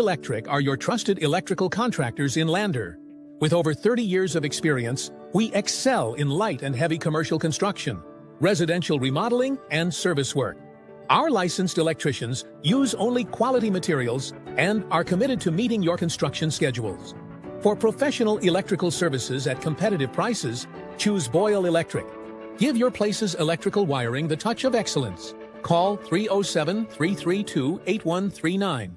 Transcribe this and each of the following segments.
Electric are your trusted electrical contractors in Lander. With over 30 years of experience, we excel in light and heavy commercial construction, residential remodeling, and service work. Our licensed electricians use only quality materials and are committed to meeting your construction schedules. For professional electrical services at competitive prices, choose Boyle Electric. Give your place's electrical wiring the touch of excellence. Call 307-332-8139.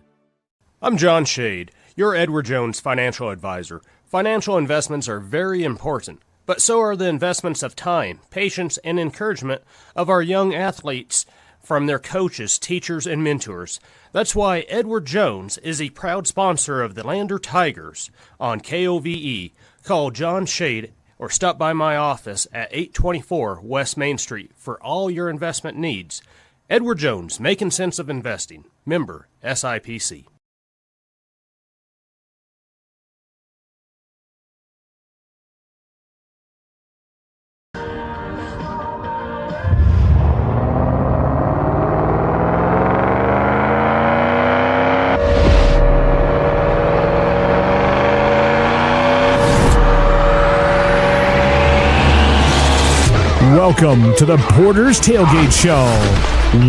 I'm John Shade, your Edward Jones financial advisor. Financial investments are very important, but so are the investments of time, patience, and encouragement of our young athletes from their coaches, teachers, and mentors. That's why Edward Jones is a proud sponsor of the Lander Tigers on KOVE. Call John Shade or stop by my office at 824 West Main Street for all your investment needs. Edward Jones, making sense of investing. Member SIPC. Welcome to the Porter's Tailgate Show.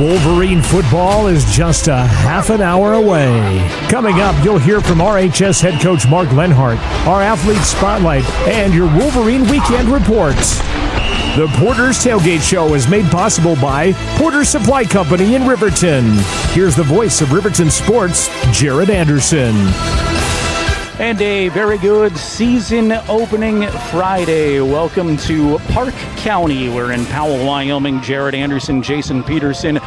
Wolverine football is just a half an hour away. Coming up, you'll hear from RHS head coach Mark Lenhart, our athlete spotlight, and your Wolverine weekend reports. The Porter's Tailgate Show is made possible by Porter's Supply Company in Riverton. Here's the voice of Riverton Sports, Jared Anderson. And a very good season opening Friday. Welcome to Park County. We're in Powell, Wyoming. Jared Anderson, Jason Peterson,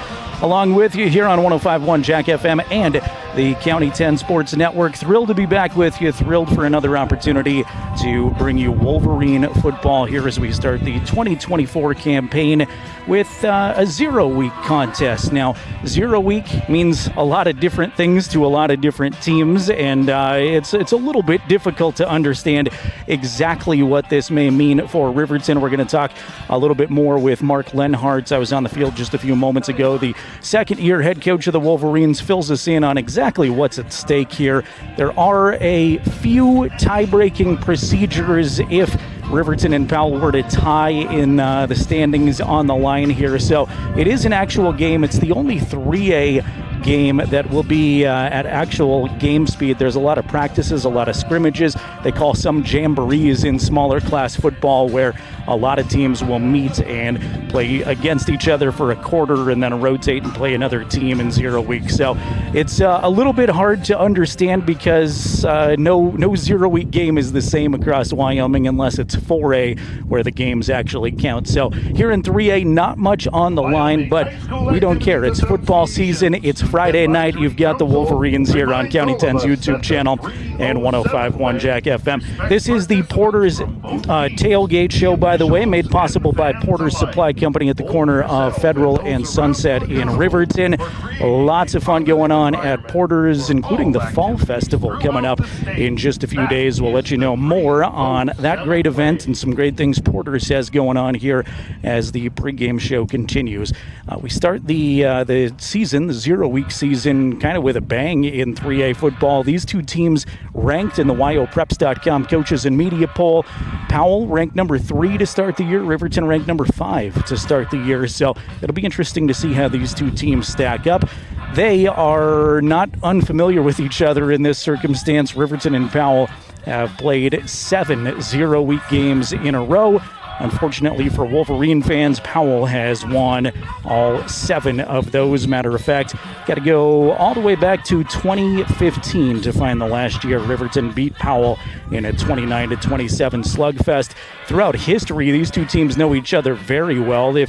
along with you here on 105.1 Jack FM and the County 10 Sports Network. Thrilled to be back with you. Thrilled for another opportunity to bring you Wolverine football here as we start the 2024 campaign with a 0-week contest. Now, 0 week means a lot of different things to a lot of different teams, and it's a little bit difficult to understand exactly what this may mean for Riverton. We're going to talk a little bit more with Mark Lenhart. I was on the field just a few moments ago. The second-year head coach of the Wolverines fills us in on exactly what's at stake here. There are a few tie-breaking procedures if Riverton and Powell were to tie in the standings on the line here. So it is an actual game. It's the only 3A game that will be at actual game speed. There's a lot of practices, a lot of scrimmages. They call some jamborees in smaller class football where a lot of teams will meet and play against each other for a quarter and then rotate and play another team in 0 weeks. So it's a little bit hard to understand because no 0 week game is the same across Wyoming unless it's 4A where the games actually count. So here in 3A, not much on the line, but we don't care. It's football season. It's Friday night. You've got the Wolverines here on County 10's YouTube channel and 105.1 Jack FM. This is the Porter's Tailgate Show, by the way, made possible by Porter's Supply Company at the corner of Federal and Sunset in Riverton. Lots of fun going on at Porter's, including the Fall Festival coming up in just a few days. We'll let you know more on that great event and some great things Porter's has going on here as the pregame show continues. We start the season, the 0 week season, kind of with a bang in 3A football. These two teams ranked in the WyoPreps.com coaches and media poll. Powell ranked number 3 to start the year. Riverton ranked number 5 to start the year. So it'll be interesting to see how these two teams stack up. They are not unfamiliar with each other in this circumstance. Riverton and Powell have played 7 0-week games in a row. Unfortunately for Wolverine fans, Powell has won all 7 of those. Matter of fact, got to go all the way back to 2015 to find the last year Riverton beat Powell in a 29-27 slugfest. Throughout history, these two teams know each other very well. They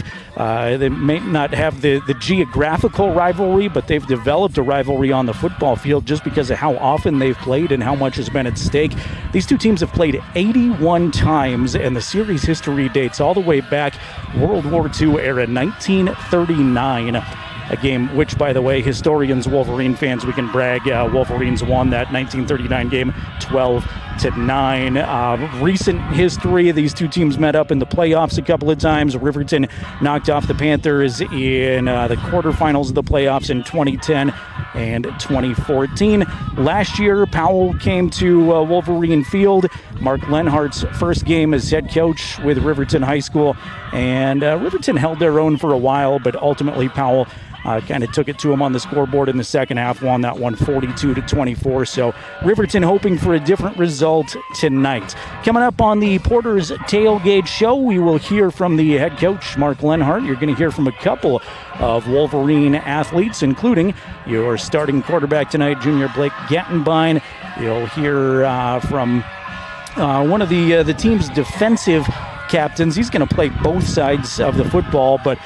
may not have the geographical rivalry, but they've developed a rivalry on the football field just because of how often they've played and how much has been at stake. These two teams have played 81 times, and the series history dates all the way back World War II era, 1939. A game which, by the way, historians, Wolverine fans, we can brag, Wolverines won that 1939 game 12 8-9. Recent history, these two teams met up in the playoffs a couple of times. Riverton knocked off the Panthers in the quarterfinals of the playoffs in 2010 and 2014. Last year, Powell came to Wolverine Field, Mark Lenhart's first game as head coach with Riverton High School, and Riverton held their own for a while, but ultimately Powell kind of took it to him on the scoreboard in the second half, won that one 42-24. So Riverton hoping for a different result tonight. Coming up on the Porter's Tailgate Show, we will hear from the head coach, Mark Lenhart. You're going to hear from a couple of Wolverine athletes, including your starting quarterback tonight, junior Blake Gattenbein. You'll hear from one of the team's defensive captains. He's going to play both sides of the football, but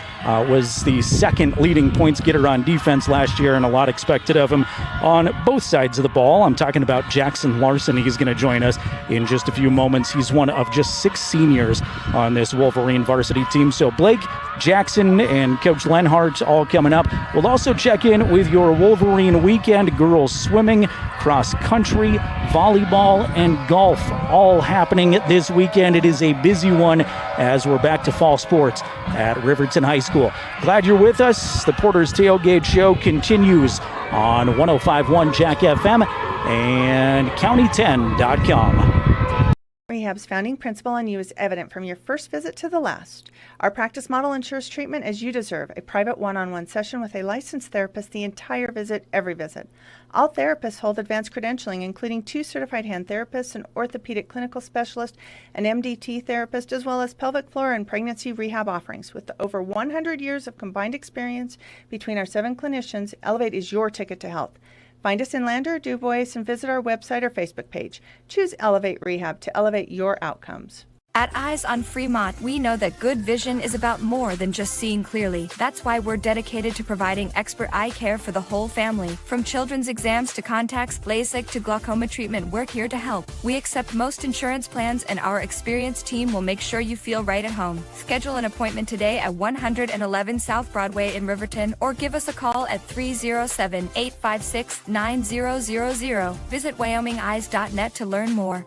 was the second leading points getter on defense last year, and a lot expected of him on both sides of the ball. I'm talking about Jackson Larson. He's going to join us in just a few moments. He's one of just 6 seniors on this Wolverine varsity team. So Blake, Jackson, and Coach Lenhart all coming up. We'll also check in with your Wolverine weekend. Girls swimming, cross country, volleyball, and golf all happening this weekend. It is a busy one as we're back to fall sports at Riverton High School. Glad you're with us. The Porter's Tailgate Show continues on 105.1 Jack FM and county10.com. Rehab's founding principle on you is evident from your first visit to the last. Our practice model ensures treatment as you deserve, a private one-on-one session with a licensed therapist the entire visit, every visit. All therapists hold advanced credentialing, including 2 certified hand therapists, an orthopedic clinical specialist, an MDT therapist, as well as pelvic floor and pregnancy rehab offerings. With over 100 years of combined experience between our 7 clinicians, Elevate is your ticket to health. Find us in Lander, DuBois, and visit our website or Facebook page. Choose Elevate Rehab to elevate your outcomes. At Eyes on Fremont, we know that good vision is about more than just seeing clearly. That's why we're dedicated to providing expert eye care for the whole family. From children's exams to contacts, LASIK to glaucoma treatment, we're here to help. We accept most insurance plans, and our experienced team will make sure you feel right at home. Schedule an appointment today at 111 South Broadway in Riverton, or give us a call at 307-856-9000. Visit wyomingeyes.net to learn more.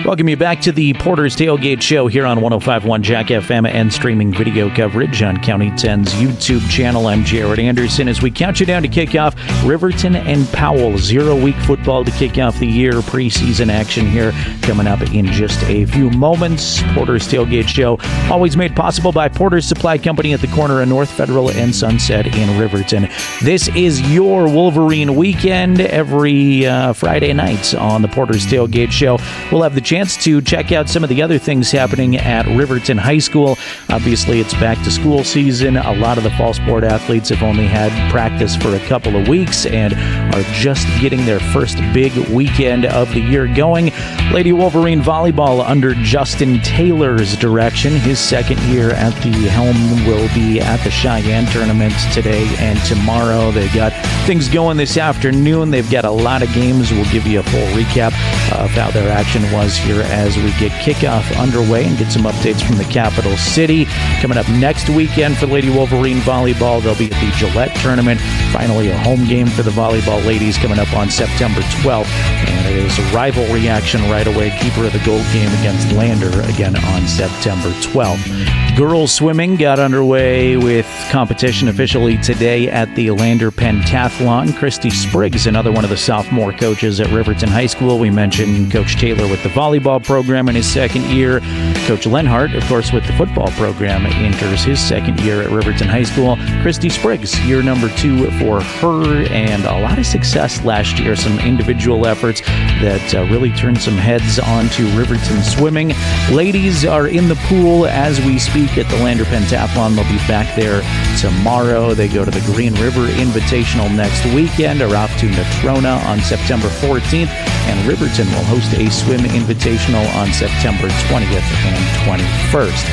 Welcome you back to the Porter's Tailgate Show here on 105.1 Jack FM and streaming video coverage on County 10's YouTube channel. I'm Jared Anderson as we count you down to kick off Riverton and Powell. 0-week football to kick off the year. Preseason action here coming up in just a few moments. Porter's Tailgate Show always made possible by Porter's Supply Company at the corner of North Federal and Sunset in Riverton. This is your Wolverine weekend every Friday night on the Porter's Tailgate Show. We'll have the chance to check out some of the other things happening at Riverton High School. Obviously, it's back to school season. A lot of the fall sport athletes have only had practice for a couple of weeks and are just getting their first big weekend of the year going. Lady Wolverine volleyball under Justin Taylor's direction. His second year at the helm will be at the Cheyenne tournament today and tomorrow. They've got things going this afternoon. They've got a lot of games. We'll give you a full recap of how their action was here as we get kickoff underway and get some updates from the capital city. Coming up next weekend for Lady Wolverine volleyball, they'll be at the Gillette tournament. Finally, a home game for the volleyball ladies coming up on September 12th. And it is a rivalry action right away. Keeper of the gold game against Lander again on September 12th. Girls swimming got underway with competition officially today at the Lander Pentathlon. Christy Spriggs, another one of the sophomore coaches at Riverton High School. We mentioned Coach Taylor with the volleyball program in his second year. Coach Lenhart, of course, with the football program, enters his second year at Riverton High School. Christy Spriggs, year number 2 for her, and a lot of success last year. Some individual efforts that really turned some heads onto Riverton swimming. Ladies are in the pool as we speak at the Lander Pentathlon. They'll be back there tomorrow. They go to the Green River Invitational next weekend, are off to Natrona on September 14th, and Riverton will host a swim invitational on September 20th and 21st.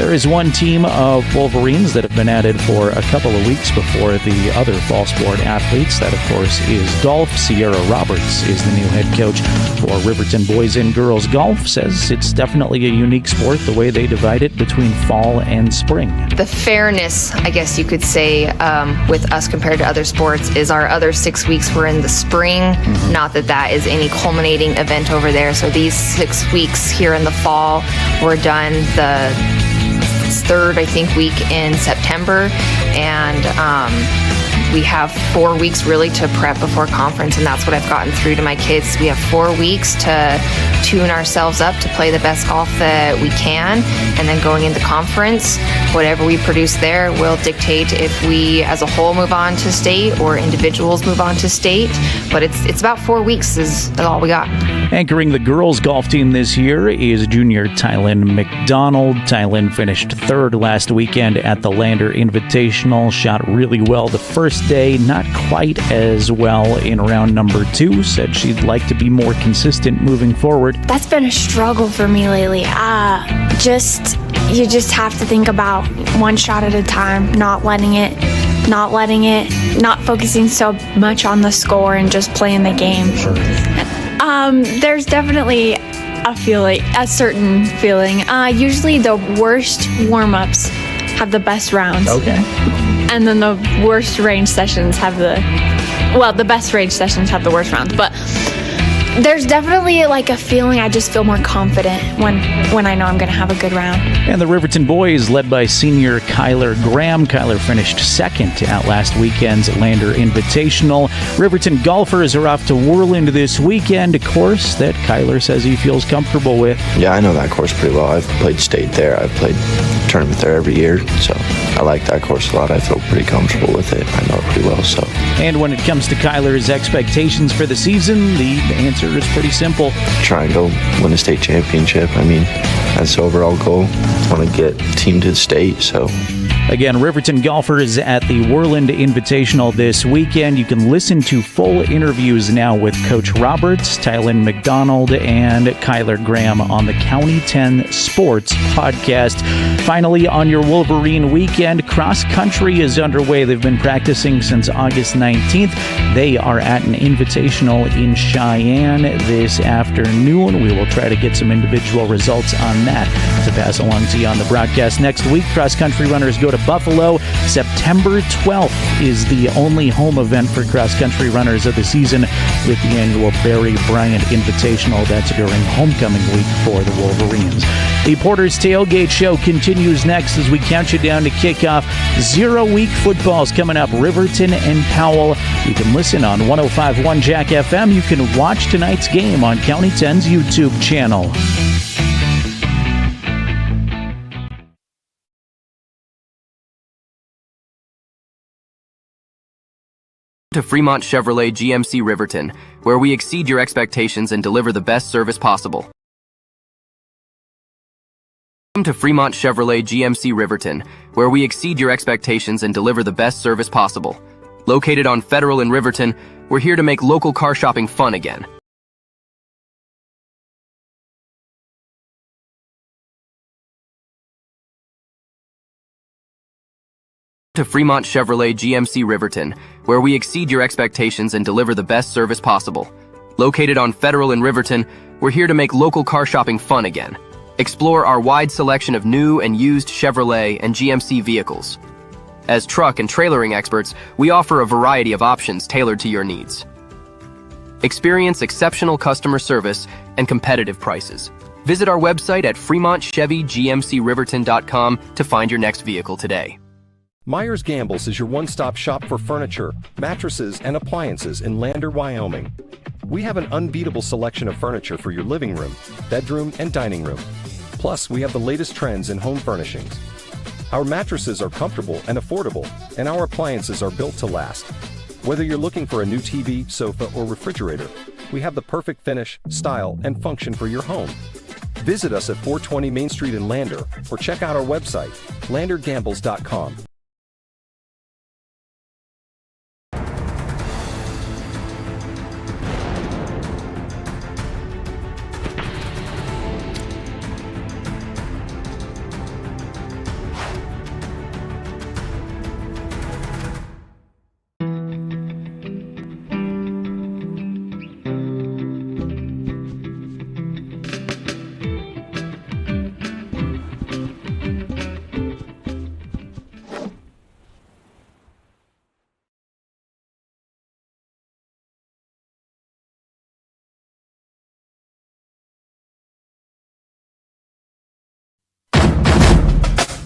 There is one team of Wolverines that have been added for a couple of weeks before the other fall sport athletes. That, of course, is golf. Sierra Roberts is the new head coach for Riverton Boys and Girls Golf. Says it's definitely a unique sport, the way they divide it between fall and spring. The fairness, I guess you could say, with us compared to other sports is our other 6 weeks were in the spring. Not that that is any culminating event over there. So these 6 weeks here in the fall were done the third, I think, week in September. And we have 4 weeks really to prep before conference, and that's what I've gotten through to my kids. We have 4 weeks to tune ourselves up to play the best golf that we can, and then going into conference, whatever we produce there will dictate if we as a whole move on to state or individuals move on to state. But it's about 4 weeks is all we got. Anchoring the girls golf team this year is junior Tylen McDonald. Tylen finished third last weekend at the Lander Invitational, shot really well the first day, not quite as well in round number 2. Said she'd like to be more consistent moving forward. That's been a struggle for me lately. You just have to think about one shot at a time, not focusing so much on the score and just playing the game. Sure. There's definitely a certain feeling. Usually the worst warm-ups have the best rounds. Okay. And then the worst range sessions have the best range sessions have the worst rounds. But there's definitely like a feeling I just feel more confident when I know I'm going to have a good round. And the Riverton boys, led by senior Kyler Graham. Kyler finished second at last weekend's Lander Invitational. Riverton golfers are off to Worland this weekend, a course that Kyler says he feels comfortable with. Yeah, I know that course pretty well. I've played state there. I've played tournament there every year, so I like that course a lot. I feel pretty comfortable with it. I know it pretty well. So. And when it comes to Kyler's expectations for the season, the answer is pretty simple. Try and go win a state championship. I mean, that's the overall goal. I want to get team to the state, so. Again, Riverton golfers at the Worland Invitational this weekend. You can listen to full interviews now with Coach Roberts, Tylen McDonald, and Kyler Graham on the County 10 Sports podcast. Finally, on your Wolverine weekend, cross country is underway. They've been practicing since August 19th. They are at an invitational in Cheyenne this afternoon. We will try to get some individual results on that to pass along to you on the broadcast next week. Cross country runners go to Buffalo. September 12th is the only home event for cross-country runners of the season with the annual Barry Bryant Invitational. That's during homecoming week for the Wolverines. The Porter's Tailgate Show continues next as we count you down to kickoff. 0-week football's coming up, Riverton and Powell. You can listen on 105.1 Jack FM. You can watch tonight's game on County 10's YouTube channel. To Fremont Chevrolet GMC Riverton, where we exceed your expectations and deliver the best service possible. Welcome to Fremont Chevrolet GMC Riverton, where we exceed your expectations and deliver the best service possible. Located on Federal in Riverton, we're here to make local car shopping fun again. To Fremont Chevrolet GMC Riverton, where we exceed your expectations and deliver the best service possible. Located on Federal in Riverton, we're here to make local car shopping fun again. Explore our wide selection of new and used Chevrolet and GMC vehicles. As truck and trailering experts, we offer a variety of options tailored to your needs. Experience exceptional customer service and competitive prices. Visit our website at FremontChevyGMCRiverton.com to find your next vehicle today. Myers Gambles is your one-stop shop for furniture, mattresses, and appliances in Lander, Wyoming. We have an unbeatable selection of furniture for your living room, bedroom, and dining room. Plus, we have the latest trends in home furnishings. Our mattresses are comfortable and affordable, and our appliances are built to last. Whether you're looking for a new TV, sofa, or refrigerator, we have the perfect finish, style, and function for your home. Visit us at 420 Main Street in Lander, or check out our website, landergambles.com.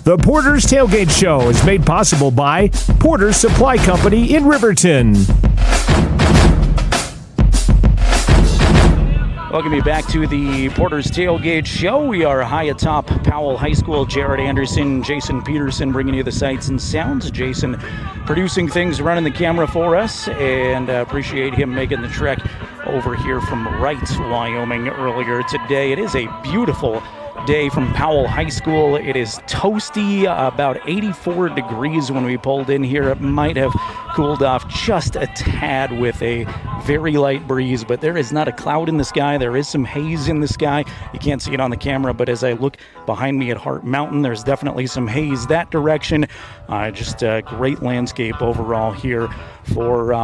The Porter's Tailgate Show is made possible by Porter's Supply Company in Riverton. Welcome you back to the Porter's Tailgate Show. We are high atop Powell High School. Jared Anderson, Jason Peterson bringing you the sights and sounds. Jason producing things, running the camera for us, and appreciate him making the trek over here from Wright, Wyoming earlier today. It is a beautiful day from Powell High School. It is toasty, about 84 degrees when we pulled in here. It might have cooled off just a tad with a very light breeze, but there is not a cloud in the sky. There is some haze in the sky. You can't see it on the camera, but as I look behind me at Hart Mountain, there's definitely some haze that direction. Just a great landscape overall here for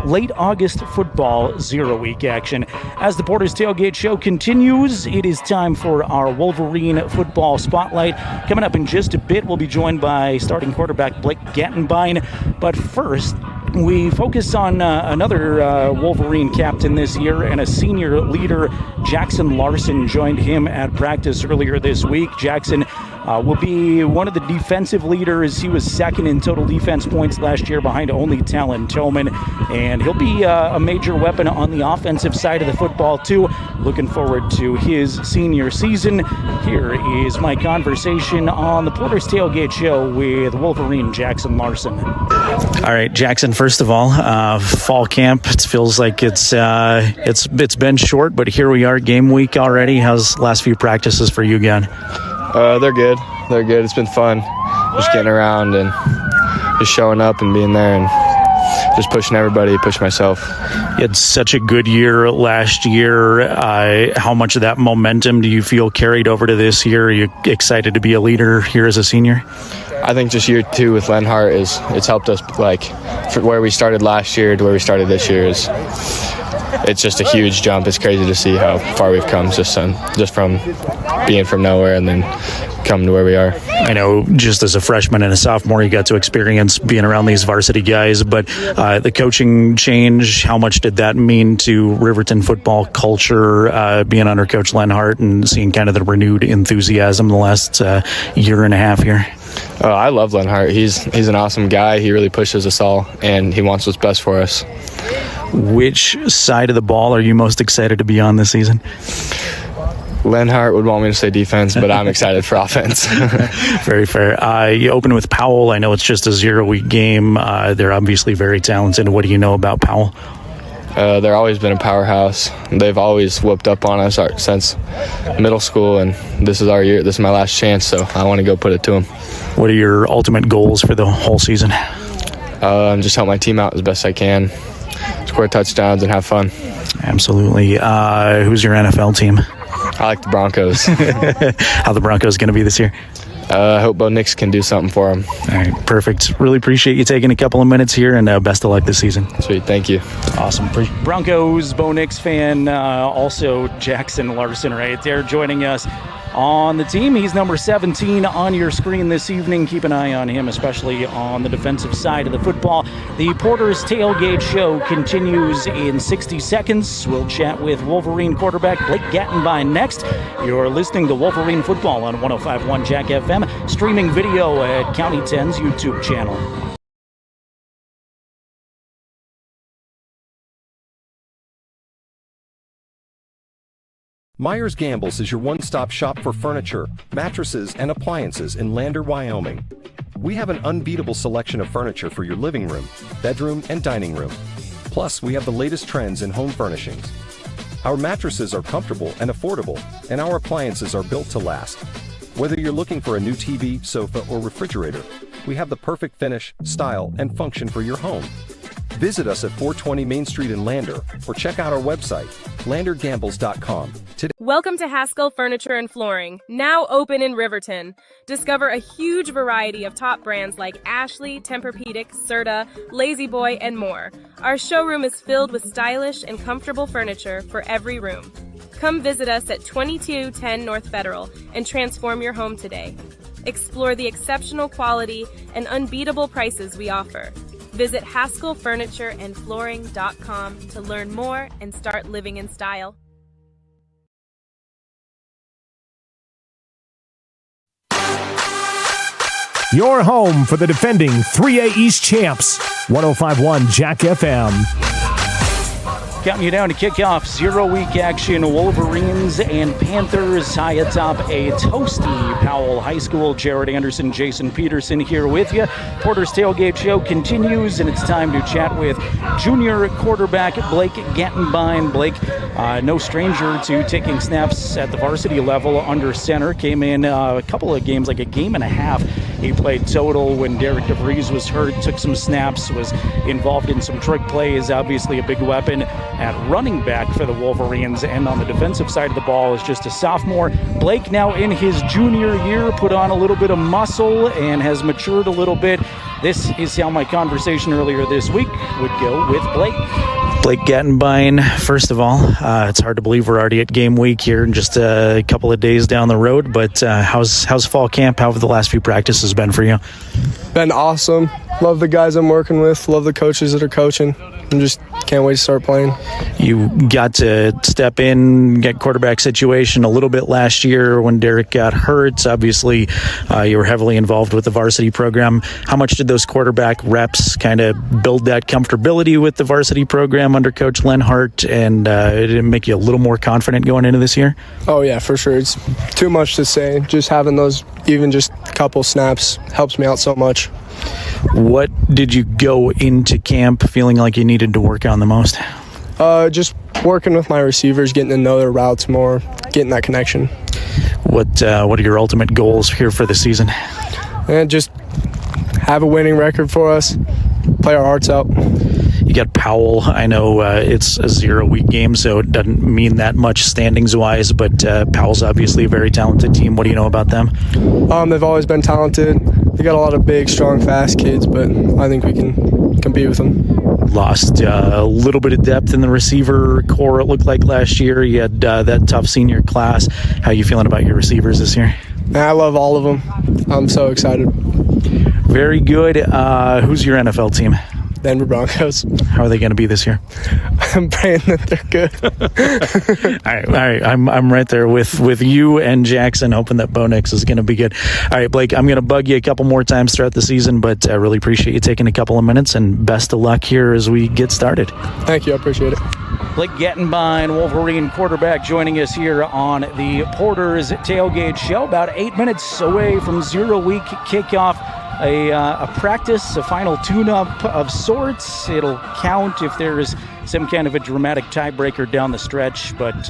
late August football 0 week action. As the Porter's Tailgate Show continues, it is time for our Wolverine football spotlight. Coming up in just a bit, we'll be joined by starting quarterback Blake Gattenbein. But first, we focus on another Wolverine captain this year, and a senior leader. Jackson Larson joined him at practice earlier this week. Jackson will be one of the defensive leaders. He was second in total defense points last year behind only Talon Tillman, and he'll be a major weapon on the offensive side of the football too. Looking forward to his senior season. Here is my conversation on the Porter's Tailgate Show with Wolverine Jackson Larson. All right, Jackson, first of all, fall camp, it feels like it's been short, but here we are, game week already. How's the last few practices for you again? They're good. They're good. It's been fun just getting around and just showing up and being there and just pushing everybody, push myself. You had such a good year last year. How much of that momentum do you feel carried over to this year? Are you excited to be a leader here as a senior? I think just year two with Lenhart it's helped us, like, from where we started last year to where we started this year it's just a huge jump. It's crazy to see how far we've come just from being from nowhere and then come to where we are. I know just as a freshman and a sophomore, you got to experience being around these varsity guys, but the coaching change, how much did that mean to Riverton football culture, being under Coach Lenhart and seeing kind of the renewed enthusiasm the last year and a half here? I love Lenhart. He's an awesome guy. He really pushes us all, and he wants what's best for us. Which side of the ball are you most excited to be on this season? Lenhart would want me to say defense, but I'm excited for offense. Very fair. You open with Powell. I know it's just a 0 week game. They're obviously very talented. What do you know about Powell? They're always been a powerhouse. They've always whooped up on us since middle school, and this is our year. This is my last chance, so I want to go put it to them. What are your ultimate goals for the whole season? Just help my team out as best I can, score touchdowns, and have fun. Absolutely. Who's your NFL team? I like the Broncos. How the Broncos going to be this year? I hope Bo Nix can do something for them. All right, perfect. Really appreciate you taking a couple of minutes here, and best of luck this season. Sweet, thank you. Awesome. Broncos, Bo Nix fan, also Jackson Larson right there joining us on the team. He's number 17 on your screen this evening. Keep an eye on him, especially on the defensive side of the football. The Porter's Tailgate Show continues in 60 seconds. We'll chat with Wolverine quarterback Blake Gattenbein next. You're listening to Wolverine Football on 105.1 Jack FM, streaming video at County 10's YouTube channel. Myers Gambles is your one-stop shop for furniture, mattresses, and appliances in Lander, Wyoming. We have an unbeatable selection of furniture for your living room, bedroom, and dining room. Plus, we have the latest trends in home furnishings. Our mattresses are comfortable and affordable, and our appliances are built to last. Whether you're looking for a new TV, sofa, or refrigerator, we have the perfect finish, style, and function for your home. Visit us at 420 Main Street in Lander, or check out our website, landergambles.com. Welcome to Haskell Furniture and Flooring, now open in Riverton. Discover a huge variety of top brands like Ashley, Tempur-Pedic, Serta, Lazy Boy, and more. Our showroom is filled with stylish and comfortable furniture for every room. Come visit us at 2210 North Federal and transform your home today. Explore the exceptional quality and unbeatable prices we offer. Visit HaskellFurnitureandFlooring.com to learn more and start living in style. Your home for the defending 3A East champs. 105.1 Jack FM. Counting you down to kick off 0-week action. Wolverines and Panthers high atop a toasty Powell High School. Jared Anderson, Jason Peterson here with you. Porter's Tailgate Show continues, and it's time to chat with junior quarterback Blake Gattenbein. Blake, no stranger to taking snaps at the varsity level under center. Came in a couple of games, like a game and a half. He played total when Derek DeVries was hurt, took some snaps, was involved in some trick plays, obviously a big weapon at running back for the Wolverines, and on the defensive side of the ball is just a sophomore. Blake, now in his junior year, put on a little bit of muscle and has matured a little bit. This is how my conversation earlier this week would go with Blake. Blake Gattenbein, first of all, it's hard to believe we're already at game week here in just a couple of days down the road, but how's fall camp? How have the last few practices been for you? Been awesome. Love the guys I'm working with. Love the coaches that are coaching. And just can't wait to start playing. You got to step in, get quarterback situation a little bit last year when Derek got hurt. Obviously, you were heavily involved with the varsity program. How much did those quarterback reps kind of build that comfortability with the varsity program under Coach Lenhart, and did it make you a little more confident going into this year? Oh, yeah, for sure. It's too much to say. Just having those, even just a couple snaps, helps me out so much. What did you go into camp feeling like you needed to work on the most? Just working with my receivers, getting to know their routes more, getting that connection. What are your ultimate goals here for the season? And just have a winning record for us, play our hearts out. You got Powell. I know it's a 0-week game, so it doesn't mean that much standings-wise, but Powell's obviously a very talented team. What do you know about them? They've always been talented. They got a lot of big, strong, fast kids, but I think we can compete with them. Lost a little bit of depth in the receiver core, it looked like last year. You had that tough senior class. How are you feeling about your receivers this year? I love all of them. I'm so excited. Very good. Who's your NFL team? Denver Broncos. How are they going to be this year? I'm praying that they're good. All right. I'm right there with you and Jackson, hoping that Bo Nix is going to be good. All right, Blake, I'm going to bug you a couple more times throughout the season, but I really appreciate you taking a couple of minutes, and best of luck here as we get started. Thank you. I appreciate it. Blake Gattenbein, Wolverine quarterback, joining us here on the Porter's Tailgate Show. About 8 minutes away from 0-week kickoff. A practice, a final tune-up of sorts. It'll count if there is some kind of a dramatic tiebreaker down the stretch, but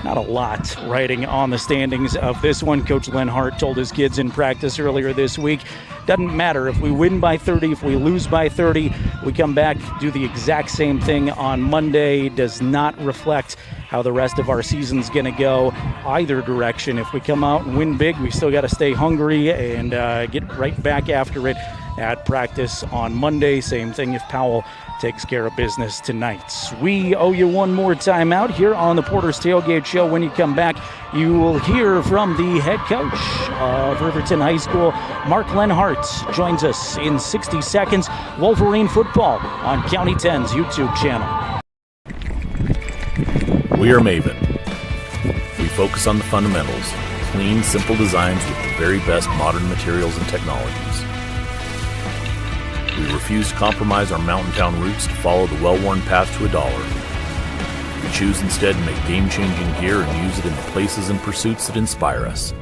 not a lot writing on the standings of this one. Coach Lenhart told his kids in practice earlier this week, doesn't matter if we win by 30, if we lose by 30, we come back, do the exact same thing on Monday. Does not reflect how the rest of our season's going to go either direction. If we come out and win big, we still got to stay hungry and get right back after it at practice on Monday. Same thing if Powell takes care of business tonight. We owe you one more time out here on the Porter's Tailgate Show. When you come back, you will hear from the head coach of Riverton High School, Mark Lenhart, joins us in 60 seconds. Wolverine football on County 10's YouTube channel. We are Maven. We focus on the fundamentals, clean, simple designs with the very best modern materials and technologies. We refuse to compromise our mountain town roots to follow the well-worn path to $1. We choose instead to make game-changing gear and use it in the places and pursuits that inspire us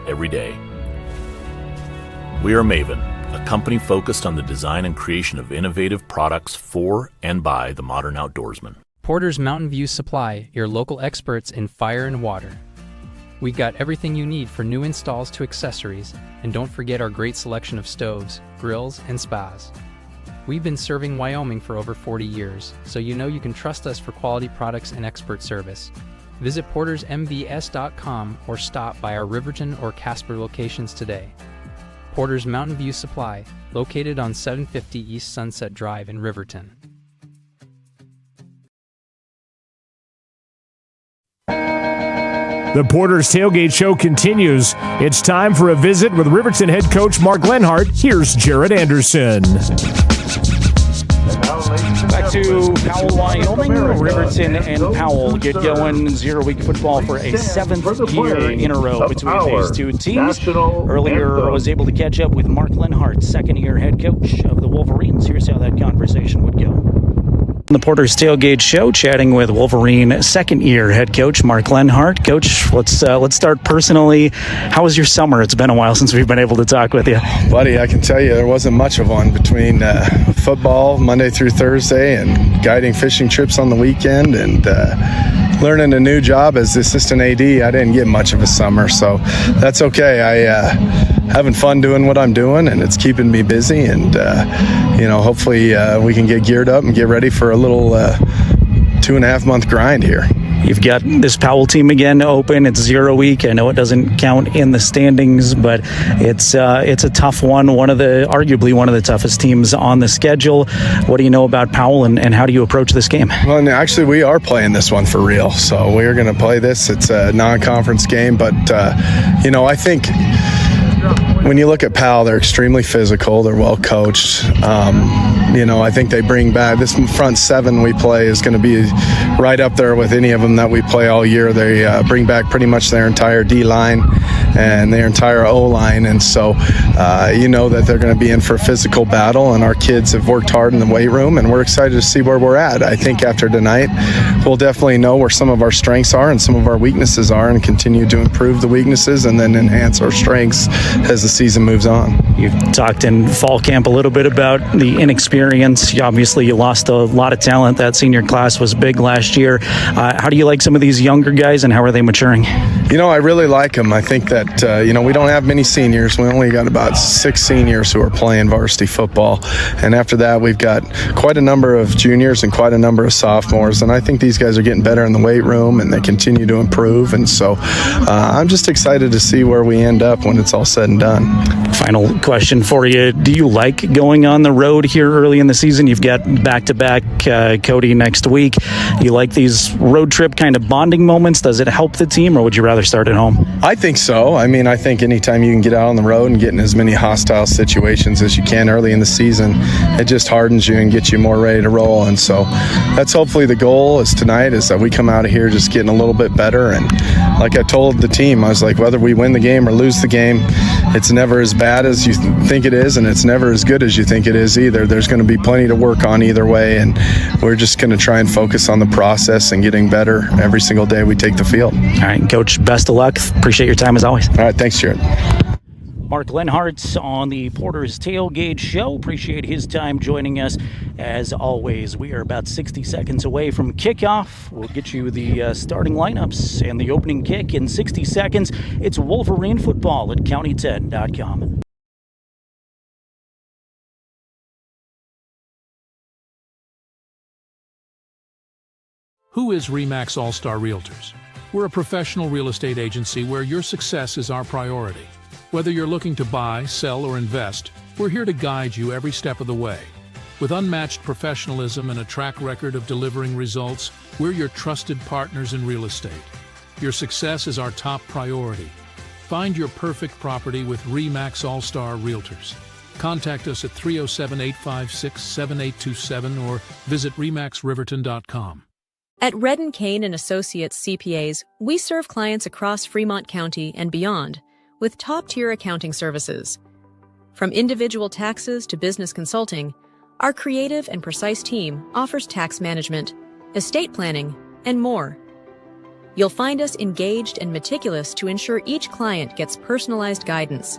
every day. We are Maven, a company focused on the design and creation of innovative products for and by the modern outdoorsman. Porter's Mountain View Supply, your local experts in fire and water. We've got everything you need for new installs to accessories, and don't forget our great selection of stoves, grills, and spas. We've been serving Wyoming for over 40 years, so you know you can trust us for quality products and expert service. Visit portersmvs.com or stop by our Riverton or Casper locations today. Porter's Mountain View Supply, located on 750 East Sunset Drive in Riverton. The Porter's Tailgate Show continues. It's time for a visit with Riverton head coach Mark Lenhart. Here's Jared Anderson. Back to Powell, Wyoming. Riverton and Powell get going 0-week football for a 7th year in a row between these two teams. Earlier, I was able to catch up with Mark Lenhart, second-year head coach of the Wolverines. Here's how that conversation would go. The Porter's Tailgate Show, chatting with Wolverine second-year head coach Mark Lenhart. Coach, let's start personally. How was your summer? It's been a while since we've been able to talk with you. Buddy, I can tell you there wasn't much of one between football Monday through Thursday and guiding fishing trips on the weekend and learning a new job as the assistant AD. I didn't get much of a summer, so that's okay. I having fun doing what I'm doing, and it's keeping me busy, and hopefully we can get geared up and get ready for a little 2.5 month grind here. You've got this Powell team again open. It's 0 week. I know it doesn't count in the standings, but it's a tough one. Arguably one of the toughest teams on the schedule. What do you know about Powell, and how do you approach this game? Well, actually, we are playing this one for real. So we're going to play this. It's a non-conference game, but I think when you look at Powell, they're extremely physical. They're well coached. I think they bring back this front seven we play is going to be right up there with any of them that we play all year. They bring back pretty much their entire D line and their entire O line, and so that they're going to be in for a physical battle. And our kids have worked hard in the weight room, and we're excited to see where we're at. I think after tonight, we'll definitely know where some of our strengths are and some of our weaknesses are, and continue to improve the weaknesses and then enhance our strengths as the season moves on. You've talked in fall camp a little bit about the inexperience. Obviously, you lost a lot of talent. That senior class was big last year. How do you like some of these younger guys, and how are they maturing? I really like them. I think that, we don't have many seniors. We only got about 6 seniors who are playing varsity football. And after that, we've got quite a number of juniors and quite a number of sophomores. And I think these guys are getting better in the weight room, and they continue to improve. And so I'm just excited to see where we end up when it's all said and done. Final question for you. Do you like going on the road here early in the season? You've got back-to-back Cody next week. You like these road trip kind of bonding moments? Does it help the team, or would you rather start at home? I think so. I think anytime you can get out on the road and get in as many hostile situations as you can early in the season, it just hardens you and gets you more ready to roll. And so that's hopefully the goal is tonight, is that we come out of here just getting a little bit better. And like I told the team, I was like, whether we win the game or lose the game, it's never as bad as you think it is, and it's never as good as you think it is either. There's going to be plenty to work on either way, and we're just going to try and focus on the process and getting better every single day we take the field. All right, Coach, best of luck. Appreciate your time as always. All right, thanks, Jared. Mark Lenhart on the Porter's Tailgate Show. Appreciate his time joining us. As always, we are about 60 seconds away from kickoff. We'll get you the starting lineups and the opening kick in 60 seconds. It's Wolverine football at county10.com. Who is RE/MAX All-Star Realtors? We're a professional real estate agency where your success is our priority. Whether you're looking to buy, sell, or invest, we're here to guide you every step of the way. With unmatched professionalism and a track record of delivering results, we're your trusted partners in real estate. Your success is our top priority. Find your perfect property with RE/MAX All-Star Realtors. Contact us at 307-856-7827 or visit remaxriverton.com. At Redden Kane & Associates CPAs, we serve clients across Fremont County and beyond with top-tier accounting services. From individual taxes to business consulting, our creative and precise team offers tax management, estate planning, and more. You'll find us engaged and meticulous to ensure each client gets personalized guidance.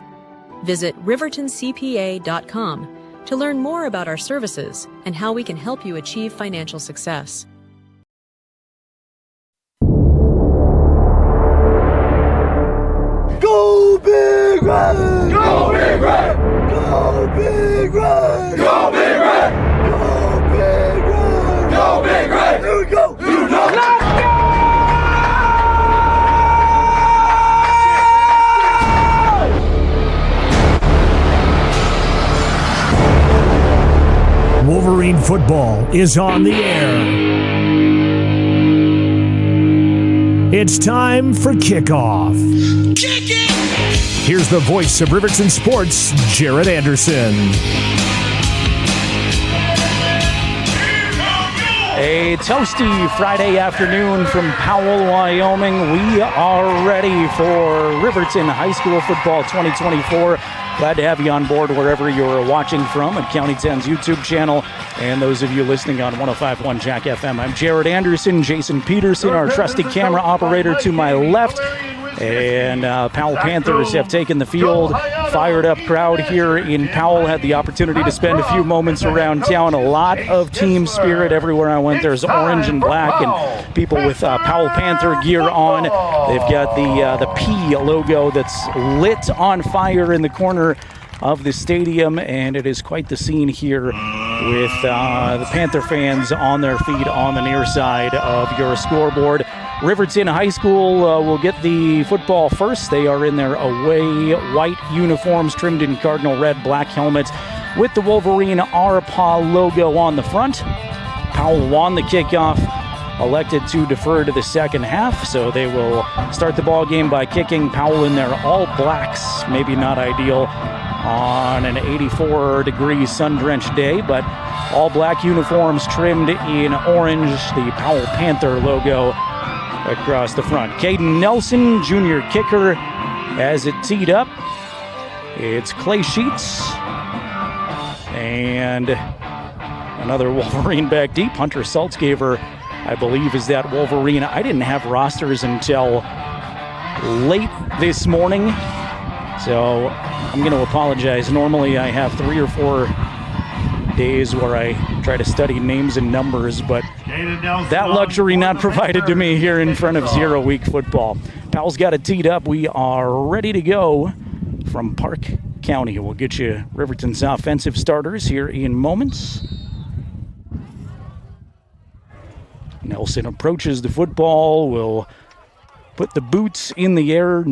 Visit rivertoncpa.com to learn more about our services and how we can help you achieve financial success. Go Big Red! Go Big Red! Go Big Red! Go Big Red! Go Big Red! Go Big Red! Here we go! You know. Let's go! Wolverine football is on the air. It's time for kickoff. Kick it! Here's the voice of Riverton Sports, Jared Anderson. A toasty Friday afternoon from Powell, Wyoming. We are ready for Riverton High School Football 2024. Glad to have you on board wherever you're watching from at County 10's YouTube channel and those of you listening on 105.1 Jack FM. I'm Jared Anderson, Jason Peterson, our trusty camera operator to my left. And Powell Panthers have taken the field. Fired up crowd here in Powell. Had the opportunity to spend a few moments around town. A lot of team spirit everywhere I went. There's orange and black and people with Powell Panther gear on. They've got the P logo that's lit on fire in the corner of the stadium, and it is quite the scene here with the Panther fans on their feet on the near side of your scoreboard. Riverton High School will get the football first. They are in their away white uniforms trimmed in cardinal red, black helmets with the Wolverine RPA logo on the front. Powell won the kickoff, elected to defer to the second half, so they will start the ball game by kicking. Powell in their all blacks, maybe not ideal on an 84-degree sun-drenched day, but all black uniforms trimmed in orange, the Powell Panther logo across the front. Caden Nelson, junior kicker, has it teed up. It's Clay Sheets and another Wolverine back deep. Hunter Saltzgaver, I believe, is that Wolverine. I didn't have rosters until late this morning, so I'm going to apologize. Normally I have 3 or 4 days where I try to study names and numbers, but that luxury not provided to me here in front of 0 week football. Powell's got it teed up. We are ready to go from Park County. We'll get you Riverton's offensive starters here in moments. Nelson approaches the football, will put the boots in the air.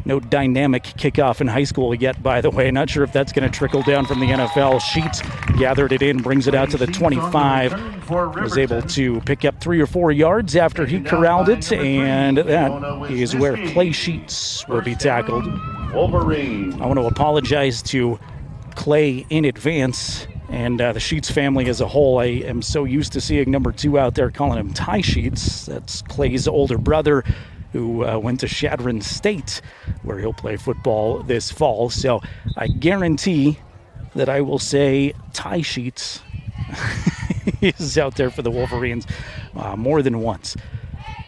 No dynamic kickoff in high school yet, by the way. Not sure if that's going to trickle down from the NFL. Sheets gathered it in, brings it out to the 25. Was able to pick up 3 or 4 yards after he corralled it, and that is where Clay Sheets will be tackled. Wolverine. I want to apologize to Clay in advance and the Sheets family as a whole. I am so used to seeing number 2 out there calling him Ty Sheets. That's Clay's older brother, who went to Shadron State, where he'll play football this fall. So I guarantee that I will say Ty Sheets is out there for the Wolverines more than once.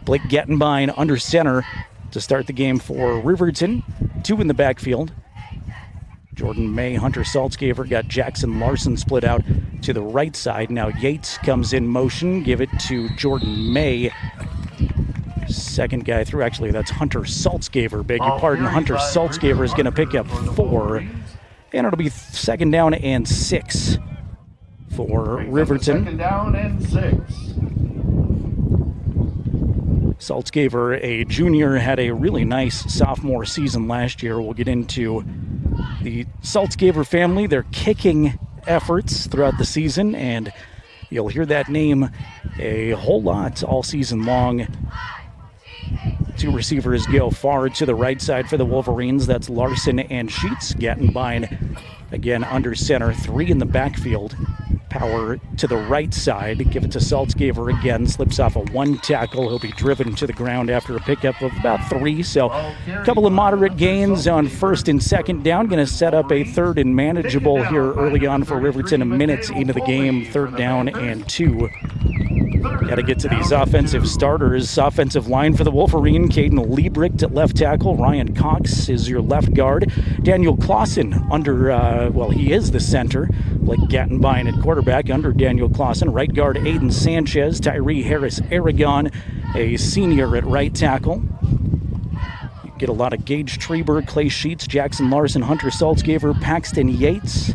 Blake Gettenbein under center to start the game for Riverton. 2 in the backfield. Jordan May, Hunter Saltzgaver, got Jackson Larson split out to the right side. Now Yates comes in motion. Give it to Jordan May. Second guy through, actually, that's Hunter Saltzgaver. Beg your pardon. Hunter Saltzgaver is going to pick up 4. And it'll be 2nd down and 6 for Riverton. 2nd down and 6. Saltzgaver, a junior, had a really nice sophomore season last year. We'll get into the Saltzgaver family, their kicking efforts throughout the season, and you'll hear that name a whole lot all season long. 2 receivers go far to the right side for the Wolverines. That's Larson and Sheets. Gettenbein again under center. 3 in the backfield. Power to the right side. Give it to Saltzgaver again. Slips off a 1 tackle. He'll be driven to the ground after a pickup of about 3. So a couple of moderate gains on 1st and 2nd down. Going to set up a 3rd and manageable here early on for Riverton. A minute into the game. 3rd down and 2. Got to get to these offensive starters. Offensive line for the Wolverine. Caden Liebricht at left tackle. Ryan Cox is your left guard. Daniel Clausen under, he is the center. Blake Gettenbein at quarterback under Daniel Clausen. Right guard Aiden Sanchez. Tyree Harris Aragon, a senior at right tackle. You get a lot of Gage Treber, Clay Sheets, Jackson Larson, Hunter Saltzgaver, Paxton Yates.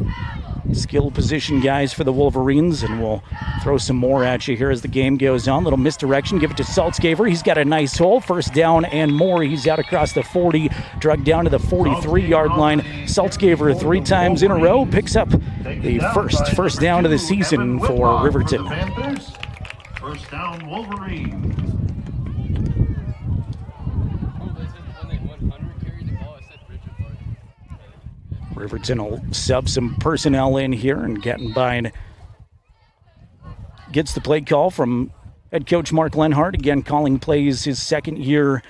Skill position guys for the Wolverines, and we'll throw some more at you here as the game goes on. Little misdirection, give it to Saltzgaver. He's got a nice hole. 1st down and more. He's out across the 40, dragged down to the 43-yard line. Saltzgaver 3 times in a row picks up the first down of the season for Riverton. 1st down, Wolverine. Riverton will sub some personnel in here, and Gettenbein gets the play call from head coach Mark Lenhart, again calling plays his second year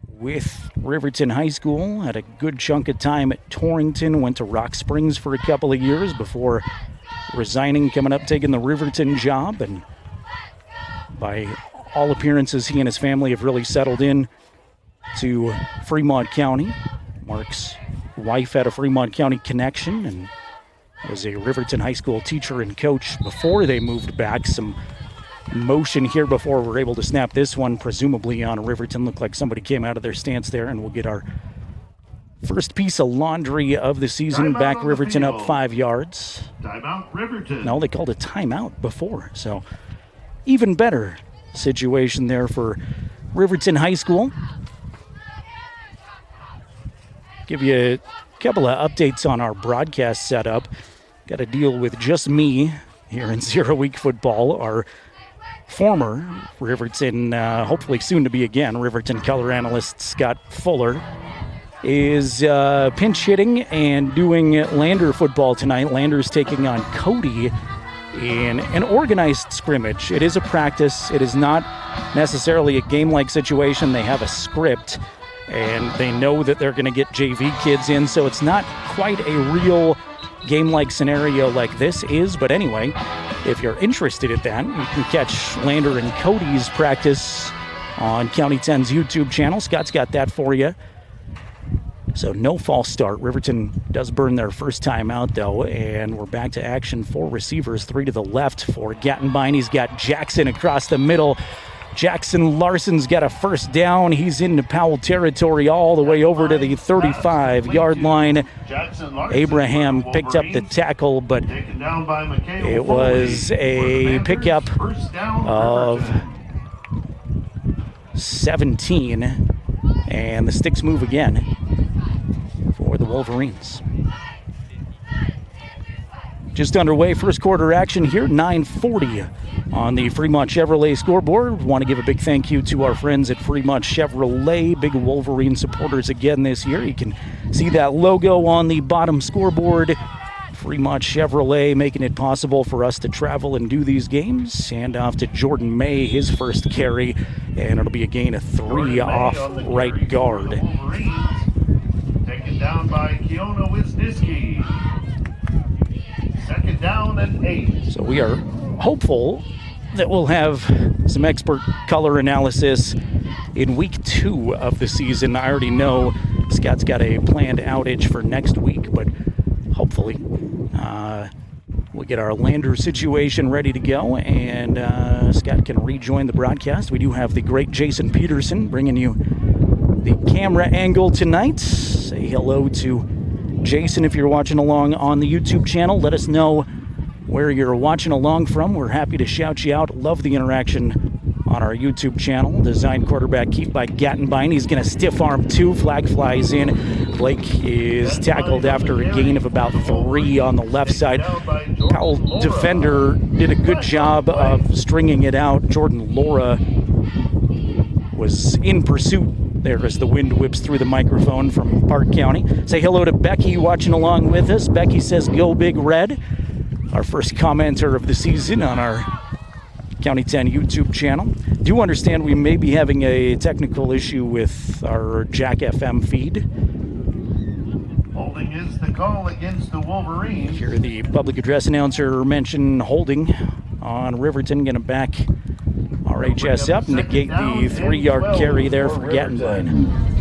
with Riverton High School. Had a good chunk of time at Torrington, went to Rock Springs for a couple of years before resigning, coming up, taking the Riverton job. And by all appearances, he and his family have really settled in to Fremont County. Mark's wife had a Fremont County connection and was a Riverton High School teacher and coach before they moved back. Some motion here before we're able to snap this one, presumably on Riverton. Looked like somebody came out of their stance there, and we'll get our first piece of laundry of the season. Timeout back Riverton field. up 5 yards. Timeout, Riverton. No, they called a timeout before, so even better situation there for Riverton High School. Give you a couple of updates on our broadcast setup. Got to deal with just me here in 0 Week Football. Our former Riverton, hopefully soon to be again, Riverton color analyst Scott Fuller is pinch hitting and doing Lander football tonight. Lander's taking on Cody in an organized scrimmage. It is a practice. It is not necessarily a game-like situation. They have a script, and they know that they're going to get JV kids in, so it's not quite a real game-like scenario like this is. But anyway, if you're interested in that, you can catch Lander and Cody's practice on County 10's YouTube channel. Scott's got that for you. So no false start. Riverton does burn their first time out, though, and we're back to action. 4 receivers, 3 to the left for Gattenbein. He's got Jackson across the middle. Jackson Larson's got a first down. He's into Powell territory all the way over to the 35-yard line. Abraham picked up the tackle, but it was a pickup of 17, and the sticks move again for the Wolverines. Just underway, first quarter action here, 9:40 on the Fremont Chevrolet scoreboard. Want to give a big thank you to our friends at Fremont Chevrolet, big Wolverine supporters again this year. You can see that logo on the bottom scoreboard. Fremont Chevrolet making it possible for us to travel and do these games. Hand off to Jordan May, his first carry, and it'll be a gain of 3 off right guard. Taken down by Keona Wisniewski. Second down and 8. So we are hopeful that we'll have some expert color analysis in week 2 of the season. I already know Scott's got a planned outage for next week, but hopefully we'll get our Lander situation ready to go, and Scott can rejoin the broadcast. We do have the great Jason Peterson bringing you the camera angle tonight. Say hello to Jason if you're watching along on the YouTube channel. Let us know where you're watching along from. We're happy to shout you out. Love the interaction on our YouTube channel. Design quarterback keep by Gattenbein. He's going to stiff arm 2. Flag flies in. Blake is tackled after a gain of about 3 on the left side. Powell defender did a good job of stringing it out. Jordan Laura was in pursuit there as the wind whips through the microphone from Park County. Say hello to Becky watching along with us. Becky says, "Go Big Red." Our first commenter of the season on our County 10 YouTube channel. Do understand we may be having a technical issue with our Jack FM feed. Holding is the call against the Wolverines. Hear the public address announcer mention holding on Riverton. Going to back RHS up, negate the 3-yard carry there for Gattenbein.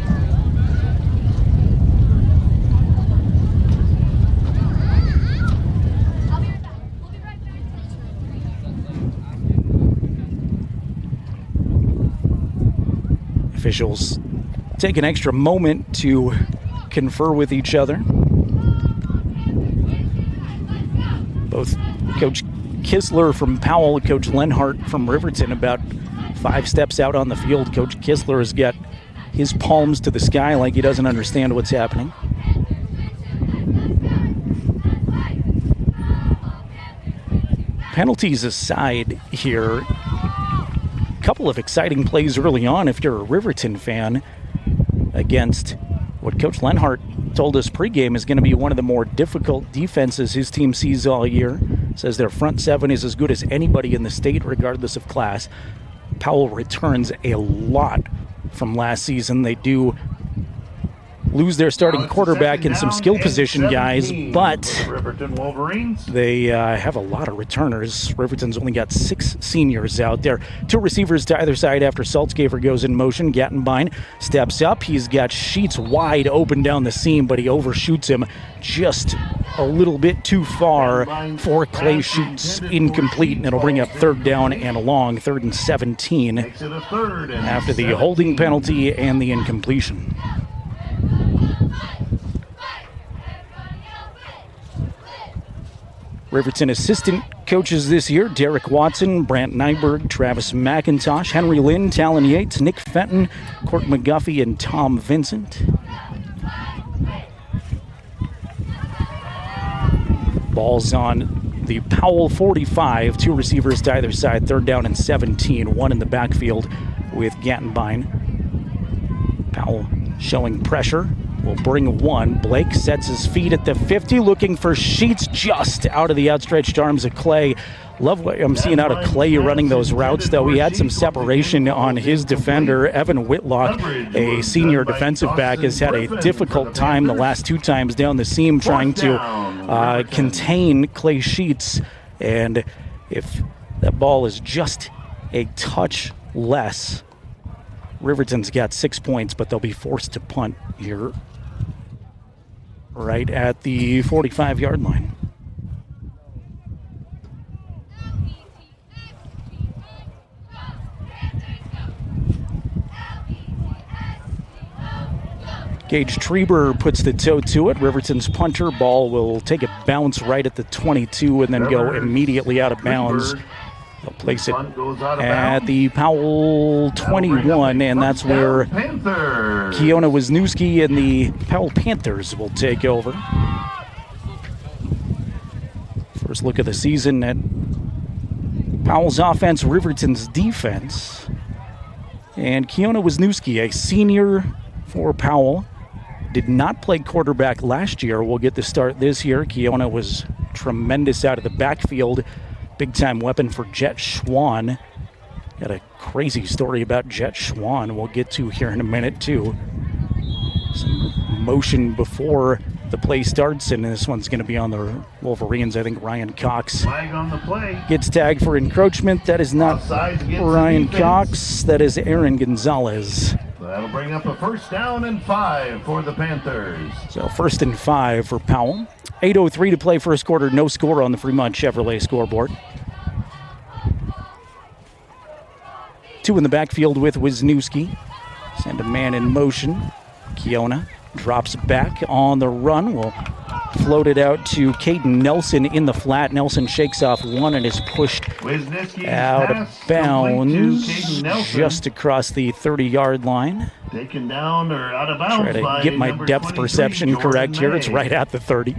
Officials take an extra moment to confer with each other. Both Coach Kistler from Powell, Coach Lenhart from Riverton, about 5 steps out on the field. Coach Kistler has got his palms to the sky like he doesn't understand what's happening. Penalties aside here, couple of exciting plays early on if you're a Riverton fan against what Coach Lenhart told us pregame is going to be one of the more difficult defenses his team sees all year. says their front seven is as good as anybody in the state, regardless of class. Powell returns a lot from last season. They do lose their starting quarterback and some skill position guys, but they have a lot of returners. Riverton's only got 6 seniors out there. 2 receivers to either side after Saltzgaver goes in motion. Gattenbein steps up. He's got Sheets wide open down the seam, but he overshoots him just a little bit too far for Clay Sheets. Incomplete, and it'll bring up 3rd down and long, 3rd and 17 after the holding penalty and the incompletion. Riverton assistant coaches this year: Derek Watson, Brant Nyberg, Travis McIntosh, Henry Lynn, Talon Yates, Nick Fenton, Court McGuffey, and Tom Vincent. Ball's on the Powell 45, 2 receivers to either side, 3rd down and 17, 1 in the backfield with Gattenbein. Powell showing pressure. Will bring 1. Blake sets his feet at the 50, looking for Sheets just out of the outstretched arms of Clay. Love what I'm seeing out of Clay running those routes, though. He had some separation on his defender. Evan Whitlock, a senior defensive back, has had a difficult time the last 2 times down the seam trying to contain Clay Sheets. And if that ball is just a touch less, Riverton's got 6 points, but they'll be forced to punt here right at the 45-yard line. Gage Treber puts the toe to it. Riverton's punter. Ball will take a bounce right at the 22 and then go immediately out of bounds. They'll place it at the Powell 21, and that's where Keona Wisniewski and the Powell Panthers will take over. First look of the season at Powell's offense, Riverton's defense. And Keona Wisniewski, a senior for Powell, did not play quarterback last year. Will get the start this year. Keona was tremendous out of the backfield. Big-time weapon for Jet Schwan. Got a crazy story about Jet Schwan we'll get to here in a minute, too. Some motion before the play starts, and this one's going to be on the Wolverines. I think Ryan Cox gets tagged for encroachment. That is not Ryan Cox. That is Aaron Gonzalez. That'll bring up a 1st down and 5 for the Panthers. So 1st and 5 for Powell. 8:03 to play first quarter. No score on the Fremont Chevrolet scoreboard. 2 in the backfield with Wisniewski. Send a man in motion. Keona drops back on the run. Will float it out to Caden Nelson in the flat. Nelson shakes off 1 and is pushed out of bounds just across the 30-yard line. Taken down or out of bounds. Try to get my depth perception correct here. It's right at the 30.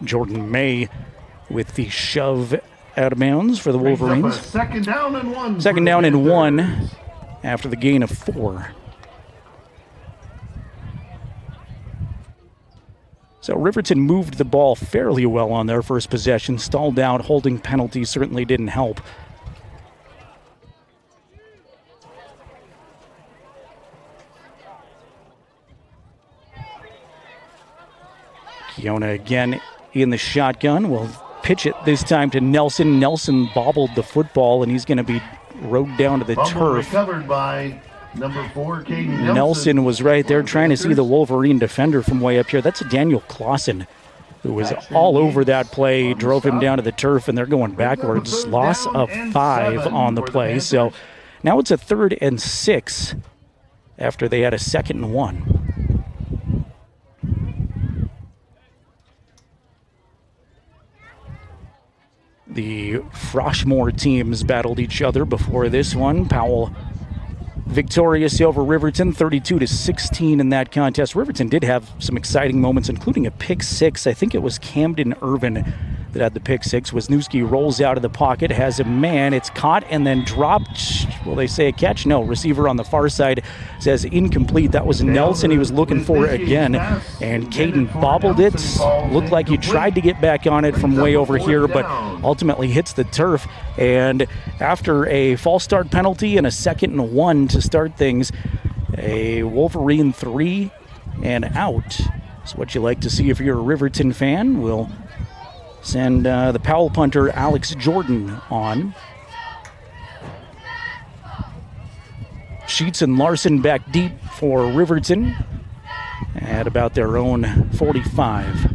Jordan May with the shove out of bounds for the Wolverines. 2nd down and 1. 2nd down and 1 after the gain of 4. So Riverton moved the ball fairly well on their first possession. Stalled out, holding penalty certainly didn't help. Keona again in the shotgun. Will pitch it this time to Nelson. Nelson bobbled the football, and he's going to be rode down to the turf. Recovered by number 4, Caden Nelson was right there trying to see the Wolverine defender from way up here. That's Daniel Clausen, who was all over that play, drove him down to the turf, and they're going backwards. Loss of 5 on the play. So now it's a 3rd and 6 after they had a 2nd and 1. The Froshmore teams battled each other before this one. Powell victorious over Riverton, 32-16 in that contest. Riverton did have some exciting moments, including a pick 6. I think it was Camden Irvin that had the pick six. Wisniewski rolls out of the pocket, has a man. It's caught and then dropped. Will they say a catch? No. Receiver on the far side says incomplete. That was Nelson. He was looking for it again. And Caden bobbled it. Looked like he tried to get back on it from way over here, but ultimately hits the turf. And after a false start penalty and a 2nd and 1 to start things, a Wolverine 3 and out. That's what you like to see if you're a Riverton fan. We'll send the Powell punter, Alex Jordan, on. Sheets and Larson back deep for Riverton at about their own 45.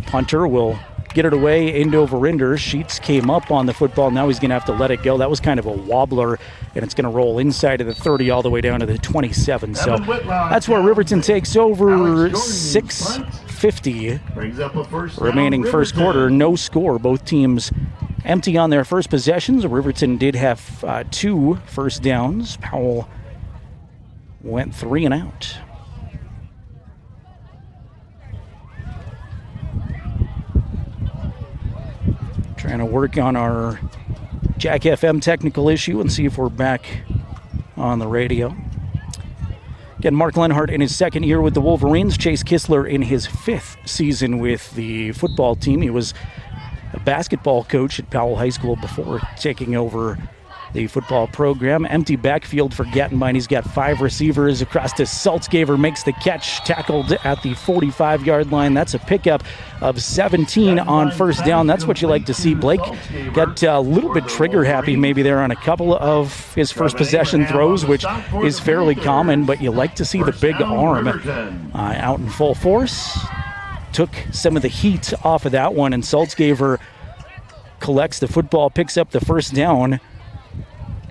Punter will get it away into Verinder. Sheets came up on the football. Now he's going to have to let it go. That was kind of a wobbler, and it's going to roll inside of the 30 all the way down to the 27. So that's where Riverton takes over. 6:50 remaining first quarter. No score. Both teams empty on their first possessions. Riverton did have 2 first downs. Powell went 3 and out. Trying to work on our Jack FM technical issue and see if we're back on the radio. Again, Mark Lenhart in his 2nd year with the Wolverines. Chase Kistler in his 5th season with the football team. He was a basketball coach at Powell High School before taking over the football program. Empty backfield for Gattenbein. He's got 5 receivers across to Saltzgaver, makes the catch, tackled at the 45-yard line. That's a pickup of 17 on first down. That's what you like to see. Blake got a little bit trigger happy maybe there on a couple of his first possession throws, which is fairly common, but you like to see the big arm out in full force. Took some of the heat off of that one, and Saltzgaver collects the football, picks up the first down.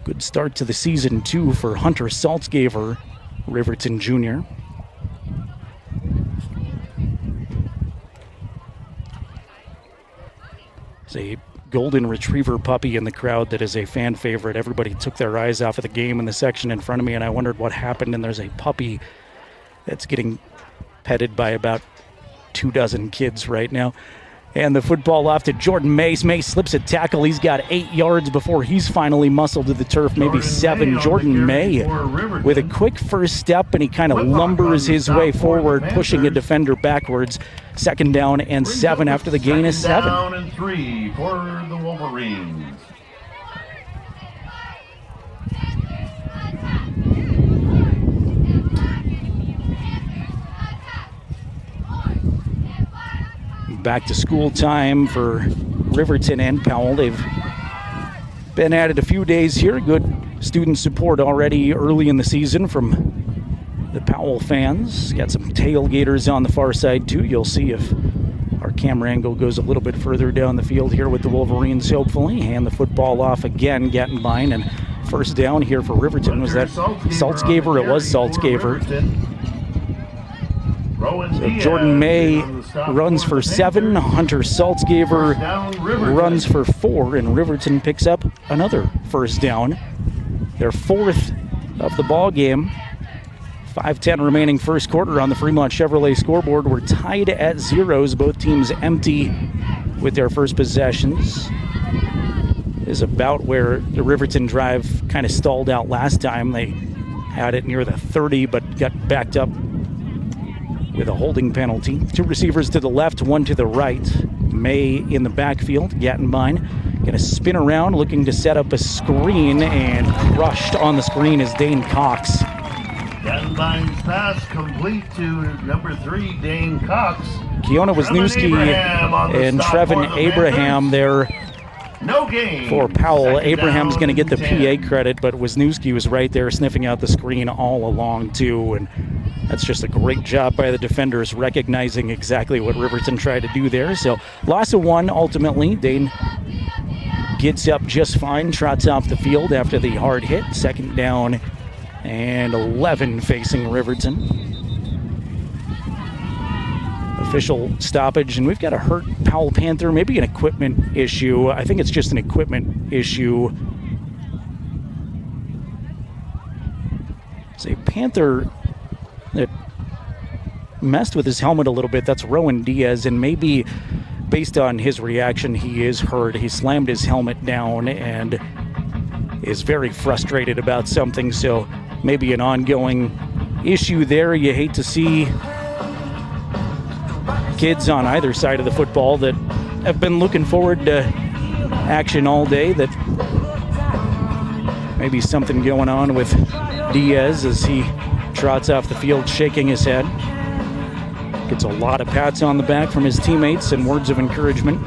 Good start to the season, too, for Hunter Saltzgaver, Riverton Jr. It's a golden retriever puppy in the crowd that is a fan favorite. Everybody took their eyes off of the game in the section in front of me, and I wondered what happened, and there's a puppy that's getting petted by about 24 kids right now. And the football off to Jordan Mace. Mace slips a tackle. He's got 8 yards before he's finally muscled to the turf, maybe 7. Jordan May with a quick first step, and he kind of lumbers his way forward, pushing a defender backwards. 2nd down and 7 after the gain is 7. 2nd down and 3 for the Wolverines. Back to school time for Riverton and Powell. They've been at it a few days here. Good student support already early in the season from the Powell fans. Got some tailgaters on the far side too. You'll see if our camera angle goes a little bit further down the field here with the Wolverines, hopefully. Hand the football off again, Gattenbein, and first down here for Riverton. Was that Saltzgaver? It was Saltzgaver. So Jordan May runs for 7. Hunter Saltzgaver runs for 4, and Riverton picks up another first down. Their 4th of the ball game. 5:10 remaining first quarter on the Fremont Chevrolet scoreboard. We're tied at 0s. Both teams empty with their first possessions. Is about where the Riverton drive kind of stalled out last time. They had it near the 30, but got backed up with a holding penalty. 2 receivers to the left, 1 to the right. May in the backfield. Gattenbein going to spin around, looking to set up a screen, and crushed on the screen is Dane Cox. Gattenbein's pass complete to number 3, Dane Cox. Keona Wisniewski and Trevin Abraham there No gain for Powell. Abraham's going to get the PA credit, but Wisniewski was right there sniffing out the screen all along too, and that's just a great job by the defenders recognizing exactly what Riverton tried to do there. So loss of 1 ultimately. Dane gets up just fine, trots off the field after the hard hit. 2nd down and 11 facing Riverton. Official stoppage, and we've got a hurt Powell Panther, maybe an equipment issue. I think it's just an equipment issue. It's a Panther that messed with his helmet a little bit. That's Rowan Diaz, and maybe based on his reaction, he is hurt. He slammed his helmet down and is very frustrated about something, so maybe an ongoing issue there. You hate to see kids on either side of the football that have been looking forward to action all day, that maybe something going on with Diaz as he trots off the field shaking his head. Gets a lot of pats on the back from his teammates and words of encouragement.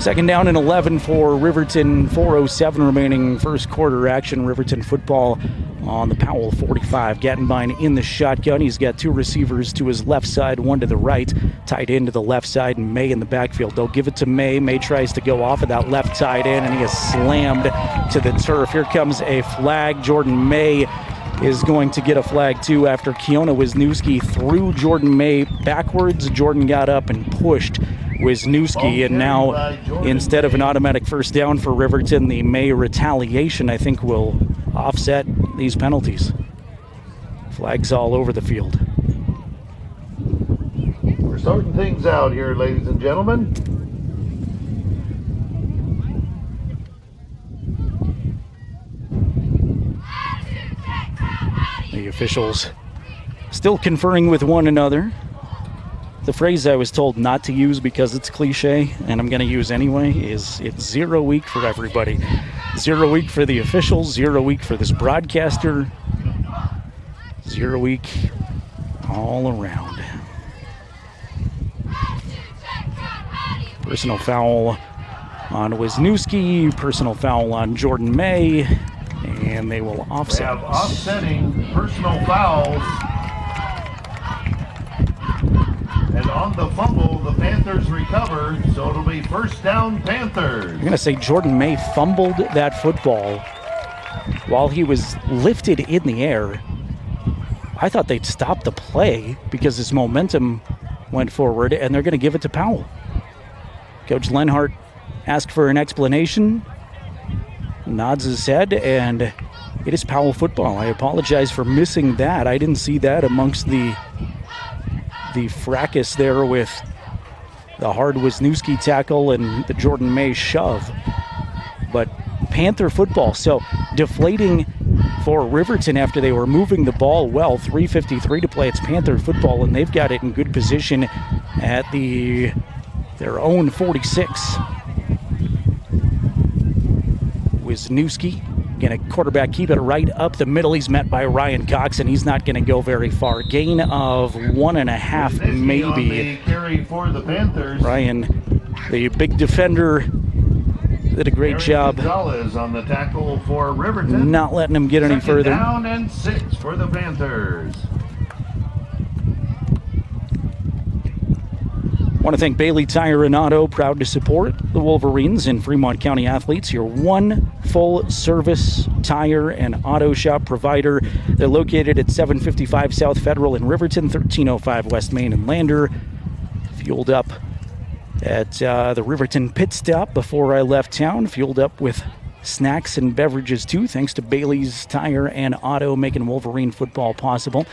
Second down and 11 for Riverton, 4:07 remaining first quarter action. Riverton football on the Powell 45. Gattenbein in the shotgun. He's got two receivers to his left side, one to the right. Tight end to the left side, and May in the backfield. They'll give it to May. May tries to go off of that left tight end, and he is slammed to the turf. Here comes a flag. Jordan May is going to get a flag too after Keona Wisniewski threw Jordan May backwards. Jordan got up and pushed Wisniewski, and now instead of an automatic first down for Riverton, the May retaliation, I think, will offset these penalties. Flags all over the field. We're sorting things out here, ladies and gentlemen. The officials still conferring with one another. The phrase I was told not to use because it's cliche, and I'm going to use anyway, is it's 0 week for everybody. 0 week for the officials, 0 week for this broadcaster, 0 week all around. Personal foul on Wisniewski, personal foul on Jordan May, and they will offset. We have offsetting personal fouls. And on the fumble, the Panthers recover, so it'll be first down Panthers. I'm going to say Jordan May fumbled that football while he was lifted in the air. I thought they'd stop the play because his momentum went forward, and they're going to give it to Powell. Coach Lenhart asked for an explanation, nods his head, and it is Powell football. I apologize for missing that. I didn't see that amongst the fracas there with the hard Wisniewski tackle and the Jordan May shove. But Panther football, so deflating for Riverton after they were moving the ball well. 3:53 to play. It's Panther football, and they've got it in good position at their own 46. Wisniewski going to quarterback keep it right up the middle. He's met by Ryan Cox, and he's not going to go very far. Gain of 1.5 maybe. Carry for the Panthers. Ryan, the big defender, did a great job. Gonzalez on the tackle for Riverton. Not letting him get any further. Down and 6 for the Panthers. Want to thank Bailey Tire and Auto, proud to support the Wolverines and Fremont County athletes. Your one full-service tire and auto shop provider. They're located at 755 South Federal in Riverton, 1305 West Main in Lander. Fueled up at the Riverton pit stop before I left town. Fueled up with snacks and beverages too, thanks to Bailey's Tire and Auto, making Wolverine football possible.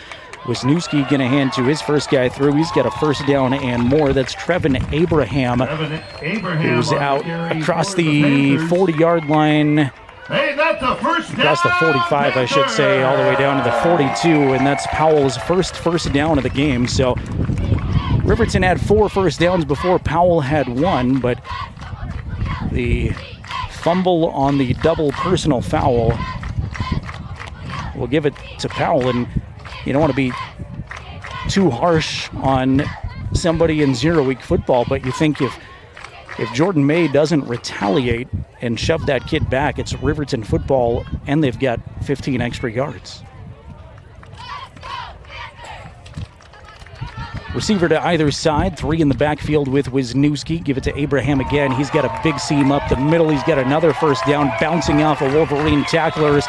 Wisniewski going to hand to his first guy through. He's got a first down and more. That's Trevin Abraham, who's out across the 40-yard line. Hey, that's a first down. Across the 45, I should say, all the way down to the 42, and that's Powell's first down of the game. So Riverton had 4 first downs before Powell had 1, but the fumble on the double personal foul will give it to Powell, and you don't want to be too harsh on somebody in 0 week football, but you think if Jordan May doesn't retaliate and shove that kid back, it's Riverton football, and they've got 15 extra yards. Receiver to either side, 3 in the backfield with Wisniewski. Give it to Abraham again. He's got a big seam up the middle. He's got another first down, bouncing off of Wolverine tacklers,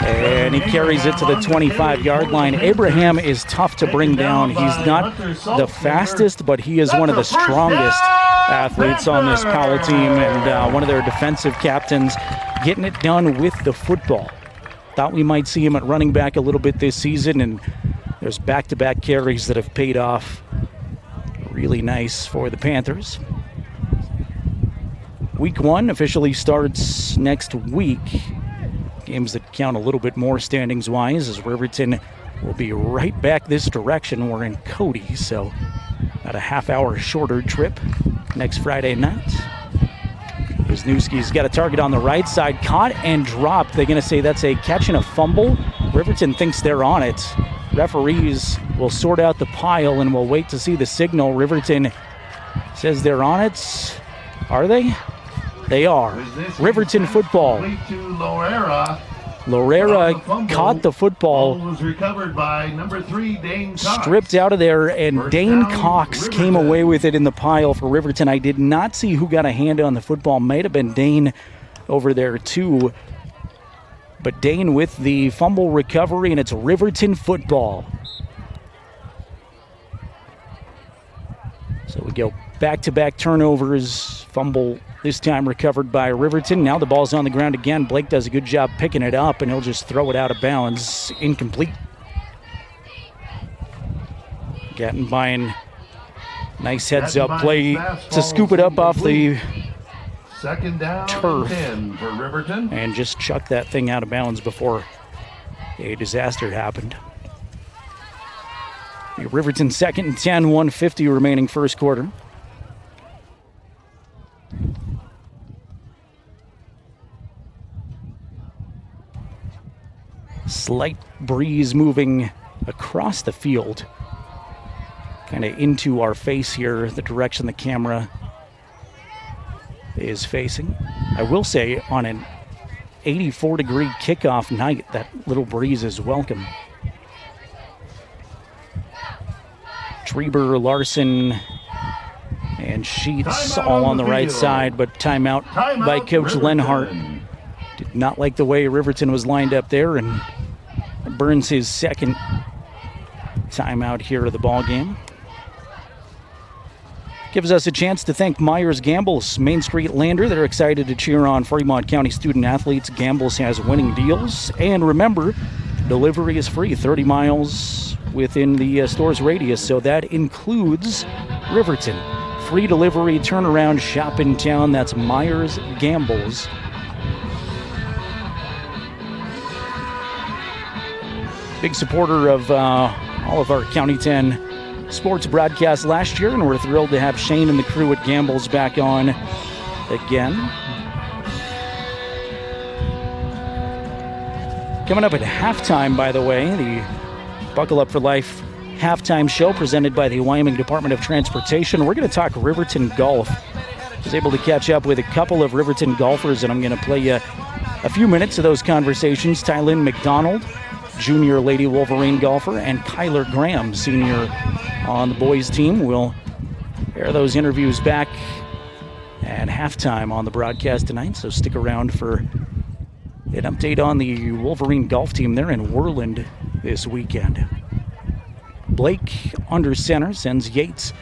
and he carries it to the 25-yard line. Abraham is tough to bring down. He's not the fastest, but he is one of the strongest athletes on this Powell team, and one of their defensive captains, getting it done with the football. thought we might see him at running back a little bit this season, and there's back-to-back carries that have paid off. Really nice for the Panthers. Week 1 officially starts next week. Games that count a little bit more standings-wise, as Riverton will be right back this direction. We're in Cody, so about a half-hour shorter trip next Friday night. Wisniewski's got a target on the right side, caught and dropped. They're going to say that's a catch and a fumble. Riverton thinks they're on it. Referees will sort out the pile and we'll wait to see the signal. Riverton says they're on it. Are they? They are. Riverton football. Lorera caught the football, was recovered by number 3, Dane Cox. stripped out of there, and Dane Cox came away with it in the pile for Riverton. I did not see who got a hand on the football. Might have been Dane over there too. But Dane with the fumble recovery, and it's Riverton football. So we go back-to-back turnovers, fumble this time recovered by Riverton. Now the ball's on the ground again. Blake does a good job picking it up, and he'll just throw it out of bounds. Incomplete. Gattenbein, nice heads-up play to scoop it up off the Second down turf 10 for Riverton. and just chuck that thing out of bounds before a disaster happened. Riverton 2nd and 10, 1:50 remaining first quarter. Slight breeze moving across the field, kind of into our face here, the direction the camera is facing. I will say on an 84-degree kickoff night, that little breeze is welcome. Treber, Larson, and Sheets all on the right side, but timeout by Coach Lenhart. Did not like the way Riverton was lined up there, and burns his second timeout here of the ball game. Gives us a chance to thank Myers Gambles, Main Street Lander. They're excited to cheer on Fremont County student athletes. Gambles has winning deals. And remember, delivery is free, 30 miles within the store's radius, so that includes Riverton. Free delivery, turnaround, shop in town. That's Myers Gambles. Big supporter of all of our County 10 sports broadcasts last year, and we're thrilled to have Shane and the crew at Gambles back on again. Coming up at halftime, by the way, the Buckle Up for Life halftime show presented by the Wyoming Department of Transportation. We're going to talk Riverton golf. I was able to catch up with a couple of Riverton golfers, and I'm going to play you a few minutes of those conversations. Tylynn McDonald, junior Lady Wolverine golfer, and Kyler Graham, senior on the boys team. We'll air those interviews back at halftime on the broadcast tonight, so stick around for an update on the Wolverine golf team. They're in Worland this weekend. Blake under center, sends Yates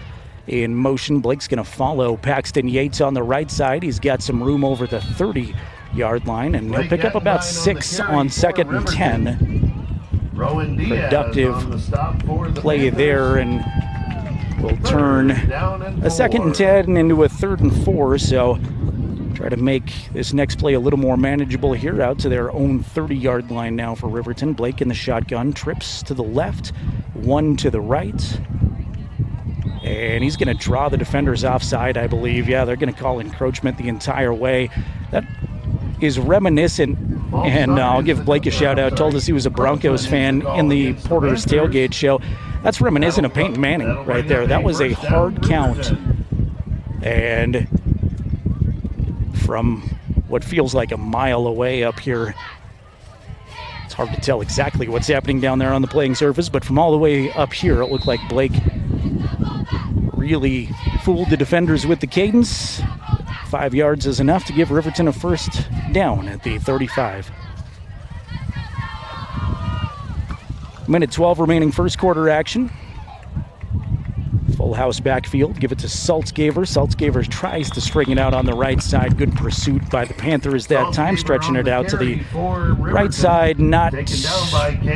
in motion. Blake's going to follow Paxton Yates on the right side. He's got some room over the 30-yard line, and he'll pick up about 6 on 2nd and 10. Productive play there, and we'll turn a 2nd and 10 into a 3rd and 4, so try to make this next play a little more manageable here. Out to their own 30-yard line now for Riverton. Blake in the shotgun, trips to the left, 1 to the right, and he's going to draw the defenders offside, I believe. Yeah, they're going to call encroachment the entire way. That is reminiscent, and I'll give Blake a shout out. Told us he was a Broncos fan in the Porter's Tailgate show. That's reminiscent of Peyton Manning right there. That was a hard count, and from what feels like a mile away up here, it's hard to tell exactly what's happening down there on the playing surface, but from all the way up here, it looked like Blake really fooled the defenders with the cadence. 5 yards is enough to give Riverton a first down at the 35. Minute 12 remaining first quarter action. Full Full house backfield. Give it to Saltzgaver. Saltzgaver tries to string it out on the right side. Good pursuit by the Panthers that time, stretching it out to the right side. Not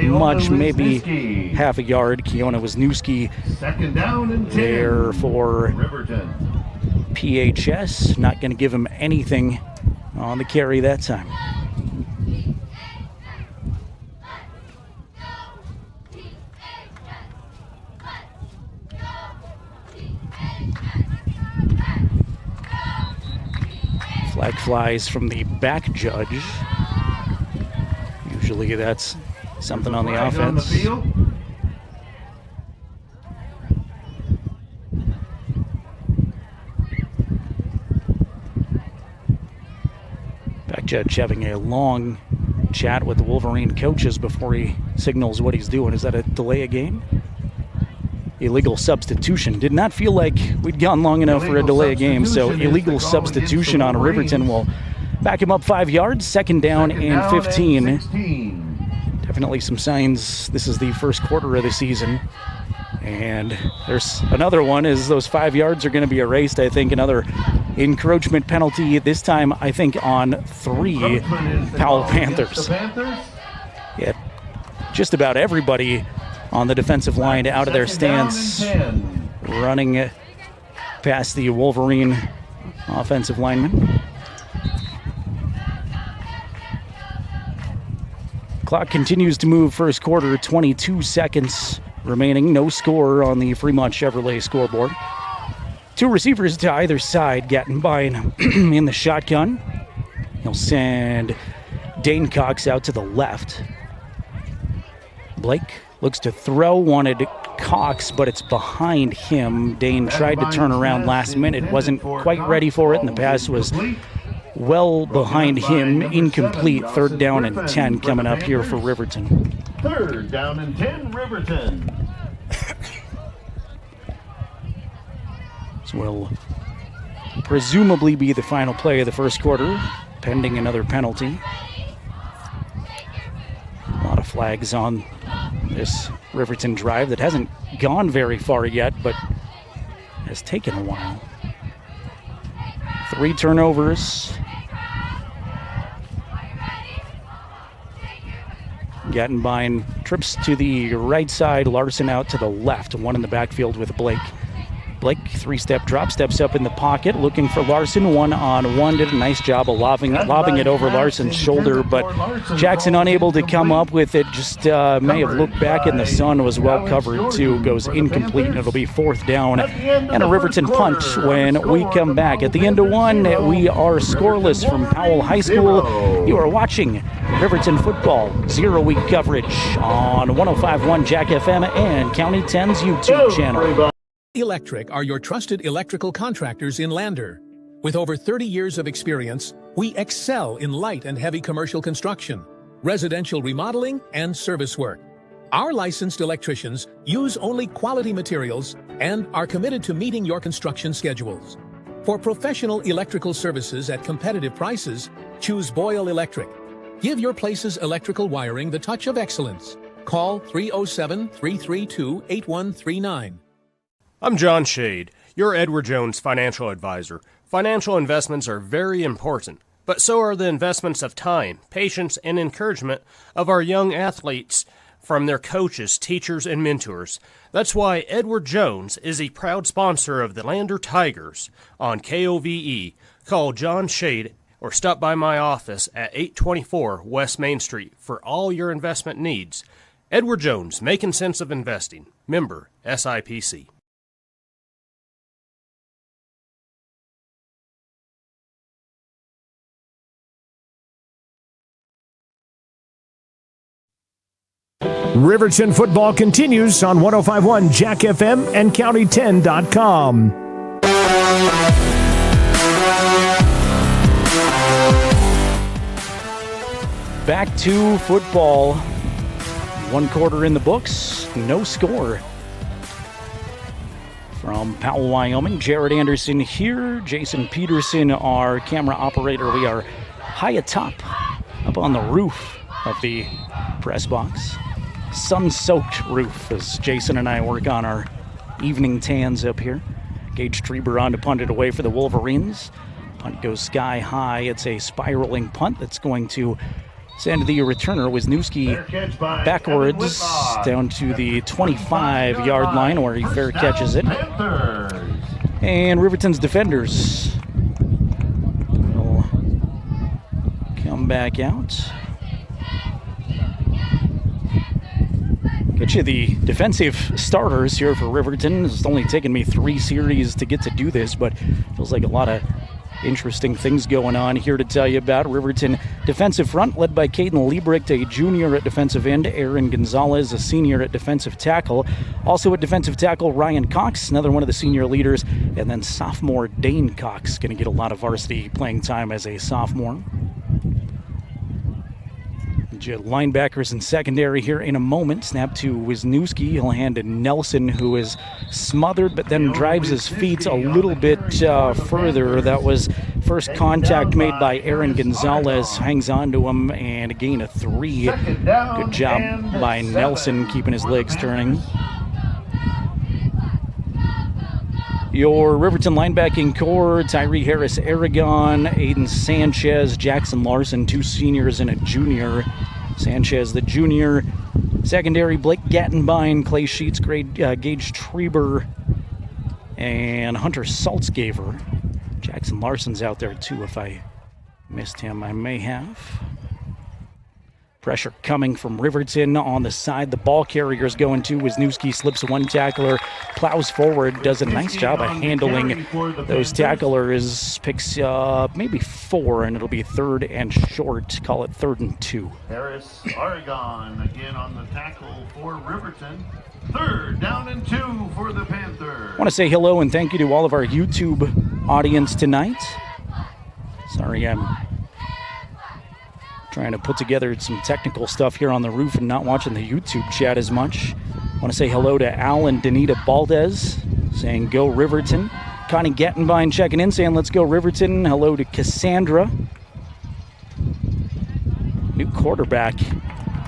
much, maybe half a yard. Keona Wisniewski there for PHS. Not going to give him anything on the carry that time. Flag flies from the back judge. Usually that's something on the offense. Back judge having a long chat with the Wolverine coaches before he signals what he's doing. Is that a delay a game? Illegal substitution. Did not feel like we'd gone long enough for a delay a game, so illegal substitution on Riverton will back him up 5 yards. Second down and 15. Definitely some signs this is the first quarter of the season. And there's another one, is those 5 yards are going to be erased. I think another encroachment penalty, this time I think on 3 Powell Panthers. Yeah, just about everybody on the defensive line out of their stance, running past the Wolverine offensive lineman. Clock continues to move, first quarter, 22 seconds remaining. No score on the Fremont Chevrolet scoreboard. 2 receivers to either side. Gattenbein in the shotgun. He'll send Dane Cox out to the left. Blake looks to throw, wanted Cox, but it's behind him. Dane tried to turn around last minute, wasn't quite ready for it, and the pass was well behind him. Incomplete. 3rd down and 10 coming up here for Riverton. 3rd down and 10, Riverton. This will presumably be the final play of the first quarter, pending another penalty. A lot of flags on this Riverton drive that hasn't gone very far yet, but has taken a while. 3 turnovers. Gattenbein trips to the right side, Larson out to the left, 1 in the backfield with Blake. Blake, 3-step drop, steps up in the pocket, looking for Larson, 1-on-1, did a nice job of lobbing it over Larson's shoulder, but Jackson unable to come up with it, just may have looked back in the sun, was well covered too, goes incomplete, and it'll be 4th down and a Riverton punt when we come back. At the end of 1, we are scoreless from Powell High School. You are watching Riverton football, 0-week coverage on 105.1 Jack FM and County 10's YouTube channel. Electric are your trusted electrical contractors in Lander. With over 30 years of experience, we excel in light and heavy commercial construction, residential remodeling, and service work. Our licensed electricians use only quality materials and are committed to meeting your construction schedules. For professional electrical services at competitive prices, choose Boyle Electric. Give your place's electrical wiring the touch of excellence. Call 307-332-8139. I'm John Shade, your Edward Jones financial advisor. Financial investments are very important, but so are the investments of time, patience, and encouragement of our young athletes from their coaches, teachers, and mentors. That's why Edward Jones is a proud sponsor of the Lander Tigers on KOVE. Call John Shade or stop by my office at 824 West Main Street for all your investment needs. Edward Jones, making sense of investing. Member SIPC. Riverton football continues on 105.1 Jack FM and County10.com. Back to football. 1 quarter in the books, no score. From Powell, Wyoming, Jared Anderson here, Jason Peterson, our camera operator. We are high atop, up on the roof of the press box. Sun-soaked roof as Jason and I work on our evening tans up here. Gage Treber on to punt it away for the Wolverines. Punt goes sky high. It's a spiraling punt that's going to send the returner Wisniewski backwards down to the 25-yard line where he fair catches it. And Riverton's defenders will come back out. Get you the defensive starters here for Riverton. It's only taken me 3 series to get to do this, but feels like a lot of interesting things going on here to tell you about. Riverton defensive front led by Caden Liebricht, a junior at defensive end. Aaron Gonzalez, a senior at defensive tackle. Also at defensive tackle, Ryan Cox, another one of the senior leaders. And then sophomore Dane Cox, going to get a lot of varsity playing time as a sophomore. Linebackers in secondary here in a moment. Snap to Wisniewski. He'll hand to Nelson, who is smothered but then drives his feet a little bit further. That was first contact made by Aaron Gonzalez. Hangs on to him and a gain of 3. Good job by Nelson keeping his legs turning. Your Riverton linebacking core: Tyree Harris Aragon, Aiden Sanchez, Jackson Larson, 2 seniors and a junior. Sanchez, the junior. Secondary, Blake Gattenbein, Clay Sheets, Gage Treber, and Hunter Saltzgaver. Jackson Larson's out there too. If I missed him, I may have. Pressure coming from Riverton on the side. The ball carrier's going to Wisniewski, slips one tackler, plows forward, does a nice job of handling those tacklers, picks up maybe 4, and it'll be 3rd and short. Call it 3rd and 2. Harris Aragon again on the tackle for Riverton. 3rd down and 2 for the Panthers. I want to say hello and thank you to all of our YouTube audience tonight. Sorry, I'm trying to put together some technical stuff here on the roof and not watching the YouTube chat as much. I want to say hello to Al and Danita Baldez, saying go Riverton. Connie Gattenbein checking in, saying let's go Riverton. Hello to Cassandra. New quarterback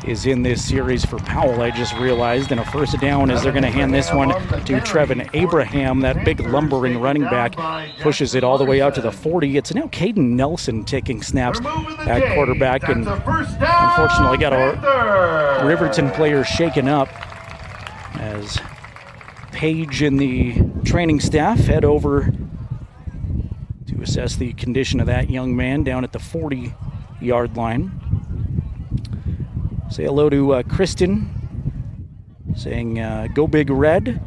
is in this series for Powell, I just realized. And a first down as they're going to hand this one to Trevin Abraham, that big lumbering running back. Pushes it all the way out to the 40. It's now Caden Nelson taking snaps at quarterback. And unfortunately got a Riverton player shaken up as Page and the training staff head over to assess the condition of that young man down at the 40-yard line. Say hello to Kristen, saying go Big Red.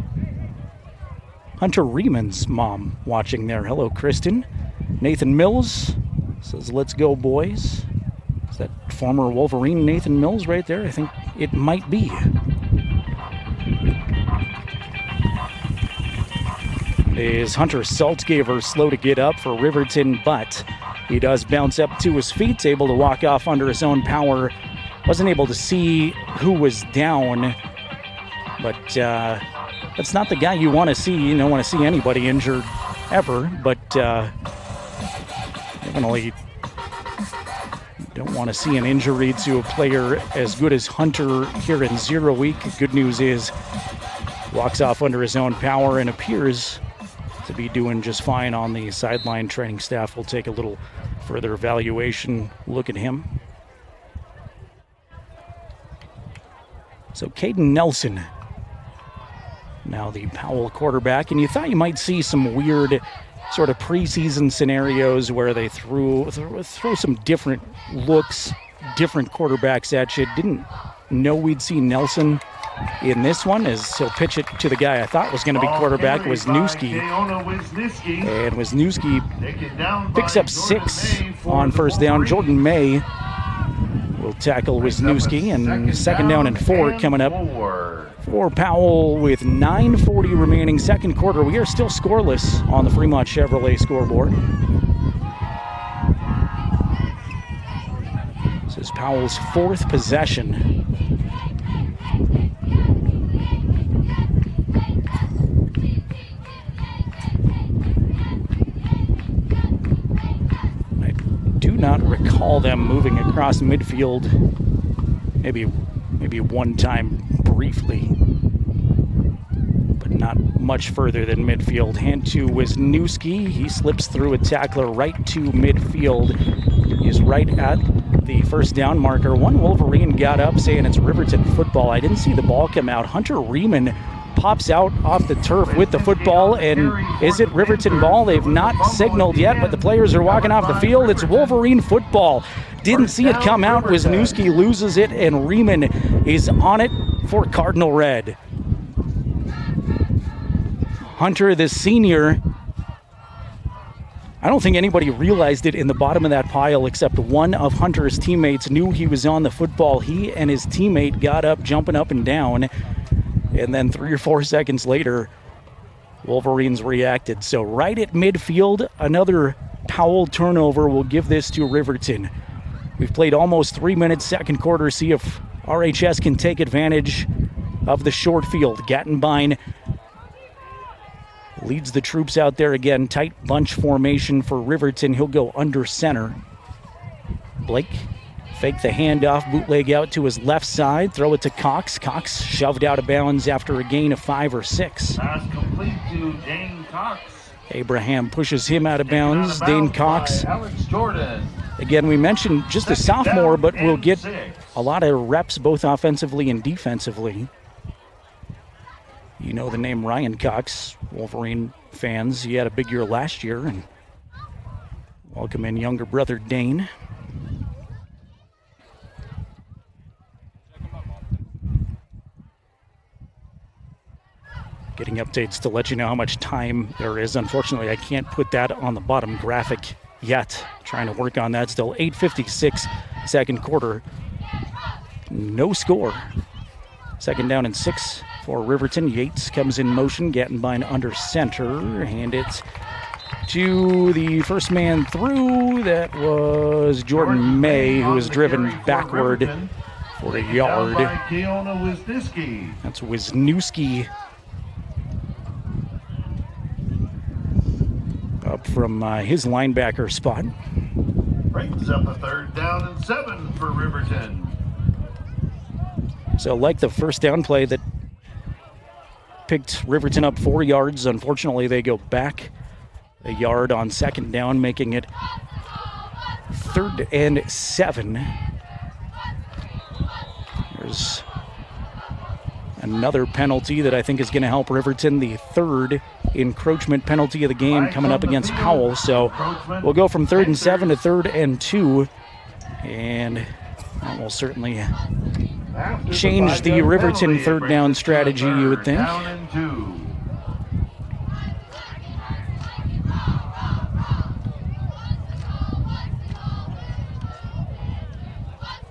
Hunter Rieman's mom watching there. Hello, Kristen. Nathan Mills says let's go, boys. Is that former Wolverine Nathan Mills right there? I think it might be. Is Hunter Saltzgaver slow to get up for Riverton, but he does bounce up to his feet, able to walk off under his own power. Wasn't able to see who was down, but that's not the guy you want to see. You don't want to see anybody injured ever, but definitely don't want to see an injury to a player as good as Hunter here in 0 week. Good news is walks off under his own power and appears to be doing just fine on the sideline. Training staff will take a little further evaluation look at him. So Caden Nelson, now the Powell quarterback, and you thought you might see some weird sort of preseason scenarios where they throw some different looks, different quarterbacks at you. Didn't know we'd see Nelson in this one, as he'll pitch it to the guy I thought was going to be quarterback, Wisniewski. And Wisniewski picks up 6 on first down. Jordan May will tackle Wisniewski, and 2nd down and 4 coming up for Powell with 9:40 remaining, second quarter. We are still scoreless on the Fremont Chevrolet scoreboard. This is Powell's 4th possession. Do not recall them moving across midfield, maybe one time briefly, but not much further than midfield. Hand to Wisniewski. He slips through a tackler right to midfield. He's right at the first down marker. One Wolverine got up saying it's Riverton football. I didn't see the ball come out. Hunter Riemann pops out off the turf with the football, and is it Riverton ball? They've not signaled yet, but the players are walking off the field. It's Wolverine football. Didn't see it come out. Wisniewski loses it, and Riemann is on it for Cardinal Red. Hunter, the senior, I don't think anybody realized it in the bottom of that pile except one of Hunter's teammates knew he was on the football. He and his teammate got up, jumping up and down, and then 3 or 4 seconds later, Wolverines reacted. So right at midfield, another Powell turnover will give this to Riverton. We've played almost 3 minutes, second quarter. See if RHS can take advantage of the short field. Gattenbein leads the troops out there again. Tight bunch formation for Riverton. He'll go under center. Blake fake the handoff, bootleg out to his left side, throw it to Cox. Cox shoved out of bounds after a gain of 5 or 6. Pass complete to Dane Cox. Abraham pushes him out of bounds. Dane Cox. Alex Jordan. Again, we mentioned just a sophomore, but will get a lot of reps both offensively and defensively. You know the name Ryan Cox, Wolverine fans. He had a big year last year. And welcome in younger brother Dane. Getting updates to let you know how much time there is. Unfortunately, I can't put that on the bottom graphic yet. Trying to work on that still. 8:56, second quarter. No score. Second down and 6 for Riverton. Yates comes in motion. Gattenbein under center. Hand it to the first man through. That was Jordan May, who was driven backward for a yard. That's Wisniewski up from his linebacker spot. Brings up a 3rd down and 7 for Riverton. So like the first down play that picked Riverton up 4 yards, unfortunately they go back a yard on second down, making it 3rd and 7. There's another penalty that I think is going to help Riverton, the 3rd encroachment penalty of the game coming up against Powell. So we'll go from 3rd and 7 to 3rd and 2, and that will certainly change the Riverton 3rd down strategy, you would think.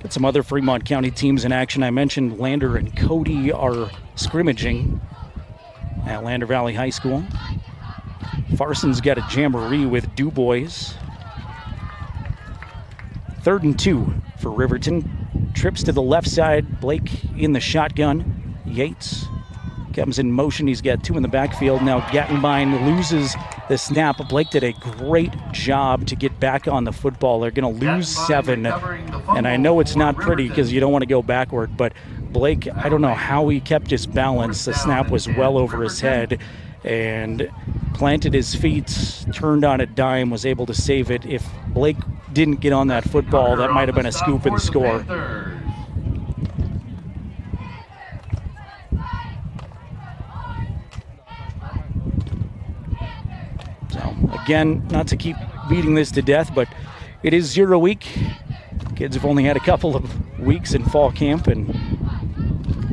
Get some other Fremont County teams in action. I mentioned Lander and Cody are scrimmaging at Lander Valley High School. Farson's got a jamboree with Du Bois. 3rd and 2 for Riverton. Trips to the left side. Blake in the shotgun. Yates comes in motion. He's got 2 in the backfield. Now Gattenbein loses the snap. Blake did a great job to get back on the football. They're going to lose 7. And I know it's not pretty because you don't want to go backward, but Blake, I don't know how he kept his balance. The snap was well over his head and planted his feet, turned on a dime, was able to save it. If Blake didn't get on that football, that might have been a scoop and score. So, again, not to keep beating this to death, but it is 0 week. Kids have only had a couple of weeks in fall camp, and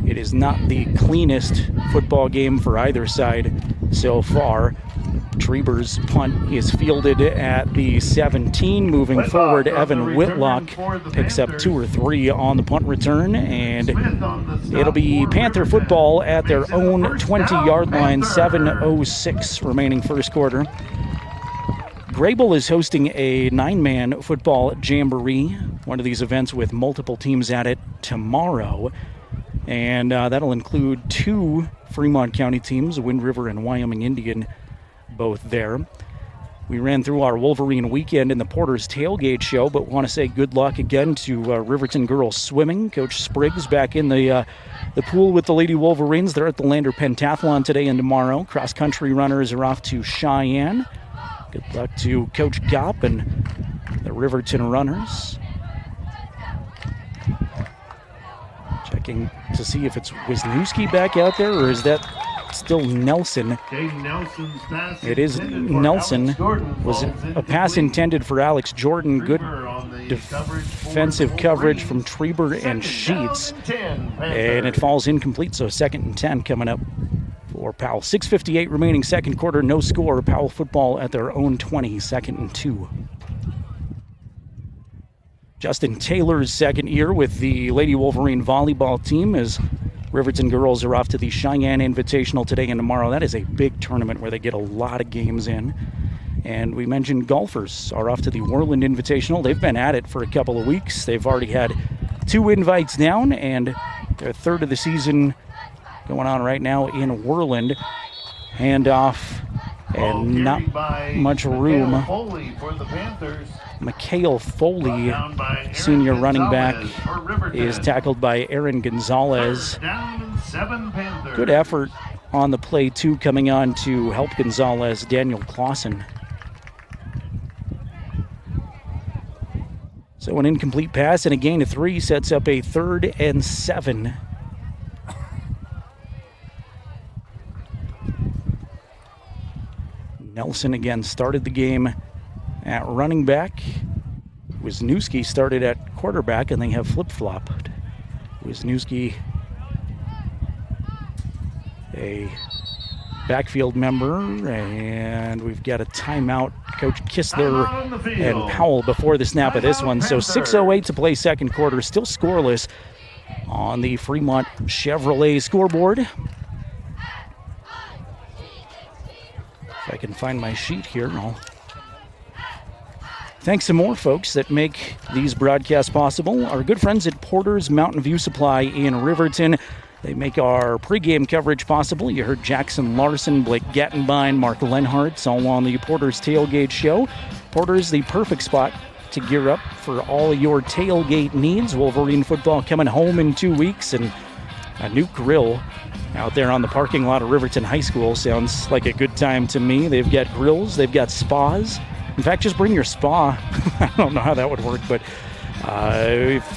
it is not the cleanest football game for either side so far. Treber's punt is fielded at the 17. Moving forward, Evan Whitlock picks up 2 or 3 on the punt return, and it'll be Panther football at their own 20-yard line. 7:06 remaining first quarter. Grable is hosting a 9-man football jamboree, one of these events with multiple teams at it, tomorrow. And that'll include 2 Fremont County teams, Wind River and Wyoming Indian, both there. We ran through our Wolverine weekend in the Porter's Tailgate Show, but want to say good luck again to Riverton girls swimming. Coach Spriggs back in the pool with the Lady Wolverines. They're at the Lander Pentathlon today and tomorrow. Cross-country runners are off to Cheyenne. Good luck to Coach Gopp and the Riverton runners. Checking to see if it's Wisniewski back out there, or is that still Nelson? It is Nelson. Was a pass intended for Alex Jordan. Good defensive coverage from Treber and Sheets. And it falls incomplete, so 2nd and 10 coming up for Powell. 6:58 remaining second quarter, no score. Powell football at their own 20, 2nd and 2. Justin Taylor's second year with the Lady Wolverine volleyball team as Riverton girls are off to the Cheyenne Invitational today and tomorrow. That is a big tournament where they get a lot of games in. And we mentioned golfers are off to the Worland Invitational. They've been at it for a couple of weeks. They've already had 2 invites down, and their third of the season going on right now in Worland. Handoff, and not much room. Mikhail Foley, senior running back, is tackled by Aaron Gonzalez. Good effort on the play, too, coming on to help Gonzalez, Daniel Clausen. So an incomplete pass and a gain of 3 sets up a 3rd and 7. Nelson again started the game at running back. Wisniewski started at quarterback, and they have flip-flopped. Wisniewski, a backfield member, and we've got a timeout. Coach Kistler and Powell before the snap of this one. So 6:08 to play second quarter, still scoreless on the Fremont Chevrolet scoreboard. If I can find my sheet here, I'll thanks some more folks that make these broadcasts possible. Our good friends at Porter's Mountain View Supply in Riverton. They make our pregame coverage possible. You heard Jackson Larson, Blake Gattenbein, Mark Lenhart, all on the Porter's Tailgate Show. Porter's the perfect spot to gear up for all your tailgate needs. Wolverine football coming home in 2 weeks, and a new grill out there on the parking lot of Riverton High School sounds like a good time to me. They've got grills, they've got spas. In fact, just bring your spa. I don't know how that would work, but if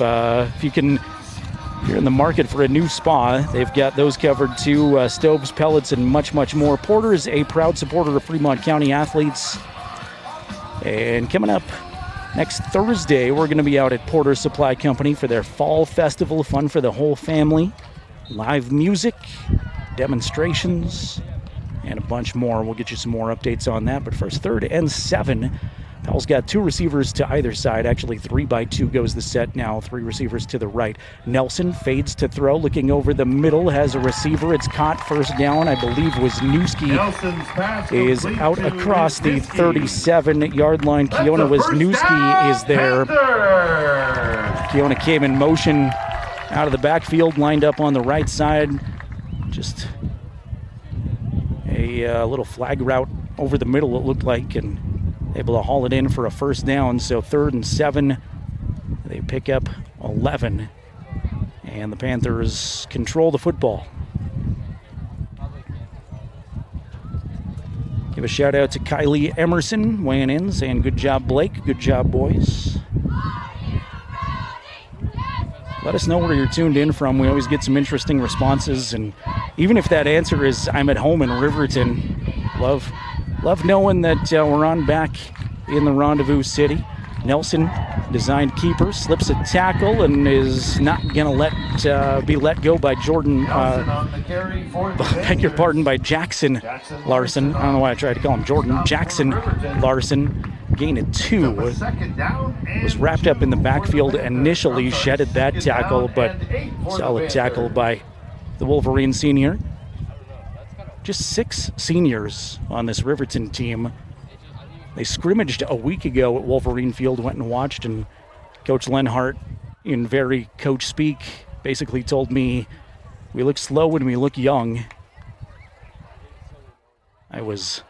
you're in the market for a new spa, they've got those covered too. Stoves, pellets, and much, much more. Porter is a proud supporter of Fremont County athletes. And coming up next Thursday, we're going to be out at Porter Supply Company for their Fall Festival, fun for the whole family. Live music, demonstrations, and a bunch more. We'll get you some more updates on that. But first, 3rd and 7. Powell's got 2 receivers to either side. Actually, 3-by-2 goes the set now. 3 receivers to the right. Nelson fades to throw, looking over the middle, has a receiver. It's caught, first down. I believe Wisniewski is out across the 37-yard line. Keona Wisniewski is there. Keona came in motion out of the backfield, lined up on the right side. Just a little flag route over the middle, it looked like, and able to haul it in for a first down. So 3rd and 7. They pick up 11, and the Panthers control the football. Give a shout out to Kylie Emerson weighing in, saying good job, Blake. Good job, boys. Let us know where you're tuned in from. We always get some interesting responses, and even if that answer is I'm at home in Riverton, love knowing that we're on back in the Rendezvous City. Nelson, designed keeper, slips a tackle and is not going to be let go by Jordan. Beg your pardon, by Jackson Larson. I don't know why I tried to call him Jordan. Jackson Larson, gain of 2. Was wrapped up in the backfield initially, shedded that tackle, but solid tackle by the Wolverine senior. Just 6 seniors on this Riverton team. They scrimmaged a week ago at Wolverine Field, went and watched, and Coach Lenhart, in very coach speak, basically told me, we look slow and we look young. I was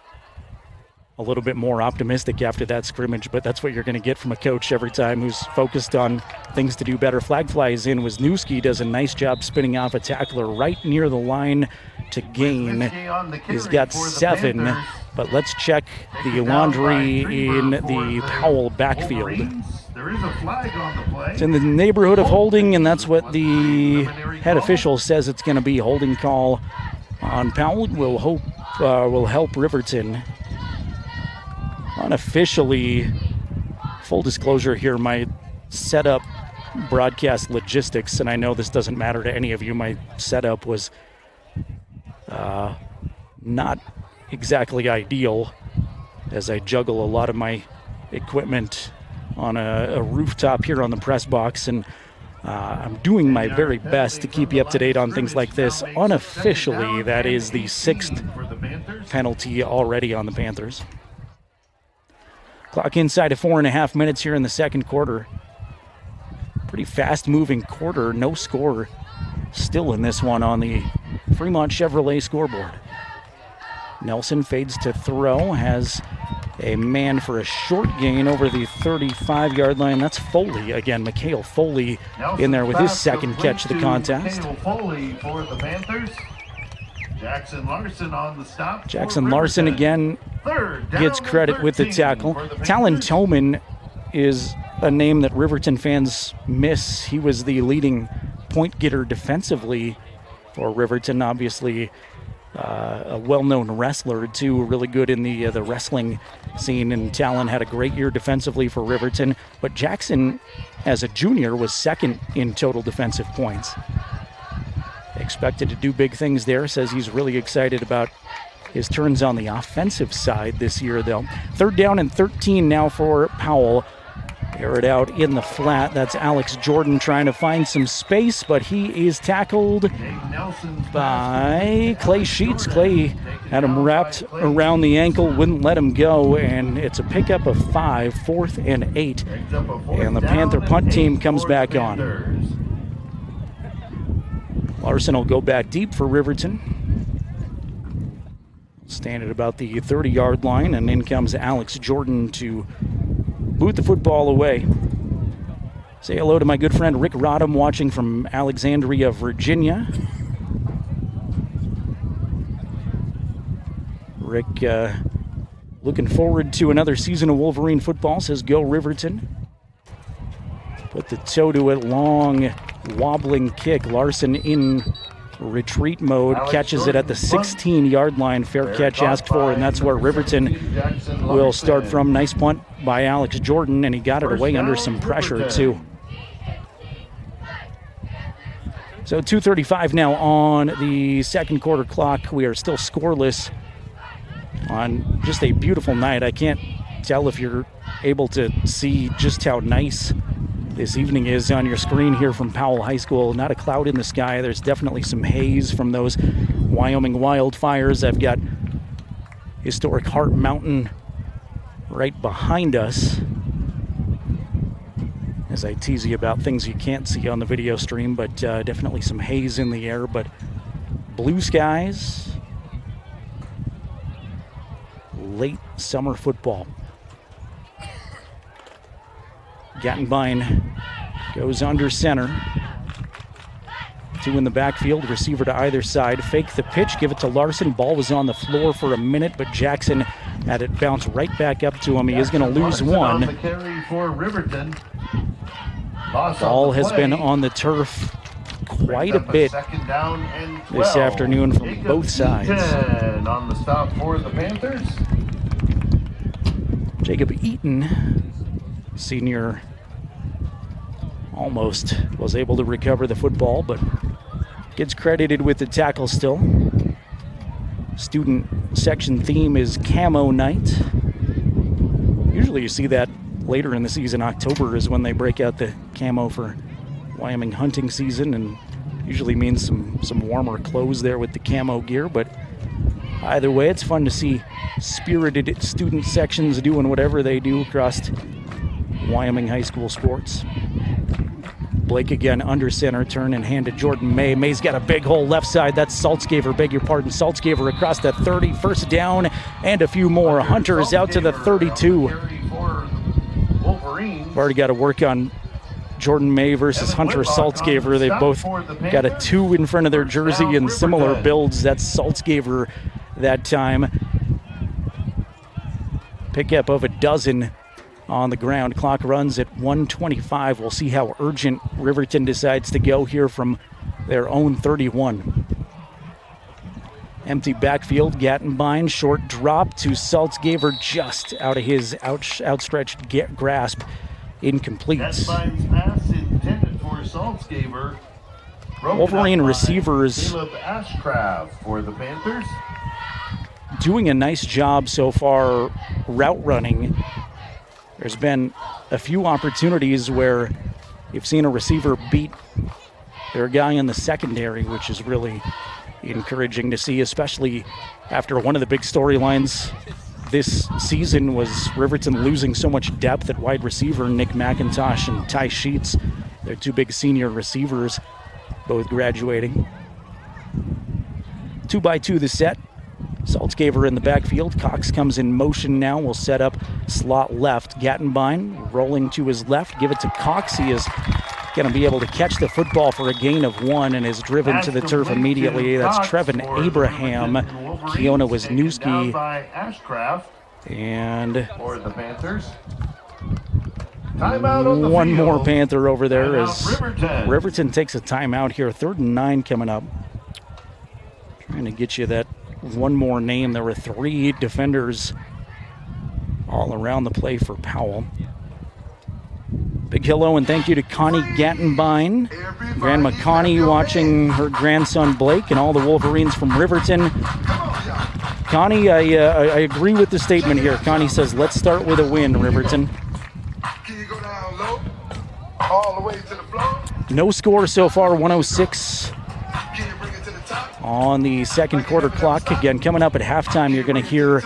a little bit more optimistic after that scrimmage, but that's what you're going to get from a coach every time who's focused on things to do better. Flag flies in. Wisniewski does a nice job spinning off a tackler right near the line to gain. He's got 7, but let's check the laundry in the Powell backfield. There is a flag on the play. It's in the neighborhood of holding, and that's what the head official says it's going to be. Holding call on Powell will help Riverton. Unofficially, full disclosure here, my setup broadcast logistics, and I know this doesn't matter to any of you, my setup was not exactly ideal as I juggle a lot of my equipment on a rooftop here on the press box, and I'm doing my very best to keep you up to date on things like this. Unofficially, that is the 6th penalty already on the Panthers. Clock inside of 4.5 minutes here in the second quarter. Pretty fast-moving quarter. No score still in this one on the Fremont Chevrolet scoreboard. Nelson fades to throw, has a man for a short gain over the 35-yard line. That's Foley again. Mikhail Foley in there with his second catch of the contest. Mikhail Foley for the Panthers. Jackson Larson on the stop. Jackson Larson again gets credit with the tackle. Talon Tillman is a name that Riverton fans miss. He was the leading point getter defensively for Riverton. Obviously, a well-known wrestler too, really good in the wrestling scene. And Talon had a great year defensively for Riverton. But Jackson, as a junior, was second in total defensive points. Expected to do big things there. Says he's really excited about his turns on the offensive side this year, though. 3rd down and 13 now for Powell. Air it out in the flat. That's Alex Jordan trying to find some space, but he is tackled by Clay Sheets. Clay had him wrapped around the ankle, wouldn't let him go, and it's a pickup of 5, 4th and 8. And the Panther punt team comes back on. Larson will go back deep for Riverton. Stand at about the 30-yard line, and in comes Alex Jordan to boot the football away. Say hello to my good friend Rick Rodham watching from Alexandria, Virginia. Rick looking forward to another season of Wolverine football, says go Riverton. Put the toe to it, long wobbling kick. Larson in retreat mode, catches it at the 16-yard line. Fair catch asked for, and that's where Riverton will start from. Nice punt by Alex Jordan, and he got it away under some pressure too. So 2:35 now on the second quarter clock. We are still scoreless on just a beautiful night. I can't tell if you're able to see just how nice this evening is on your screen here from Powell High School. Not a cloud in the sky. There's definitely some haze from those Wyoming wildfires. I've got historic Hart Mountain right behind us as I tease you about things you can't see on the video stream, but definitely some haze in the air, but blue skies, late summer football. Gattenbein goes under center. 2 in the backfield, receiver to either side. Fake the pitch, give it to Larson. Ball was on the floor for a minute, but Jackson had it bounce right back up to him. He is going to lose one. On the carry for Riverton. Ball has been on the turf quite a bit this afternoon from both sides. On the stop for the Panthers. Jacob Eaton, senior, almost was able to recover the football, but gets credited with the tackle still. Student section theme is Camo Night. Usually you see that later in the season. October is when they break out the camo for Wyoming hunting season, and usually means some warmer clothes there with the camo gear. But either way, it's fun to see spirited student sections doing whatever they do across Wyoming high school sports. Blake again under center, turn and hand to Jordan May. May's got a big hole left side. That's Saltzgaver, beg your pardon. Saltzgaver across the 30, first down and a few more. Hunter's out to the 32. Already got to work on Jordan May versus Hunter Saltzgaver. They both got a 2 in front of their jersey and similar builds. That's Saltzgaver that time. Pickup of a dozen on the ground. Clock runs at 1:25. We'll see how urgent Riverton decides to go here from their own 31. Empty backfield. Gattenbein, short drop to Saltzgaver just out of his outstretched grasp. Incomplete. Gattenbein's pass intended for Saltzgaver. Wolverine receivers Caleb Ashcraft for the Panthers. Doing a nice job so far route running. There's been a few opportunities where you've seen a receiver beat their guy in the secondary, which is really encouraging to see, especially after one of the big storylines this season was Riverton losing so much depth at wide receiver. Nick McIntosh and Ty Sheets, their 2 big senior receivers, both graduating. 2x2 the set. Saltzgaver in the backfield. Cox comes in motion now. Will set up slot left. Gattenbein rolling to his left. Give it to Cox. He is going to be able to catch the football for a gain of 1 and is driven to the turf immediately. That's Trevin Abraham, Keona Wisniewski, and for the Panthers. One more Panther over there as Riverton takes a timeout here. 3rd and 9 coming up. Trying to get you that one more name. There were 3 defenders all around the play for Powell. Big hello and thank you to Connie Gattenbein, Grandma Connie watching her grandson Blake, and all the Wolverines from Riverton. Connie, I agree with the statement here. Connie says, let's start with a win, Riverton. All the way to the floor. No score so far, 106 on the second quarter clock. Again, coming up at halftime, you're going to hear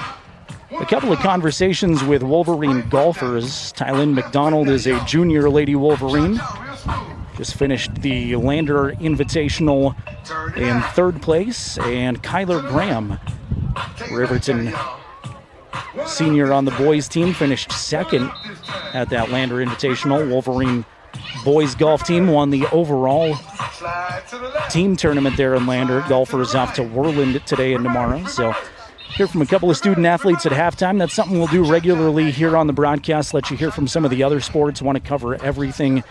a couple of conversations with Wolverine golfers. Tylynn McDonald is a junior Lady Wolverine. Just finished the Lander Invitational in 3rd place. And Kyler Graham, Riverton senior on the boys team, finished 2nd at that Lander Invitational. Wolverine boys golf team won the overall team tournament there in Lander. Golfers off to Worland today and tomorrow. So hear from a couple of student athletes at halftime. That's something we'll do regularly here on the broadcast. Let you hear from some of the other sports. Want to cover everything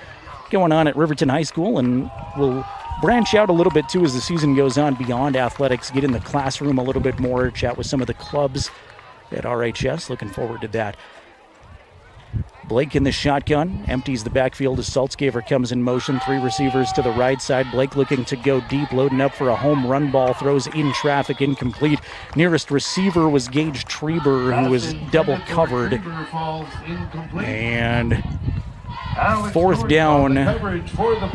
going on at Riverton High School, and we'll branch out a little bit too as the season goes on beyond athletics. Get in the classroom a little bit more. Chat with some of the clubs at RHS. Looking forward to that. Blake in the shotgun, empties the backfield as Saltzgaver comes in motion. 3 receivers to the right side. Blake looking to go deep, loading up for a home run ball. Throws in traffic, incomplete. Nearest receiver was Gage Treber, who was double covered. And 4th down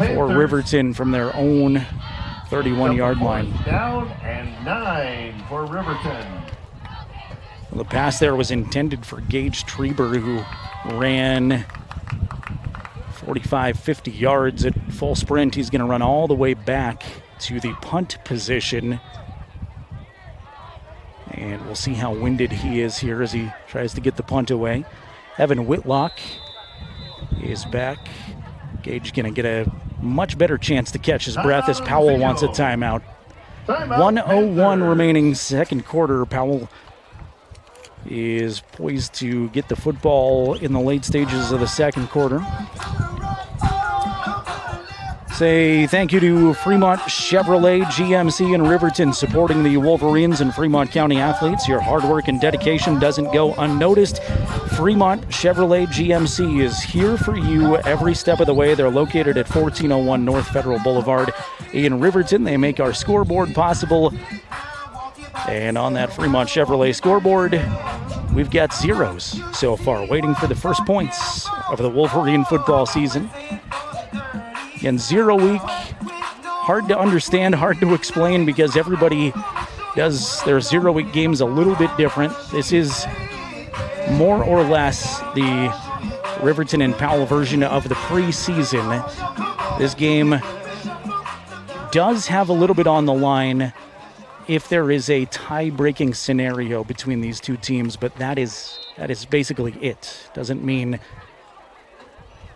for Riverton from their own 31-yard line. Down and 9 for Riverton. Well, the pass there was intended for Gage Treber, who ran 45, 50 yards at full sprint. He's going to run all the way back to the punt position. And we'll see how winded he is here as he tries to get the punt away. Evan Whitlock is back. Gage going to get a much better chance to catch his breath as Powell wants a timeout. 1:01 remaining second quarter. Powell is poised to get the football in the late stages of the second quarter. Say thank you to Fremont Chevrolet GMC in Riverton, supporting the Wolverines and Fremont County athletes. Your hard work and dedication doesn't go unnoticed. Fremont Chevrolet GMC is here for you every step of the way. They're located at 1401 North Federal Boulevard in Riverton. They make our scoreboard possible. And on that Fremont Chevrolet scoreboard, we've got zeros so far, waiting for the first points of the Wolverine football season. Again, 0 week, hard to understand, hard to explain, because everybody does their 0 week games a little bit different. This is more or less the Riverton and Powell version of the preseason. This game does have a little bit on the line if there is a tie-breaking scenario between these two teams, but that is basically it. Doesn't mean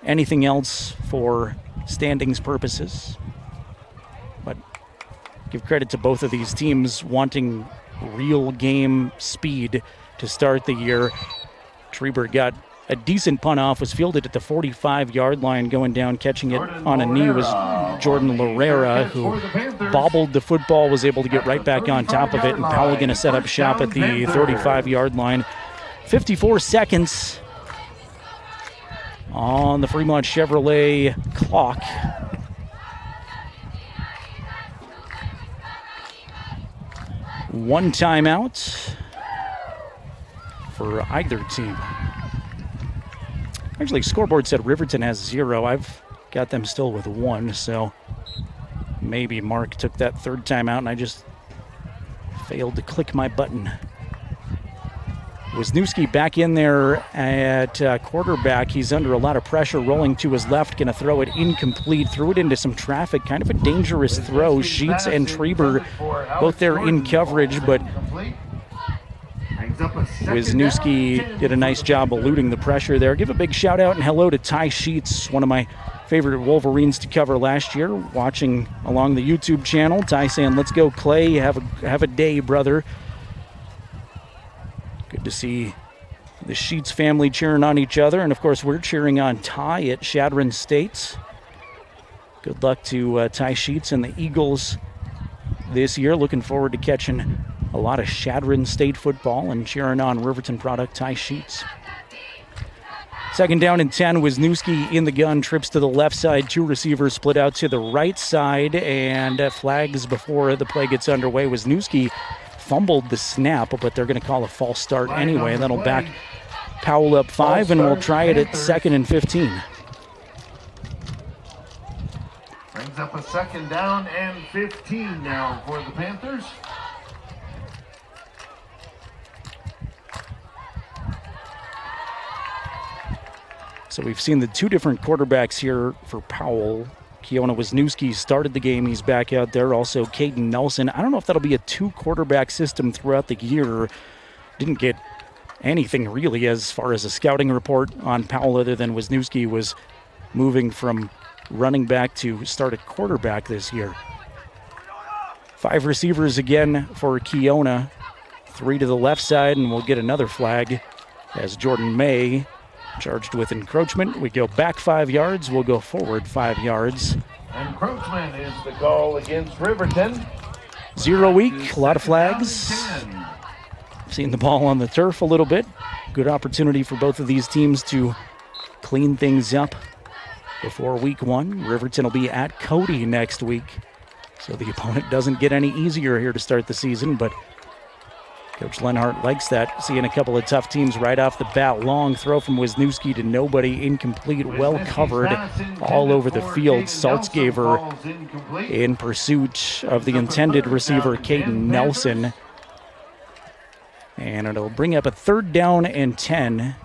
anything else for standings purposes. But give credit to both of these teams wanting real game speed to start the year. Schreiber got a decent punt off, was fielded at the 45-yard line. Going down, catching it on a knee was Jordan Larrera, who bobbled the football, was able to get right back on top of it, and Powell going to set up shop at the 35-yard line. 54 seconds on the Fremont Chevrolet clock. One timeout for either team. Actually, scoreboard said Riverton has 0. I've got them still with 1, so maybe Mark took that third timeout and I just failed to click my button. Wisniewski back in there at quarterback. He's under a lot of pressure, rolling to his left, going to throw it incomplete, threw it into some traffic. Kind of a dangerous throw. Sheets and Schreiber both there in coverage, but Wisniewski did a nice job eluding the pressure there. Give a big shout out and hello to Ty Sheets, one of my favorite Wolverines to cover last year, watching along the YouTube channel. Ty saying, "Let's go, Clay. Have a day, brother." Good to see the Sheets family cheering on each other, and of course we're cheering on Ty at Shadron State. Good luck to Ty Sheets and the Eagles this year. Looking forward to catching a lot of Shadron State football and cheering on Riverton product Ty Sheets. Second down and 10. Wisniewski in the gun, trips to the left side. 2 receivers split out to the right side, and flags before the play gets underway. Wisniewski fumbled the snap, but they're going to call a false start anyway. That'll back Powell up 5, and we'll try it at 2nd and 15. Brings up a 2nd down and 15 now for the Panthers. So we've seen the 2 different quarterbacks here for Powell. Keona Wisniewski started the game. He's back out there. Also, Caden Nelson. I don't know if that'll be a 2-quarterback system throughout the year. Didn't get anything really as far as a scouting report on Powell other than Wisniewski was moving from running back to start at quarterback this year. 5 receivers again for Keona. 3 to the left side, and we'll get another flag as Jordan May charged with encroachment. We go back 5 yards. We'll go forward 5 yards. Encroachment is the call against Riverton. 0 week, a lot of flags. Seen the ball on the turf a little bit. Good opportunity for both of these teams to clean things up before week 1. Riverton will be at Cody next week, so the opponent doesn't get any easier here to start the season, but Coach Lenhart likes that, seeing a couple of tough teams right off the bat. Long throw from Wisniewski to nobody, incomplete, well covered all over the field. Saltzgaver in pursuit of the intended receiver, Caden Nelson. And it'll bring up a 3rd down and 10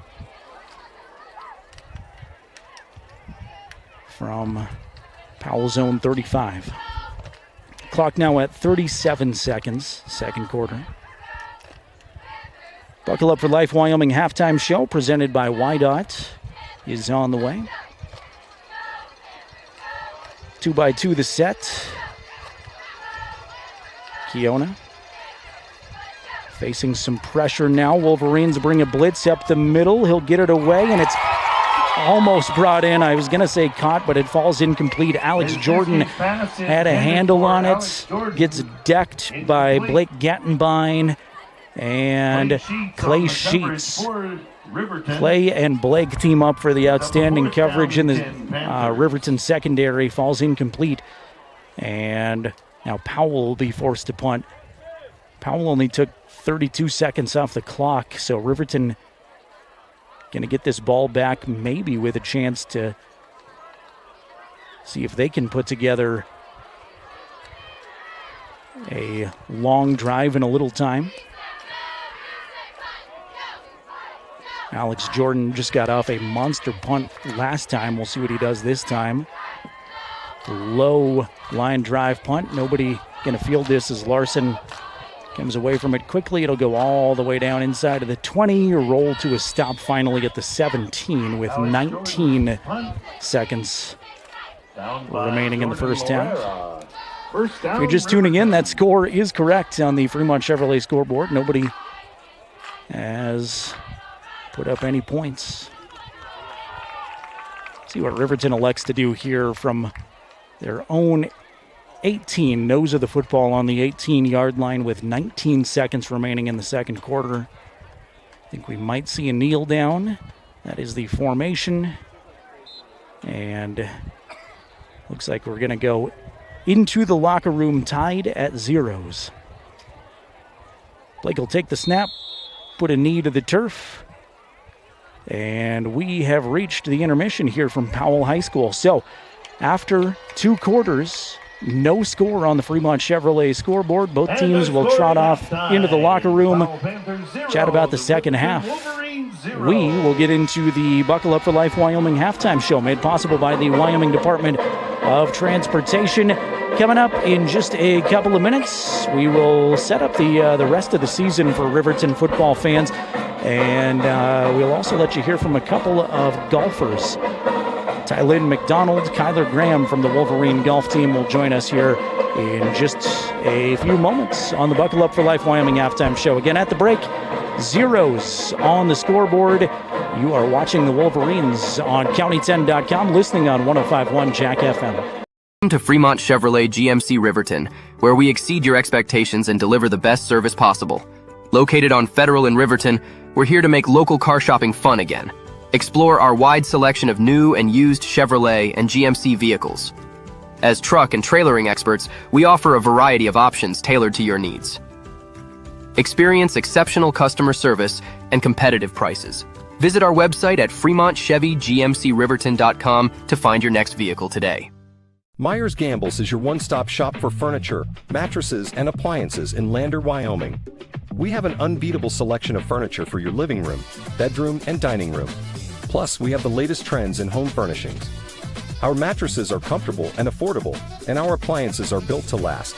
from Powell zone 35. Clock now at 37 seconds, 2nd quarter. Buckle Up for Life Wyoming halftime show presented by YDOT is on the way. 2x2 the set. Keona facing some pressure now. Wolverines bring a blitz up the middle. He'll get it away, and it's almost brought in. I was going to say caught, but it falls incomplete. Alex Jordan had a handle on it. Gets decked by Blake Gattenbein and Clay Sheets. Clay and Blake team up for the outstanding coverage in the Riverton secondary. Falls incomplete. And now Powell will be forced to punt. Powell only took 32 seconds off the clock, so Riverton going to get this ball back, maybe with a chance to see if they can put together a long drive in a little time. Alex Jordan just got off a monster punt last time. We'll see what he does this time. Low line drive punt. Nobody going to field this as Larson comes away from it quickly. It'll go all the way down inside of the 20, roll to a stop finally at the 17 with 19 seconds remaining in the first half. If you're just tuning in, that score is correct on the Fremont Chevrolet scoreboard. Nobody has put up any points. See what Riverton elects to do here from their own 18. Nose of the football on the 18-yard line with 19 seconds remaining in the second quarter. I think we might see a kneel down. That is the formation. And looks like we're going to go into the locker room tied at zeros. Blake will take the snap, put a knee to the turf. And we have reached the intermission here from Powell High School. So after 2 quarters, no score on the Fremont Chevrolet scoreboard. Both teams will trot off into the locker room, chat about the second half. We will get into the Buckle Up for Life Wyoming halftime show, made possible by the Wyoming Department of Transportation. Coming up in just a couple of minutes, we will set up the rest of the season for Riverton football fans, and we'll also let you hear from a couple of golfers. Tylynn McDonald, Kyler Graham from the Wolverine golf team will join us here in just a few moments on the Buckle Up for Life Wyoming halftime show. Again, at the break, zeros on the scoreboard. You are watching the Wolverines on County10.com, listening on 105.1 Jack FM. Welcome to Fremont Chevrolet GMC Riverton, where we exceed your expectations and deliver the best service possible. Located on Federal in Riverton, we're here to make local car shopping fun again. Explore our wide selection of new and used Chevrolet and GMC vehicles. As truck and trailering experts, we offer a variety of options tailored to your needs. Experience exceptional customer service and competitive prices. Visit our website at FremontChevyGMCRiverton.com to find your next vehicle today. Myers Gambles is your one-stop shop for furniture, mattresses, and appliances in Lander, Wyoming. We have an unbeatable selection of furniture for your living room, bedroom, and dining room. Plus, we have the latest trends in home furnishings. Our mattresses are comfortable and affordable, and our appliances are built to last.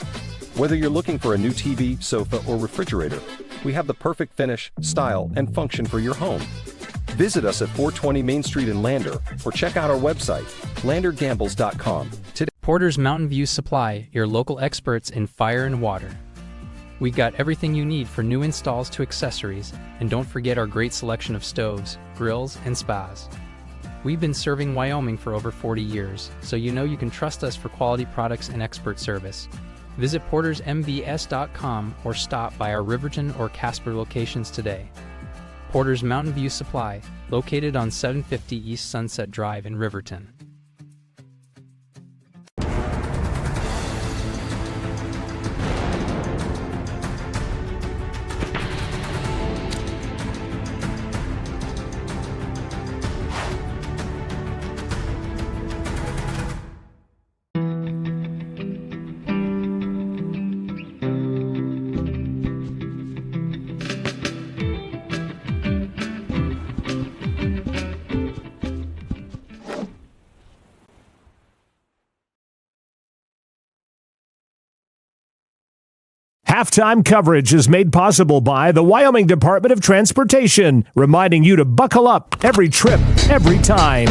Whether you're looking for a new TV, sofa, or refrigerator, we have the perfect finish, style, and function for your home. Visit us at 420 Main Street in Lander, or check out our website, landergambles.com. Today. Porter's Mountain View Supply, your local experts in fire and water. We got everything you need for new installs to accessories, and don't forget our great selection of stoves, grills, and spas. We've been serving Wyoming for over 40 years, so you know you can trust us for quality products and expert service. Visit portersmbs.com or stop by our Riverton or Casper locations today. Porter's Mountain View Supply, located on 750 East Sunset Drive in Riverton. Halftime coverage is made possible by the Wyoming Department of Transportation, reminding you to buckle up every trip, every time.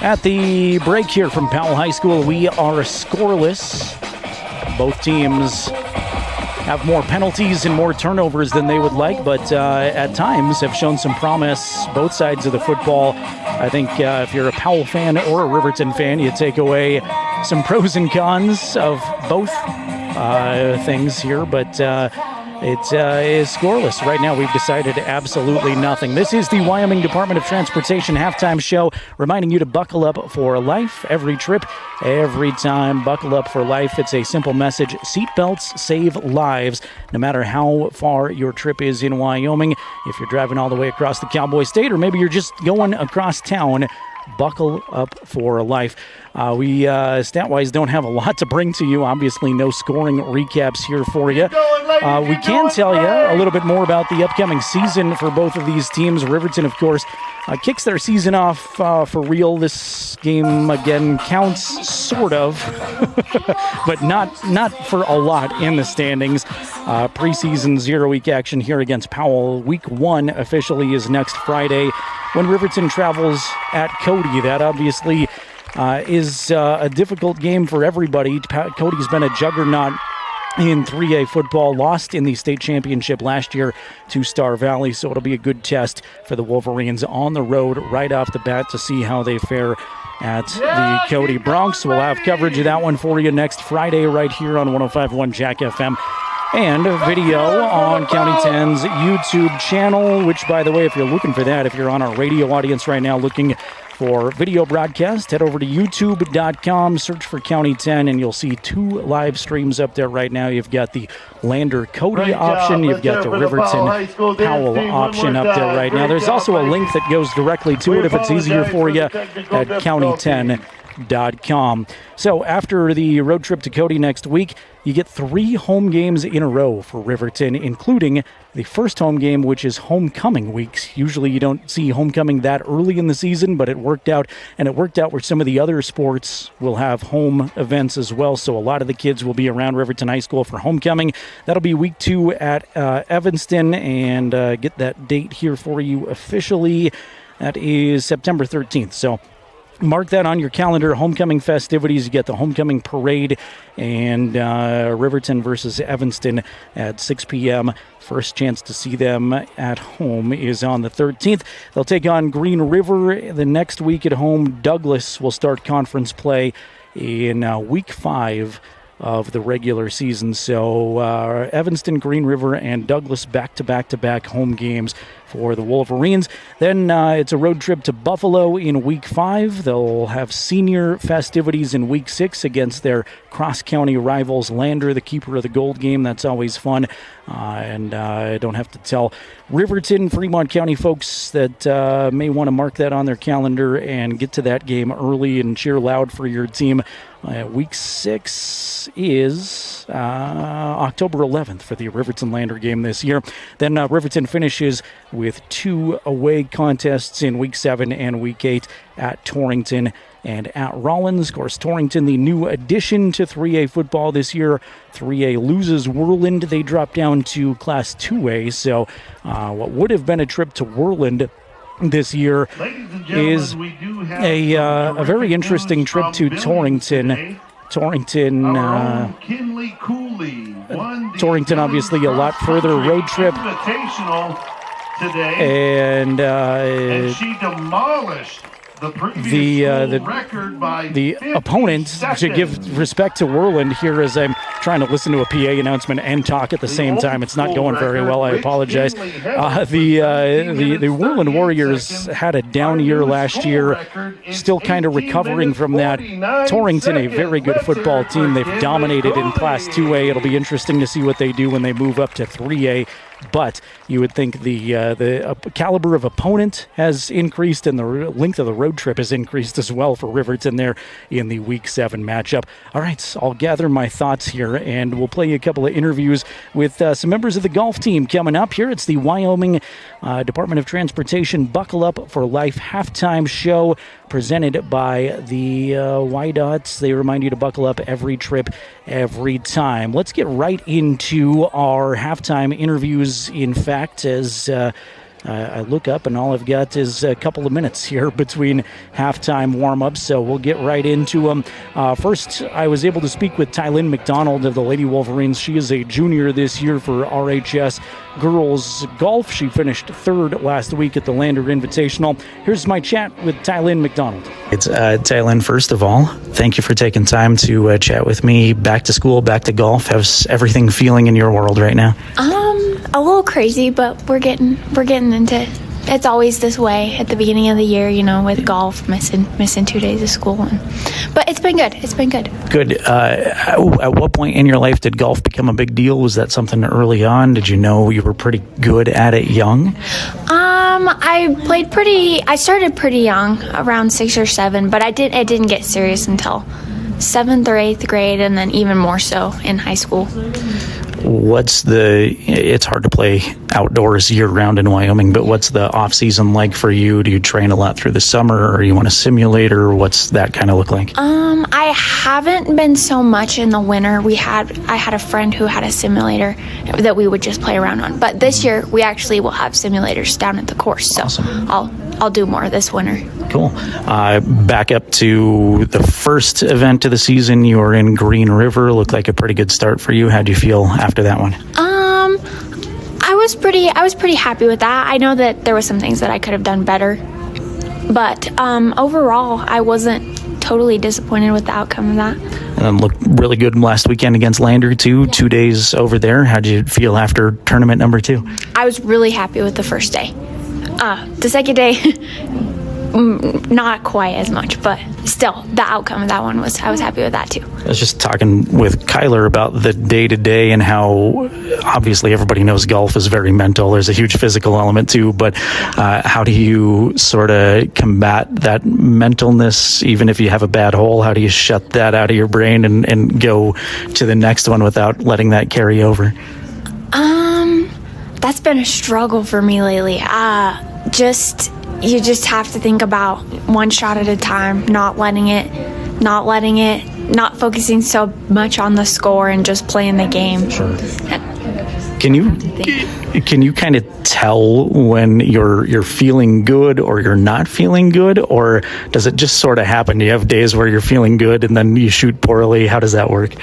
At the break here from Powell High School, we are scoreless. Both teams have more penalties and more turnovers than they would like, but at times have shown some promise, both sides of the football. I think if you're a Powell fan or a Riverton fan, you take away some pros and cons of both things here, but it is scoreless. Right now, we've decided absolutely nothing. This is the Wyoming Department of Transportation halftime show, reminding you to buckle up for life. Every trip, every time, buckle up for life. It's a simple message. Seatbelts save lives, no matter how far your trip is in Wyoming. If you're driving all the way across the Cowboy State, or maybe you're just going across town, buckle up for life. We stat-wise don't have a lot to bring to you. Obviously, no scoring recaps here for you. We can tell you a little bit more about the upcoming season for both of these teams. Riverton, of course, kicks their season off for real. This game, again, counts sort of, but not for a lot in the standings. Preseason 0-week action here against Powell. Week 1 officially is next Friday when Riverton travels at Cody. That obviously is a difficult game for everybody. Cody's been a juggernaut in 3A football, lost in the state championship last year to Star Valley, so it'll be a good test for the Wolverines on the road right off the bat to see how they fare at the Cody Bronx. We'll have coverage of that one for you next Friday right here on 105.1 Jack FM. And video on County 10's YouTube channel, which, by the way, if you're looking for that, if you're on our radio audience right now looking for video broadcast, head over to youtube.com, search for County 10, and you'll see 2 live streams up there right now. You've got the Lander Cody option, you've got the Riverton Powell option up there right now. There's also a link that goes directly to it if it's easier for you at county10.com. So after the road trip to Cody next week, you get 3 home games in a row for Riverton, including the first home game, which is homecoming weeks. Usually you don't see homecoming that early in the season, but it worked out, and it worked out where some of the other sports will have home events as well. So a lot of the kids will be around Riverton High School for homecoming. That'll be week 2 at Evanston, and get that date here for you officially. That is September 13th. So mark that on your calendar. Homecoming festivities. You get the homecoming parade and Riverton versus Evanston at 6 p.m. First chance to see them at home is on the 13th. They'll take on Green River the next week at home. Douglas will start conference play in week 5 of the regular season. So Evanston, Green River, and Douglas back-to-back home games for the Wolverines. Then it's a road trip to Buffalo in week 5. They'll have senior festivities in week 6 against their cross-county rivals, Lander, the keeper of the gold game. That's always fun. And I don't have to tell Riverton, Fremont County folks that may want to mark that on their calendar and get to that game early and cheer loud for your team. Week 6 is October 11th for the Riverton Lander game this year. Then Riverton finishes with 2 away contests in week 7 and week 8 at Torrington and at Rollins. Of course, Torrington, the new addition to 3A football this year. 3A loses Worland. They drop down to Class 2A. So what would have been a trip to Worland this year is a very Interesting trip to Torrington. Torrington, obviously a lot further road trip. And she demolished the opponent, to give respect to Worland here as I'm trying to listen to a PA announcement and talk at the same time. It's not going very well. I apologize. The Worland Warriors had a down year last year, still kind of recovering from that. Torrington, a very good football team. They've dominated in Class 2A. It'll be interesting to see what they do when they move up to 3A. But you would think the caliber of opponent has increased and the length of the road trip has increased as well for Riverton there in the Week 7 matchup. All right, I'll gather my thoughts here, and we'll play you a couple of interviews with some members of the golf team coming up here. It's the Wyoming Department of Transportation Buckle Up for Life halftime show presented by the YDOTs. They remind you to buckle up every trip, every time. Let's get right into our halftime interviews. In fact, as I look up and all I've got is a couple of minutes here between halftime warm-ups, so we'll get right into them. First, I was able to speak with Tylynn McDonald of the Lady Wolverines. She is a junior this year for RHS Girls Golf. She finished 3rd last week at the Lander Invitational. Here's my chat with Tylynn McDonald. It's Tylynn, first of all, thank you for taking time to chat with me. Back to school, back to golf. How's everything feeling in your world right now? A little crazy, but we're getting into it. It's always this way at the beginning of the year, you know, with golf, missing 2 days of school. But it's been good. It's been good. Good. At what point in your life did golf become a big deal? Was that something early on? Did you know you were pretty good at it young? I started pretty young, around 6 or 7, but it didn't get serious until 7th or 8th grade, and then even more so in high school. It's hard to play outdoors year round in Wyoming, but what's the off season like for you? Do you train a lot through the summer, or you want a simulator? What's that kind of look like? I haven't been so much in the winter. I had a friend who had a simulator that we would just play around on. But this year we actually will have simulators down at the course. So awesome. I'll do more this winter. Cool. Back up to the first event of the season. You were in Green River. Looked like a pretty good start for you. How'd you feel after that one? I was pretty happy with that. I know that there was some things that I could have done better, but overall, I wasn't totally disappointed with the outcome of that. And then looked really good last weekend against Lander too. Yeah. 2 days over there. How'd you feel after tournament number 2? I was really happy with the first day. The second day, not quite as much, but still, the outcome of that one I was happy with that too. I was just talking with Kyler about the day-to-day and how obviously everybody knows golf is very mental. There's a huge physical element too, but how do you sort of combat that mentalness? Even if you have a bad hole, how do you shut that out of your brain and go to the next one without letting that carry over? That's been a struggle for me lately. You just have to think about one shot at a time, not focusing so much on the score and just playing the game. Sure. Can you kind of tell when you're feeling good or you're not feeling good, or does it just sort of happen? Do you have days where you're feeling good and then you shoot poorly? How does that work?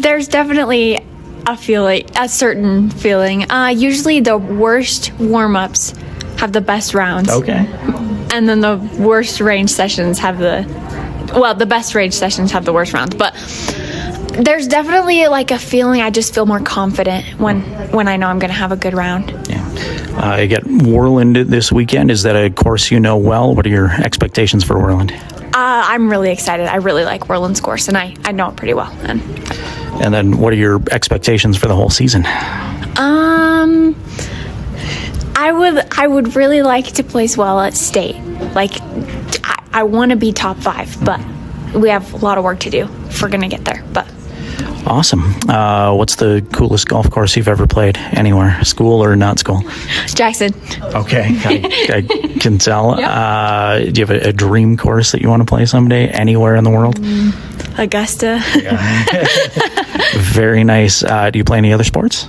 There's definitely a certain feeling. Usually the worst warm-ups have the best rounds. Okay. And then the worst range sessions have the best range sessions have the worst rounds. But there's definitely a feeling I just feel more confident when I know I'm going to have a good round. Yeah. You got Worland this weekend. Is that a course you know well? What are your expectations for Worland? I'm really excited. I really like Worland's course, and I know it pretty well. And then what are your expectations for the whole season? I would really like to place well at state. I want to be top 5, but we have a lot of work to do if we're going to get there. But awesome. What's the coolest golf course you've ever played anywhere, school or not school? Jackson. Okay, I can tell. Yep. Do you have a dream course that you want to play someday anywhere in the world? Augusta. Yeah. Very nice. Do you play any other sports?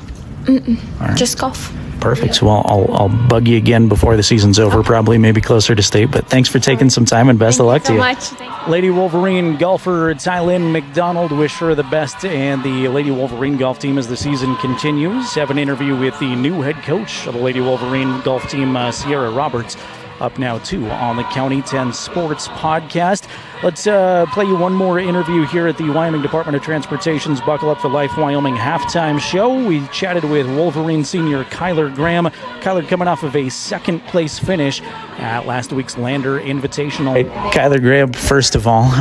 Right. Just golf. Perfect. So I'll bug you again before the season's over, probably maybe closer to state. But thanks for taking some time, and best of luck to you. Thank you so much. Lady Wolverine golfer Tylynn McDonald, wish her the best, and the Lady Wolverine golf team as the season continues. Have an interview with the new head coach of the Lady Wolverine golf team, Sierra Roberts, up now too on the County 10 Sports Podcast. Let's play you one more interview here at the Wyoming Department of Transportation's Buckle Up for Life Wyoming halftime show. We chatted with Wolverine senior Kyler Graham. Kyler coming off of a second place finish at last week's Lander Invitational. Hey, Kyler Graham, first of all,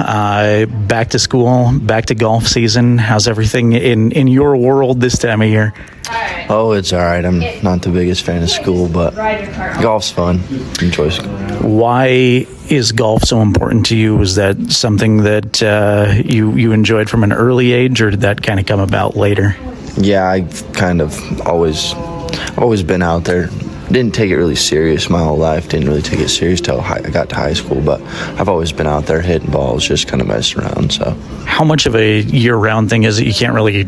back to school, back to golf season. How's everything in your world this time of year? Oh, it's all right. I'm not the biggest fan of school, but golf's fun. Enjoy school. Why is golf so important to you? Was that something that you enjoyed from an early age, or did that kind of come about later? Yeah, I've kind of always been out there. Didn't take it really serious my whole life. Didn't really take it serious till I got to high school, but I've always been out there hitting balls, just kind of messing around. So, how much of a year-round thing is it? You can't really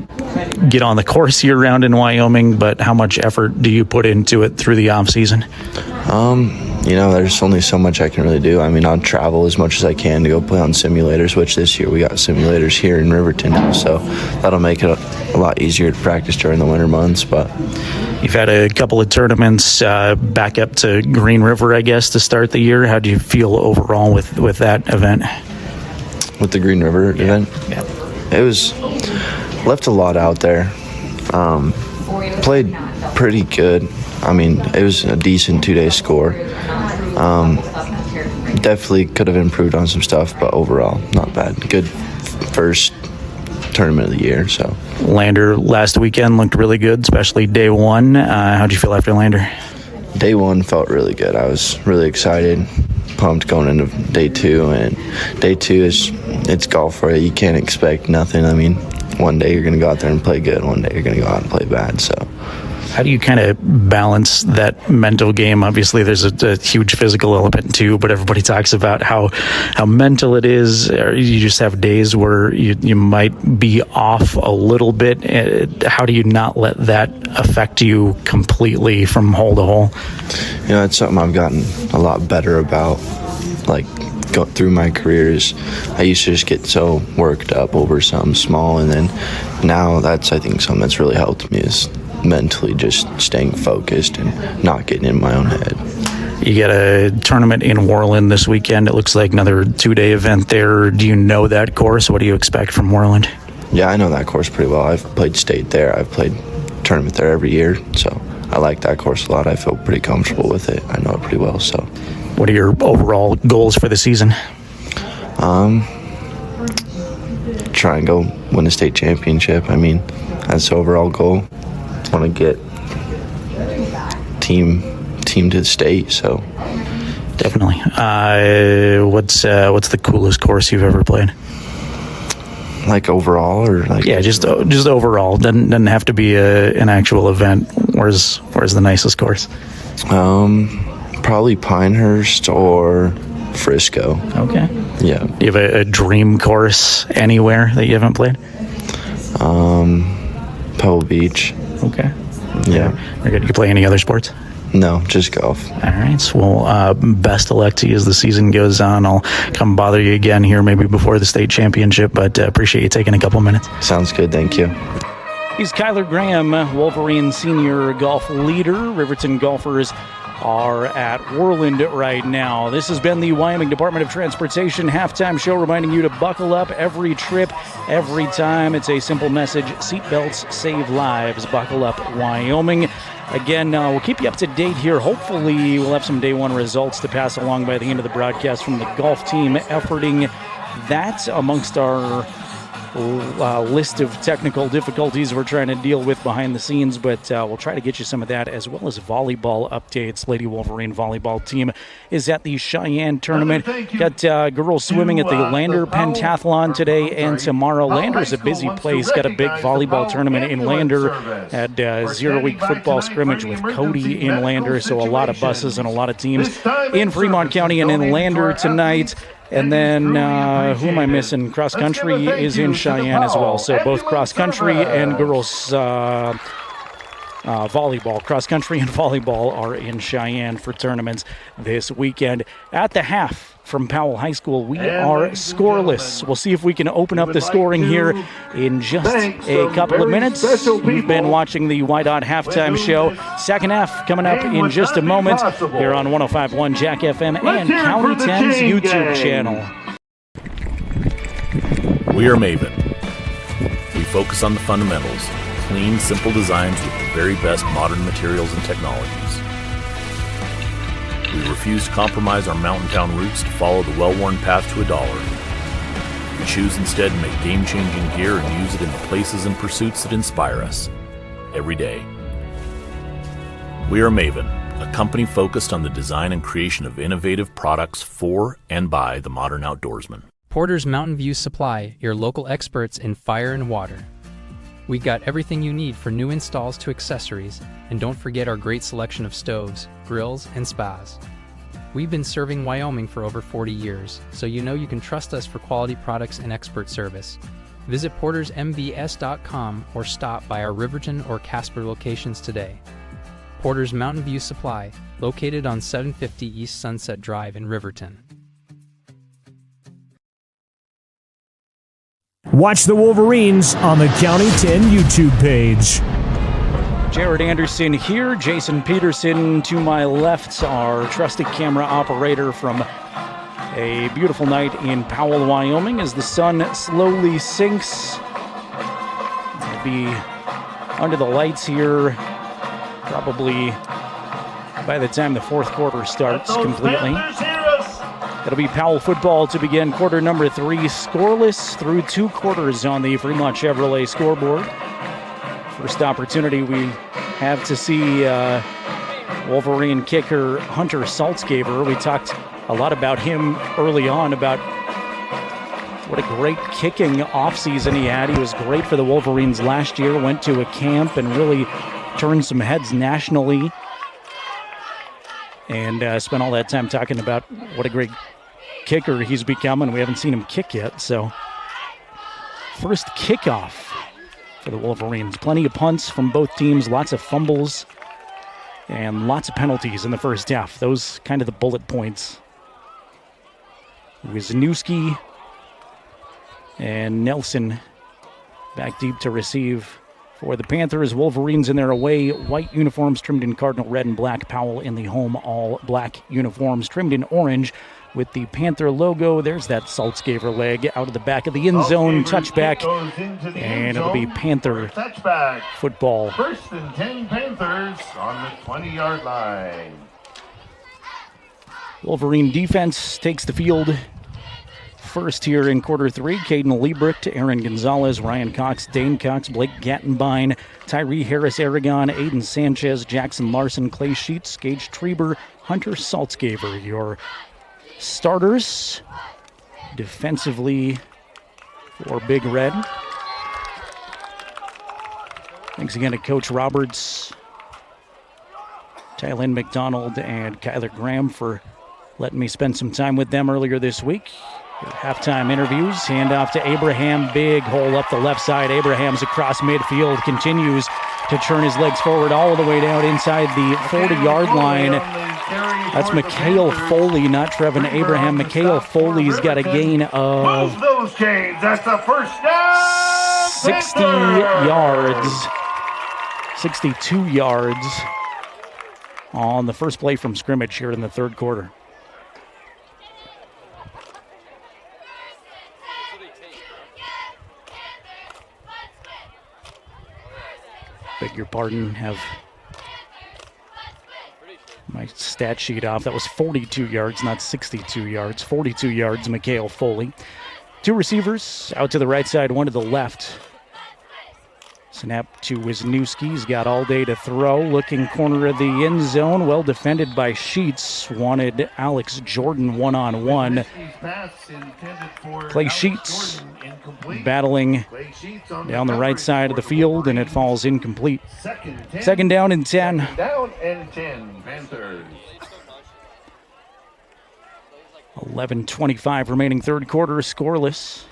get on the course year-round in Wyoming, but how much effort do you put into it through the off-season? There's only so much I can really do. I mean, I'll travel as much as I can to go play on simulators, which this year we got simulators here in Riverton, so that'll make it a lot easier to practice during the winter months. But you've had a couple of tournaments back up to Green River, I guess, to start the year. How do you feel overall with that event? With the Green River event? Yeah. It was left a lot out there. Played pretty good. I mean, it was a decent 2-day score. Definitely could have improved on some stuff, but overall, not bad. Good first tournament of the year. So Lander last weekend looked really good, especially day one. How'd you feel after Lander? day one felt really good. I was really excited, pumped going into day two, and day two it's golf for you. You can't expect nothing. I mean, one day you're going to go out there and play good, one day you're going to go out and play bad. So how do you kind of balance that mental game? Obviously, there's a huge physical element too, but everybody talks about how mental it is. You just have days where you might be off a little bit. How do you not let that affect you completely from hole to hole? You know, it's something I've gotten a lot better about, like, go through my careers. I used to just get so worked up over something small, and then now that's, I think, something that's really helped me is mentally just staying focused and not getting in my own head. You got a tournament in Worland this weekend. It looks like another 2-day event there. Do you know that course? What do you expect from Worland? Yeah, I know that course pretty well. I've played state there. I've played tournament there every year, so I like that course a lot. I feel pretty comfortable with it. I know it pretty well. So, what are your overall goals for the season? Try and go win a state championship. I mean, that's the overall goal. Want to get team to the state, so definitely. What's the coolest course you've ever played? Like overall, or like just overall. Doesn't have to be an actual event. Where's the nicest course? Probably Pinehurst or Frisco. Okay. Yeah. Do you have a dream course anywhere that you haven't played? Powell Beach. Okay. Yeah. Very good. You play any other sports? No, just golf. All right. So, well, best of luck to you as the season goes on. I'll come bother you again here maybe before the state championship, but appreciate you taking a couple minutes. Sounds good. Thank you. He's Kyler Graham, Wolverine senior golf leader. Riverton golfers are at Worland right now. This has been the Wyoming Department of Transportation halftime show, reminding you to buckle up every trip, every time. It's a simple message: seatbelts save lives. Buckle up, Wyoming. Again, we'll keep you up to date here. Hopefully, we'll have some day one results to pass along by the end of the broadcast from the golf team efforting that amongst our list of technical difficulties we're trying to deal with behind the scenes, but we'll try to get you some of that, as well as volleyball updates. Lady Wolverine volleyball team is at the Cheyenne tournament. Got girls swimming at the Lander Pentathlon today and tomorrow. Lander's a busy place. Got a big volleyball tournament in Lander. Had 0-week football scrimmage with Cody in Lander, so a lot of buses and a lot of teams in Fremont County and in Lander tonight. And then, who am I missing? Cross country is in Cheyenne as well. So both cross country and girls volleyball, cross country and volleyball are in Cheyenne for tournaments this weekend. At the half from Powell High School, we are scoreless. We'll see if we can open up the scoring here in just a couple of minutes. You've been watching the Y-Dot halftime show. Second half coming up in just a moment here on 105.1 Jack FM and County 10's YouTube channel. We are Maven. We focus on the fundamentals, clean, simple designs with the very best modern materials and technologies. We refuse to compromise our mountain town roots to follow the well-worn path to $1. We choose instead to make game-changing gear and use it in the places and pursuits that inspire us every day. We are Maven, a company focused on the design and creation of innovative products for and by the modern outdoorsman. Porter's Mountain View Supply, your local experts in fire and water. We got everything you need for new installs to accessories, and don't forget our great selection of stoves, grills, and spas. We've been serving Wyoming for over 40 years, so you know you can trust us for quality products and expert service. Visit portersmbs.com or stop by our Riverton or Casper locations today. Porter's Mountain View Supply, located on 750 East Sunset Drive in Riverton. Watch the Wolverines on the County 10 YouTube page. Jared Anderson here, Jason Peterson to my left, our trusted camera operator from a beautiful night in Powell, Wyoming, as the sun slowly sinks. We'll be under the lights here probably by the time the fourth quarter starts completely. It'll be Powell football to begin quarter number 3, scoreless through 2 quarters on the Fremont Chevrolet scoreboard. First opportunity we have to see Wolverine kicker Hunter Saltzgaver. We talked a lot about him early on, about what a great kicking offseason he had. He was great for the Wolverines last year, went to a camp and really turned some heads nationally. And spent all that time talking about what a great kicker he's become, and we haven't seen him kick yet. So, first kickoff for the Wolverines. Plenty of punts from both teams, lots of fumbles, and lots of penalties in the first half. Those kind of the bullet points. Wisniewski and Nelson back deep to receive for the Panthers. Wolverines in their away white uniforms trimmed in cardinal red and black. Powell in the home all black uniforms trimmed in orange with the Panther logo. There's that Saltzgaver leg out of the back of the end zone. Touchback, and it'll be Panther touchback football. 1st and 10 Panthers on the 20-yard line. Wolverine defense takes the field first here in quarter three. Caden Liebrecht, Aaron Gonzalez, Ryan Cox, Dane Cox, Blake Gattenbein, Tyree Harris Aragon, Aiden Sanchez, Jackson Larson, Clay Sheets, Gage Treber, Hunter Saltzgaver. Your starters defensively for Big Red. Thanks again to Coach Roberts, Tylynn McDonald, and Kyler Graham for letting me spend some time with them earlier this week. Halftime interviews, handoff to Abraham, big hole up the left side. Abraham's across midfield, continues to turn his legs forward all the way down inside the 40-yard line. That's Mikhail Foley, not Trevin Abraham. Mikhail Foley's got a gain of Move those chains. That's the first down. 60 yards, 62 yards on the first play from scrimmage here in the third quarter. Beg your pardon, have my stat sheet off. That was 42 yards, not 62 yards. 42 yards, Mikhail Foley. Two receivers, out to the right side, one to the left. Snap to Wisniewski. He's got all day to throw. Looking corner of the end zone. Well defended by Sheets. Wanted Alex Jordan one-on-one. Clay Sheets battling down the right side of the field, and it falls incomplete. Second down and 10. Down and 10, Panthers. 11:25 remaining third quarter, scoreless.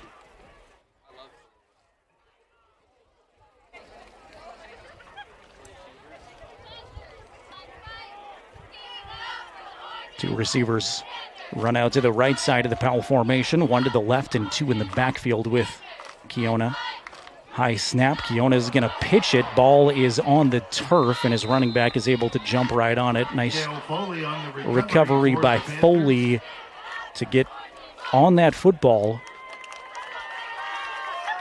Two receivers run out to the right side of the Powell formation, one to the left and two in the backfield with Kiona. High snap. Kiona is going to pitch it. Ball is on the turf, and his running back is able to jump right on it. Nice recovery by Foley to get on that football.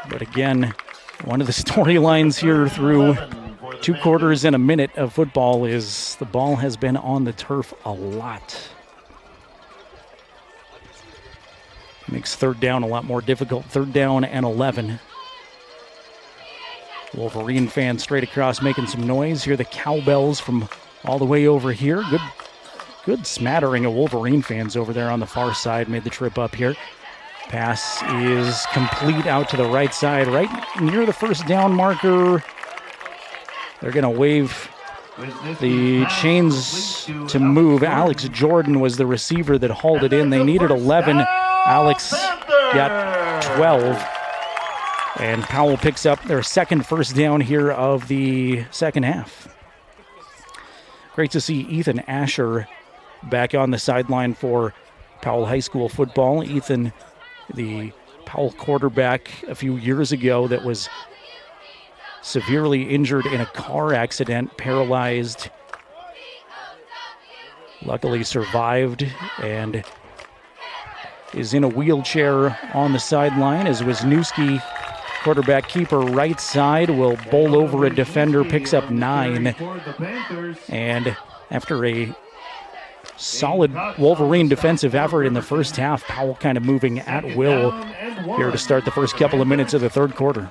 But again, one of the storylines here through 2 quarters and a minute of football is the ball has been on the turf a lot. Makes third down a lot more difficult. 3rd down and 11. Wolverine fans straight across making some noise. Hear the cowbells from all the way over here. Good smattering of Wolverine fans over there on the far side made the trip up here. Pass is complete out to the right side, right near the first down marker. They're going to wave the chains to move. Alex Jordan was the receiver that hauled it in. They needed 11. Alex got 12. And Powell picks up their second first down here of the second half. Great to see Ethan Asher back on the sideline for Powell High School football. Ethan, the Powell quarterback a few years ago that was severely injured in a car accident, paralyzed, luckily survived, and is in a wheelchair on the sideline as Wisniewski, quarterback keeper right side, will bowl over a defender, picks up 9. And after a solid Wolverine defensive effort in the first half, Powell kind of moving at will here to start the first couple of minutes of the third quarter.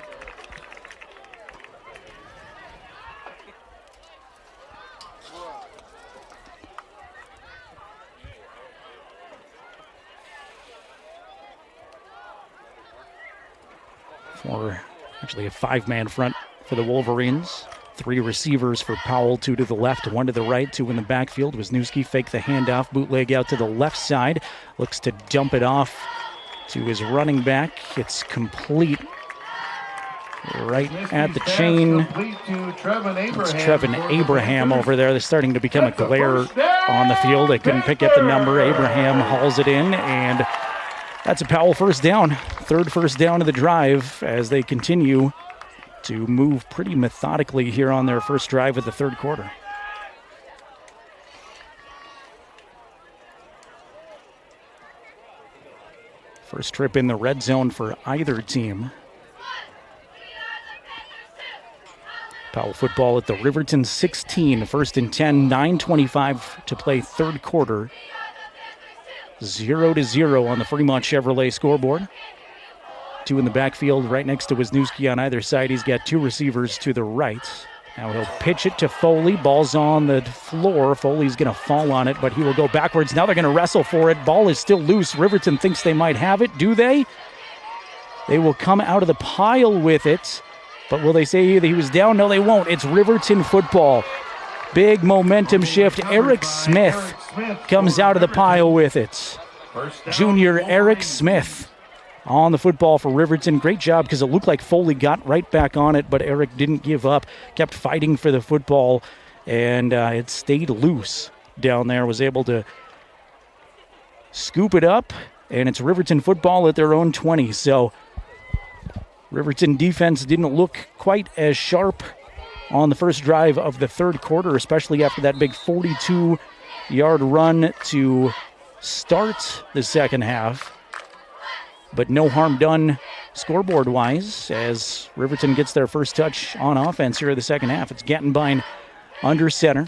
Actually a 5-man front for the Wolverines. 3 receivers for Powell, 2 to the left, 1 to the right, 2 in the backfield. Wisniewski fake the handoff, bootleg out to the left side. Looks to dump it off to his running back. It's complete right at the chain. It's Trevin Abraham over there. They're starting to become a glare on the field. They couldn't pick up the number. Abraham hauls it in, and that's a Powell first down. 3rd first down of the drive as they continue to move pretty methodically here on their first drive of the 3rd quarter. First trip in the red zone for either team. Powell football at the Riverton 16, 1st and 10, 9:25 to play 3rd quarter. 0-0 on the Fremont Chevrolet scoreboard. 2 in the backfield right next to Wisniewski on either side. He's got 2 receivers to the right. Now he'll pitch it to Foley. Ball's on the floor. Foley's going to fall on it, but he will go backwards. Now they're going to wrestle for it. Ball is still loose. Riverton thinks they might have it. Do they? They will come out of the pile with it. But will they say that he was down? No, they won't. It's Riverton football. Big momentum shift. Eric Smith comes out of the pile with it. Junior Eric Smith on the football for Riverton. Great job because it looked like Foley got right back on it, but Eric didn't give up. Kept fighting for the football, and it stayed loose down there. Was able to scoop it up, and it's Riverton football at their own 20. So Riverton defense didn't look quite as sharp on the first drive of the 3rd quarter, especially after that big 42-yard run to start the second half. But no harm done scoreboard-wise as Riverton gets their first touch on offense here in the second half. It's Gattenbein under center.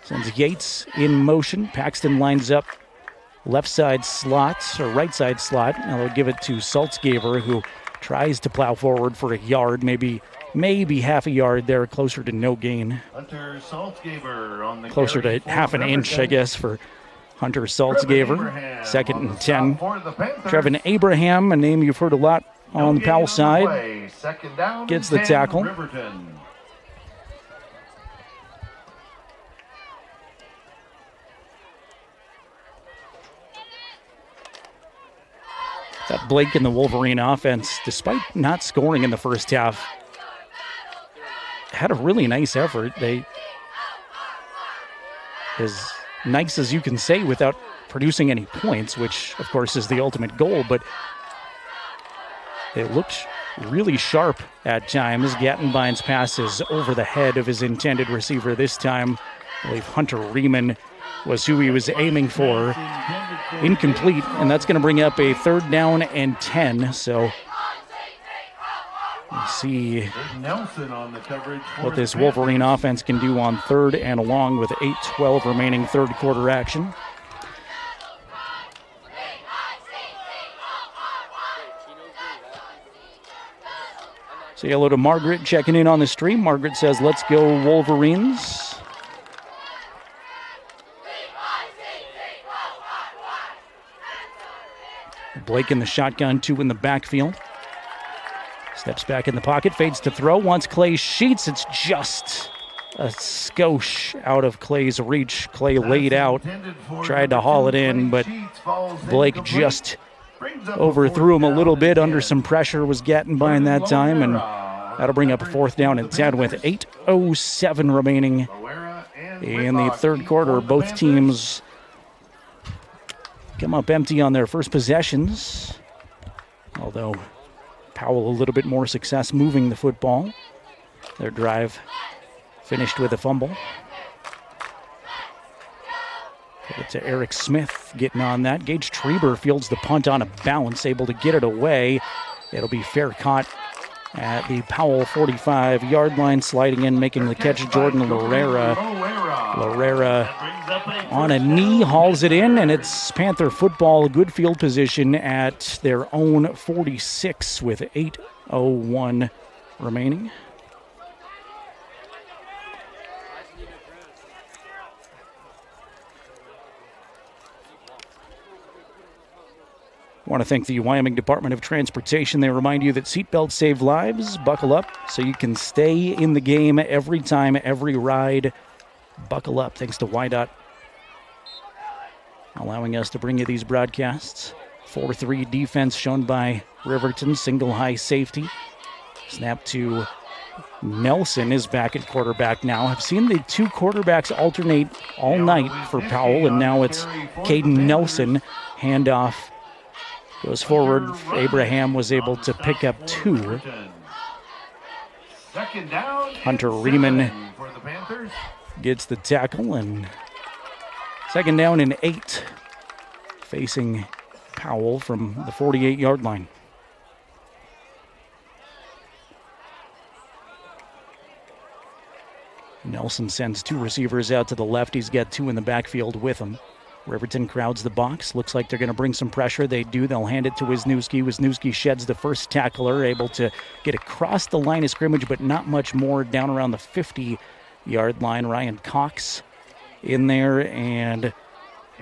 Sends Yates in motion. Paxton lines up left side slot, or right side slot. Now they'll give it to Saltzgaber, who tries to plow forward for a yard, maybe half a yard there, closer to no gain. Hunter Saltzgaber on the closer to half an inch, I guess, for Hunter Saltzgaber. 2nd and 10. Trevin Abraham, a name you've heard a lot on the Powell side, gets the tackle. That Blake and the Wolverine offense, despite not scoring in the first half, had a really nice effort. They, as nice as you can say without producing any points, which of course is the ultimate goal, but it looked really sharp at times. Gattenbein's pass is over the head of his intended receiver this time. I believe Hunter Riemann was who he was aiming for. Incomplete, and that's going to bring up a 3rd down and 10. So we'll see what this Wolverine offense can do on 3rd and along with 8:12 remaining 3rd quarter action. Say hello to Margaret checking in on the stream. Margaret says, "Let's go Wolverines." Blake in the shotgun, 2 in the backfield. Steps back in the pocket, fades to throw. Wants Clay Sheets. It's just a skosh out of Clay's reach. Clay laid out, tried to haul it in, but Blake just overthrew him a little bit. Under some pressure was Gattenbein that time, and that'll bring up a 4th down and 10 with 8:07 remaining in the 3rd quarter. Both teams come up empty on their first possessions, although Powell a little bit more success moving the football. Their drive finished with a fumble. Give it to Eric Smith getting on that. Gage Treber fields the punt on a bounce, able to get it away. It'll be fair caught at the Powell 45-yard line, sliding in, making the catch, Jordan Lorera. Lorera on a knee, hauls it in, and it's Panther football, a good field position at their own 46 with 8:01 remaining. I want to thank the Wyoming Department of Transportation. They remind you that seatbelts save lives. Buckle up so you can stay in the game every time, every ride. Buckle up. Thanks to YDOT allowing us to bring you these broadcasts. 4-3 defense shown by Riverton. Single high safety. Snap to Nelson is back at quarterback now. I've seen the two quarterbacks alternate all night for Powell, and now it's Caden Nelson. Handoff goes forward. Abraham was able to pick up 2. Hunter Riemann gets the tackle, and 2nd down and 8 facing Powell from the 48-yard line. Nelson sends 2 receivers out to the left. He's got 2 in the backfield with him. Riverton crowds the box. Looks like they're going to bring some pressure. They do. They'll hand it to Wisniewski. Wisniewski sheds the first tackler, able to get across the line of scrimmage, but not much more, down around the 50-yard line. Ryan Cox in there, and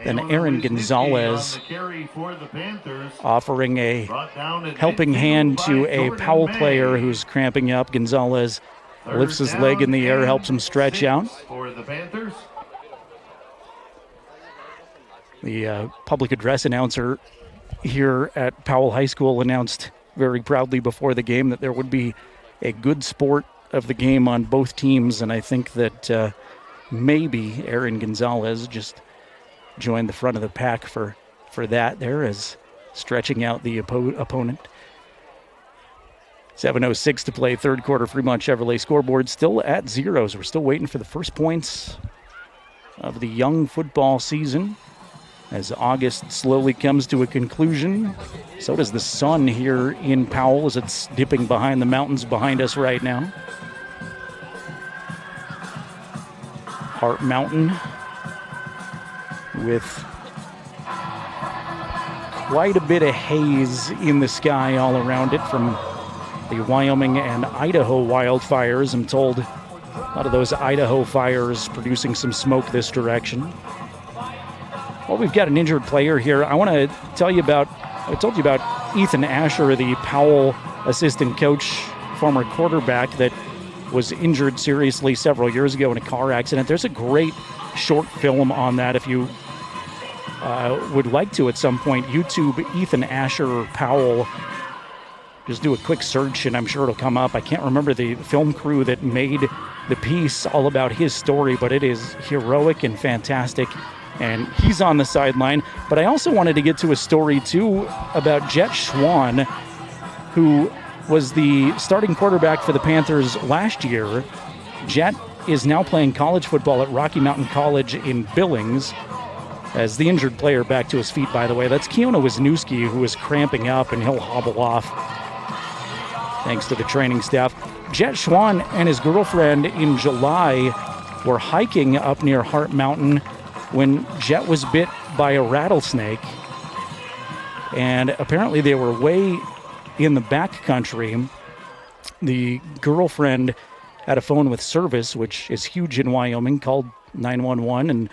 then Aaron Gonzalez offering a helping hand to a Powell player who's cramping up. Gonzalez lifts his leg in the air, helps him stretch out. The public address announcer here at Powell High School announced very proudly before the game that there would be a good sport of the game on both teams, and I think that maybe Aaron Gonzalez just joined the front of the pack for that there, as stretching out the opponent. 7:06 to play, third quarter. Fremont Chevrolet scoreboard still at 0s. We're still waiting for the first points of the young football season as August slowly comes to a conclusion. So does the sun here in Powell as it's dipping behind the mountains behind us right now. Hart Mountain with quite a bit of haze in the sky all around it from the Wyoming and Idaho wildfires. I'm told a lot of those Idaho fires producing some smoke this direction. Well, we've got an injured player here. I want to tell you about, I told you about Ethan Asher, the Powell assistant coach, former quarterback that was injured seriously several years ago in a car accident. There's a great short film on that if you would like to at some point. YouTube Ethan Asher Powell. Just do a quick search and I'm sure it'll come up. I can't remember the film crew that made the piece all about his story, but it is heroic and fantastic. And he's on the sideline. But I also wanted to get to a story, too, about Jet Schwan, who was the starting quarterback for the Panthers last year. Jet is now playing college football at Rocky Mountain College in Billings. As the injured player back to his feet, by the way, that's Keona Wisniewski, who is cramping up, and he'll hobble off thanks to the training staff. Jet Schwan and his girlfriend in July were hiking up near Hart Mountain when Jet was bit by a rattlesnake. And apparently they were way in the back country. The girlfriend had a phone with service, which is huge in Wyoming, called 911, and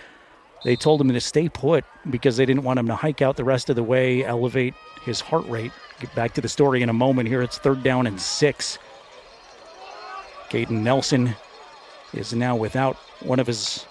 they told him to stay put because they didn't want him to hike out the rest of the way, elevate his heart rate. Get back to the story in a moment. Here it's 3rd down and 6. Caden Nelson is now without one of his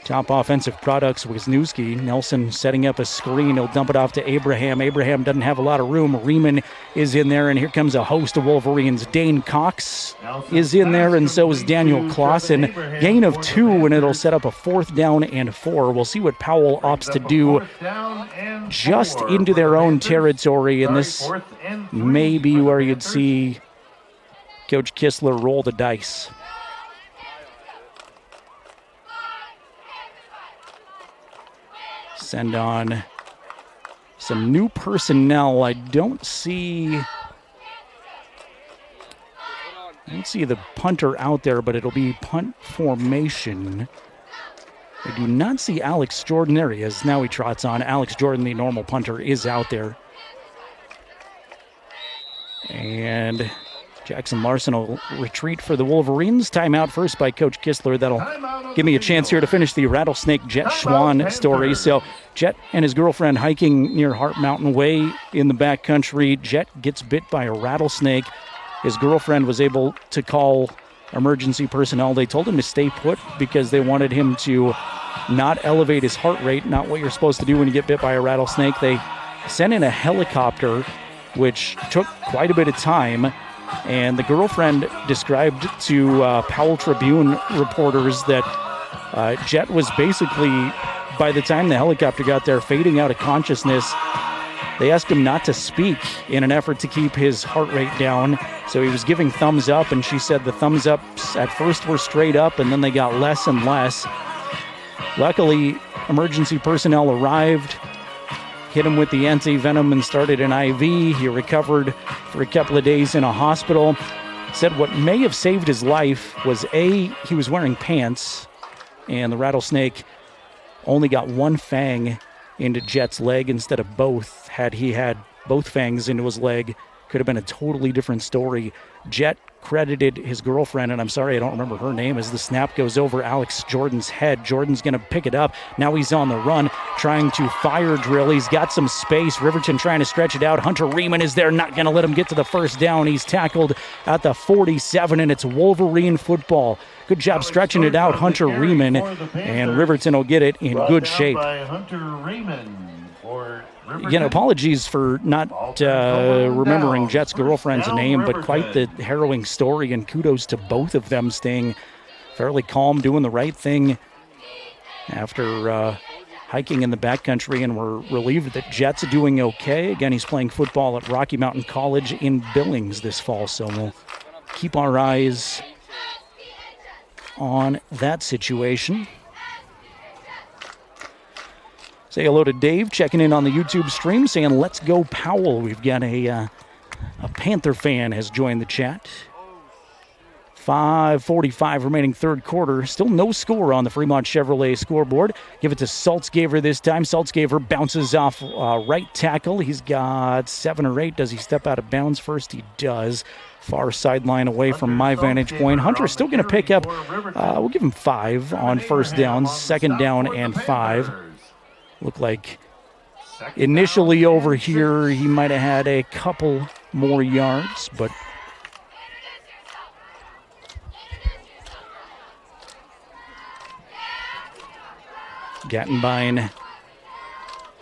top offensive products, Wisniewski. Nelson setting up a screen. He'll dump it off to Abraham. Abraham doesn't have a lot of room. Riemann is in there, and here comes a host of Wolverines. Dane Cox is in there, and so is Daniel Clausen. Gain of 2, and it'll set up a 4th down and 4. We'll see what Powell opts to do just into their own territory, and this may be where you'd see Coach Kistler roll the dice. Send on some new personnel. I don't see the punter out there, but it'll be punt formation. I do not see Alex Jordan. There he is. Now he trots on. Alex Jordan, the normal punter, is out there. And Jackson Larson will retreat for the Wolverines. Timeout first by Coach Kistler. That'll give me a chance here to finish the Rattlesnake Jet Schwann story. So Jet and his girlfriend hiking near Hart Mountain Way in the backcountry. Jet gets bit by a rattlesnake. His girlfriend was able to call emergency personnel. They told him to stay put because they wanted him to not elevate his heart rate, not what you're supposed to do when you get bit by a rattlesnake. They sent in a helicopter, which took quite a bit of time. And the girlfriend described to Powell Tribune reporters that Jet was basically, by the time the helicopter got there, fading out of consciousness. They asked him not to speak in an effort to keep his heart rate down. So he was giving thumbs up, and she said the thumbs ups at first were straight up, and then they got less and less. Luckily, emergency personnel arrived, hit him with the anti-venom and started an IV. He recovered for a couple of days in a hospital. Said what may have saved his life was he was wearing pants, and the rattlesnake only got one fang into Jet's leg instead of both. Had he had both fangs into his leg, could have been a totally different story. Jet credited his girlfriend, and I'm sorry I don't remember her name, as the snap goes over Alex Jordan's head. Jordan's going to pick it up. Now he's on the run, trying to fire drill. He's got some space. Riverton trying to stretch it out. Hunter Riemann is there, not going to let him get to the first down. He's tackled at the 47, and it's Wolverine football. Good job stretching it out, Hunter Riemann, and Riverton will get it in good shape. Again, apologies for not remembering Jet's girlfriend's name, but quite the harrowing story, and kudos to both of them staying fairly calm, doing the right thing after hiking in the backcountry, and we're relieved that Jet's doing okay. Again, he's playing football at Rocky Mountain College in Billings this fall, so we'll keep our eyes on that situation. Say hello to Dave, checking in on the YouTube stream, saying, let's go Powell. We've got a Panther fan has joined the chat. 5:45 remaining third quarter. Still no score on the Fremont Chevrolet scoreboard. Give it to Saltzgaver this time. Saltzgaver bounces off right tackle. He's got 7 or 8. Does he step out of bounds first? He does. Far sideline away from my vantage point. Hunter's still going to pick up, we'll give him 5 on first downs, second down and 5. Look like initially over here he might have had a couple more yards, but Gattenbein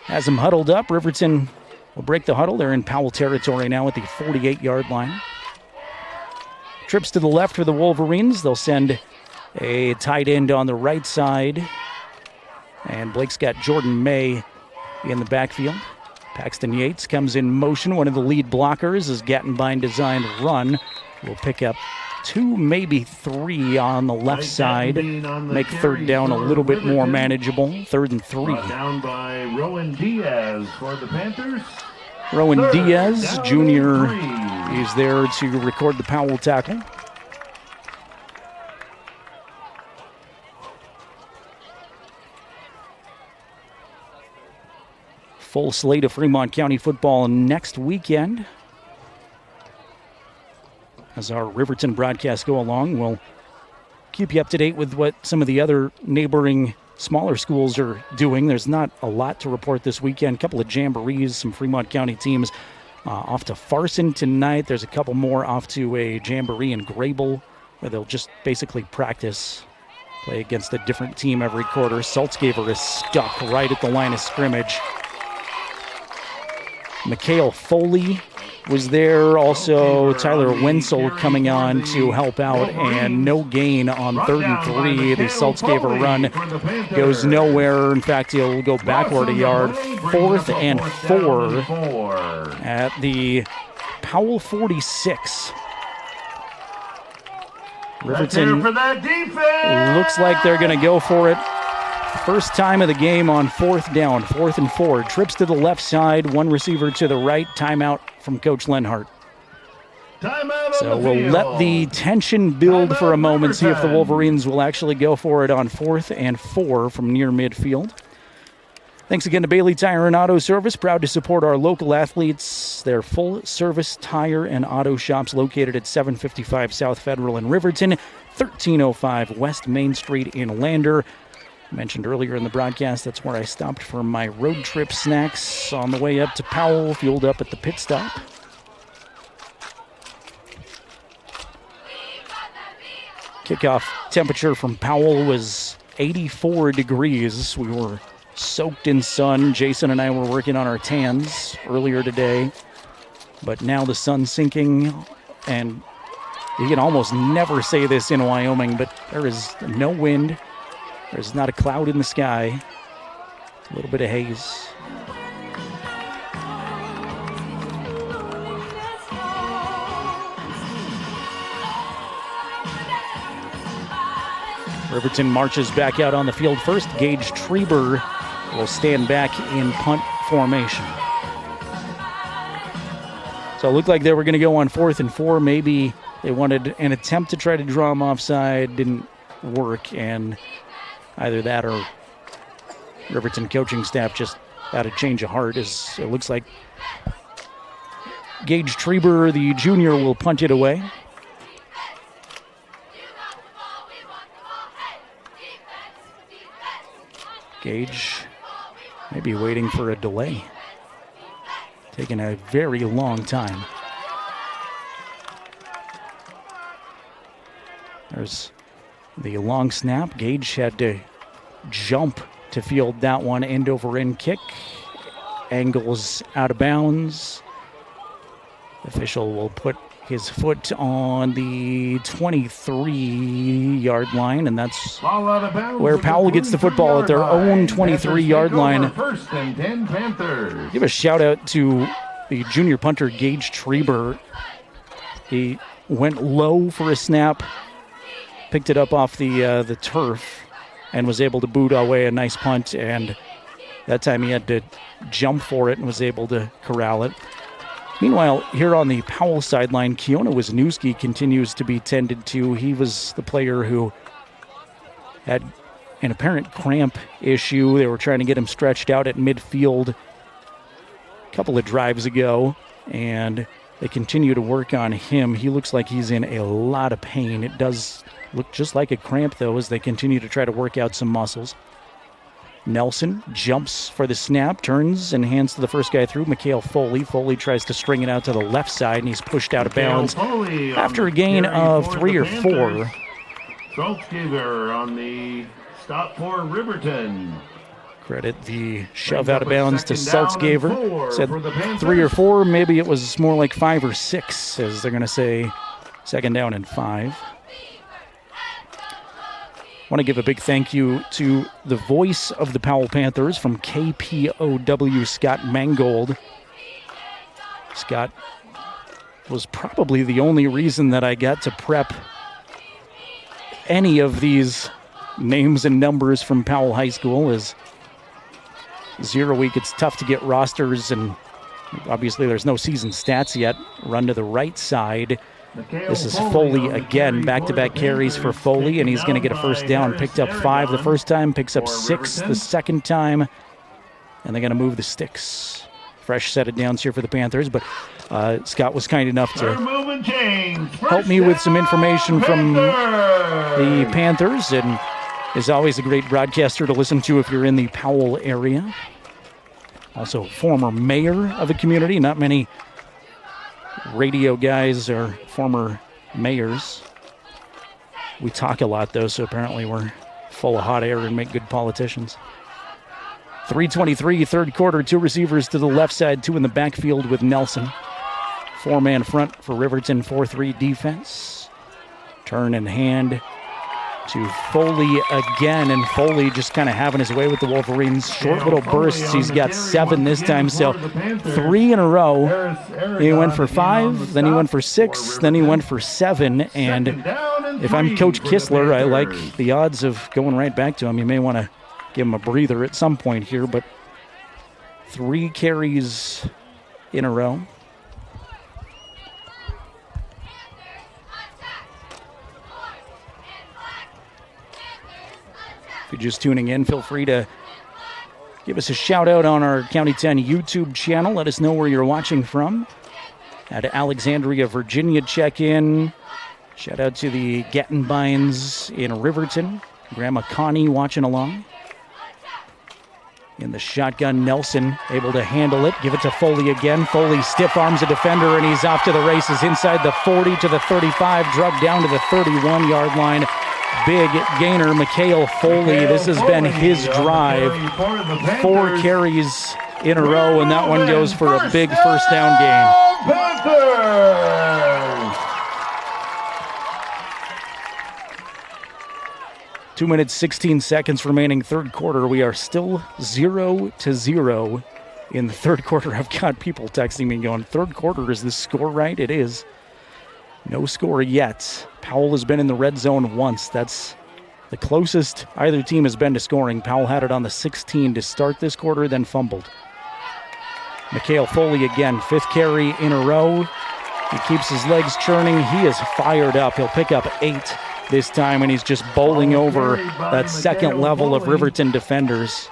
has him huddled up. Riverton will break the huddle. They're in Powell territory now at the 48-yard line. Trips to the left for the Wolverines. They'll send a tight end on the right side. And Blake's got Jordan May in the backfield. Paxton Yates comes in motion. One of the lead blockers is Gattenbein designed run. We'll pick up 2, maybe 3 on the left side. Make third down a little bit more manageable. 3rd and 3. Down by Rowan Diaz for the Panthers. Rowan Diaz, Jr., is there to record the Powell tackle. Full slate of Fremont County football next weekend. As our Riverton broadcasts go along, we'll keep you up to date with what some of the other neighboring smaller schools are doing. There's not a lot to report this weekend. A couple of jamborees, some Fremont County teams off to Farson tonight. There's a couple more off to a jamboree in Grable, where they'll just basically practice, play against a different team every quarter. Saltzgaver is stuck right at the line of scrimmage. Mikhail Foley was there. Also, Tyler Wenzel coming on to help out, and no gain on 3rd and 3. The Saltzgaver run goes nowhere. In fact, he'll go backward a yard. 4th and 4 at the Powell 46. Riverton looks like they're going to go for it. First time of the game on 4th down, 4th and 4. Trips to the left side, one receiver to the right. Timeout from Coach Lenhart. So we'll let the tension build for a moment, see if the Wolverines will actually go for it on 4th and 4 from near midfield. Thanks again to Bailey Tire and Auto Service, proud to support our local athletes. Their full-service tire and auto shops located at 755 South Federal in Riverton, 1305 West Main Street in Lander. Mentioned earlier in the broadcast, that's where I stopped for my road trip snacks on the way up to Powell, fueled up at the pit stop. Kickoff temperature from Powell was 84 degrees. We were soaked in sun. Jason and I were working on our tans earlier today. But now the sun's sinking, and you can almost never say this in Wyoming, but there is no wind. There's not a cloud in the sky. A little bit of haze. Riverton marches back out on the field first. Gage Treber will stand back in punt formation. So it looked like they were going to go on 4th and 4. Maybe they wanted an attempt to try to draw him offside. Didn't work, and either that or Riverton coaching staff just had a change of heart. As it looks like Gage Treber, the junior, will punt it away. Gage maybe waiting for a delay. Taking a very long time. There's the long snap. Gage had to jump to field that one, end over end kick. Angles out of bounds. Official will put his foot on the 23-yard line, and that's where Powell gets the football at their own 23-yard line. First and 10 Panthers. Give a shout out to the junior punter, Gage Treber. He went low for a snap, picked it up off the turf, and was able to boot away a nice punt, and that time he had to jump for it and was able to corral it. Meanwhile, here on the Powell sideline, Keona Wisniewski continues to be tended to. He was the player who had an apparent cramp issue. They were trying to get him stretched out at midfield a couple of drives ago, and they continue to work on him. He looks like he's in a lot of pain. It does look just like a cramp, though, as they continue to try to work out some muscles. Nelson jumps for the snap, turns and hands to the first guy through, Mikhail Foley. Foley tries to string it out to the left side, and he's pushed out of bounds after a gain of 3 or 4. Saltzgaber on the stop for Riverton. Credit the shove out of bounds to Saltzgaber. Said 3 or 4, maybe it was more like 5 or 6, as they're going to say 2nd down and 5. I want to give a big thank you to the voice of the Powell Panthers from KPOW, Scott Mangold. Scott was probably the only reason that I got to prep any of these names and numbers from Powell High School. As 0 week, it's tough to get rosters, and obviously there's no season stats yet. Run to the right side. This is Foley again, back-to-back carries for Foley, and he's going to get a first down. Picked up 5 the first time, picks up 6 the second time, and they're going to move the sticks. Fresh set of downs here for the Panthers, but Scott was kind enough to help me with some information from the Panthers, and is always a great broadcaster to listen to if you're in the Powell area. Also, former mayor of a community. Not many radio guys are former mayors. We talk a lot, though, so apparently we're full of hot air and make good politicians. 3:23, third quarter, 2 receivers to the left side, 2 in the backfield with Nelson. 4-man front for Riverton, 4-3 defense. Turn and hand to Foley again, and Foley just kind of having his way with the Wolverines. Short little bursts. He's got 7 this time, so 3 in a row. He went for 5, then he went for 6, then he went for 7, and if I'm Coach Kistler, I like the odds of going right back to him. You may want to give him a breather at some point here, but 3 carries in a row. If you're just tuning in, feel free to Give us a shout out on our County 10 YouTube channel. Let us know where you're watching from. At Alexandria, Virginia, check in. Shout out to the Gattenbines in Riverton. Grandma Connie watching along. In the shotgun, Nelson able to handle it. Give it to Foley again. Foley stiff arms a defender, and he's off to the races inside the 40 to the 35, drugged down to the 31-yard line. Big gainer, Mikhail Foley. This has been his drive. 4 carries in a row, and that one goes for a big first down gain. Panthers! 2 minutes, 16 seconds remaining, third quarter. We are still 0-0 in the third quarter. I've got people texting me going, third quarter, is this score right? It is. No score yet. Powell has been in the red zone once. That's the closest either team has been to scoring. Powell had it on the 16 to start this quarter, then fumbled. Mikhail Foley again, 5th carry in a row. He keeps his legs churning. He is fired up. He'll pick up 8 this time, and he's just bowling over that second level of Riverton defenders.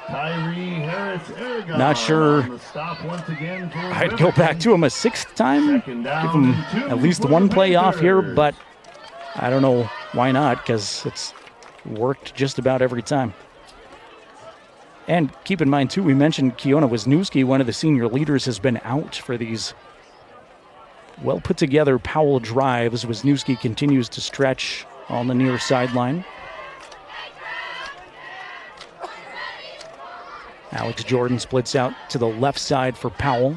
Not sure I'd go back to him a 6th time, give him at least one play off here, but I don't know why not, because it's worked just about every time. And keep in mind, too, we mentioned Kiona Wisniewski, one of the senior leaders, has been out for these well put together Powell drives. Wisniewski continues to stretch on the near sideline. Alex Jordan splits out to the left side for Powell.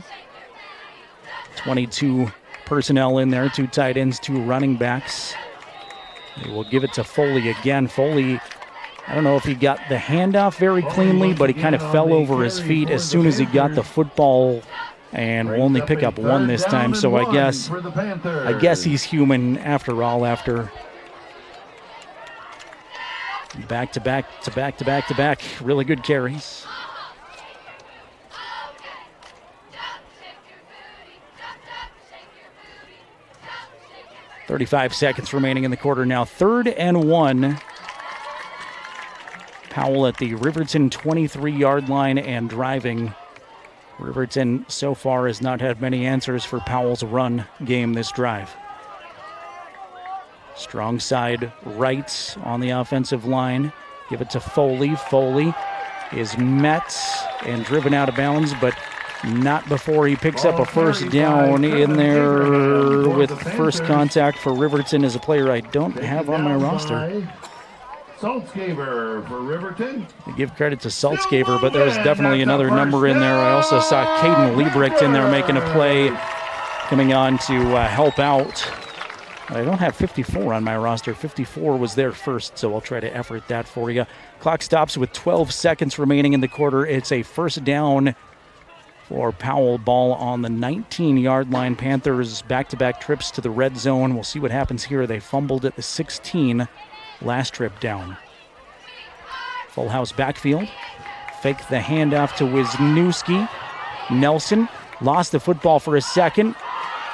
22 personnel in there, 2 tight ends, 2 running backs. They will give it to Foley again. Foley, I don't know if he got the handoff very cleanly, but he kind of fell over his feet as soon as he got the football, and will only pick up 1 this time. So I guess he's human after all, after back to back. Really good carries. .35 seconds remaining in the quarter now. 3rd and 1. Powell at the Riverton 23-yard line and driving. Riverton so far has not had many answers for Powell's run game this drive. Strong side right on the offensive line. Give it to Foley. Foley is met and driven out of bounds, but not before he picks up a first down in there with first contact for Riverton as a player I don't have on my roster. Saltzgaver for Riverton. I give credit to Saltzgaver, but there's definitely another number in there. I also saw Caden Liebrecht in there making a play, coming on to help out. I don't have 54 on my roster. 54 was there first, so I'll try to effort that for you. Clock stops with 12 seconds remaining in the quarter. It's a first down for Powell. Ball on the 19-yard line. Panthers back-to-back trips to the red zone. We'll see what happens here. They fumbled at the 16 last trip down. Full house backfield. Fake the handoff to Wisniewski. Nelson lost the football for a second.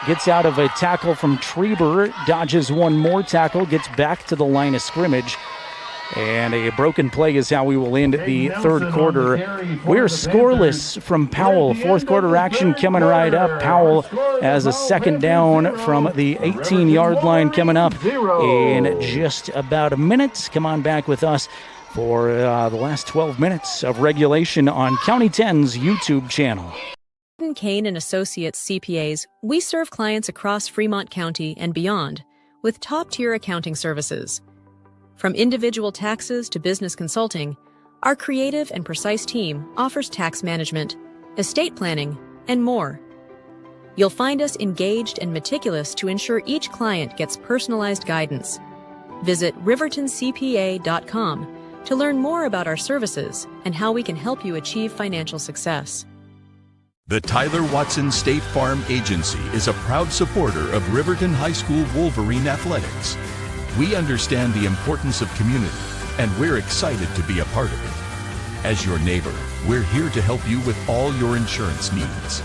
Gets out of a tackle from Trieber. Dodges one more tackle. Gets back to the line of scrimmage. And a broken play is how we will end the third quarter. We're scoreless from Powell. Fourth quarter action coming right up. Powell has a second down from the 18-yard line coming up in just about a minute. Come on back with us for the last 12 minutes of regulation on County 10's YouTube channel. Kane and Associates CPAs, we serve clients across Fremont County and beyond with top-tier accounting services. From individual taxes to business consulting, our creative and precise team offers tax management, estate planning, and more. You'll find us engaged and meticulous to ensure each client gets personalized guidance. Visit rivertoncpa.com to learn more about our services and how we can help you achieve financial success. The Tyler Watson State Farm Agency is a proud supporter of Riverton High School Wolverine Athletics. We understand the importance of community, and we're excited to be a part of it. As your neighbor, we're here to help you with all your insurance needs.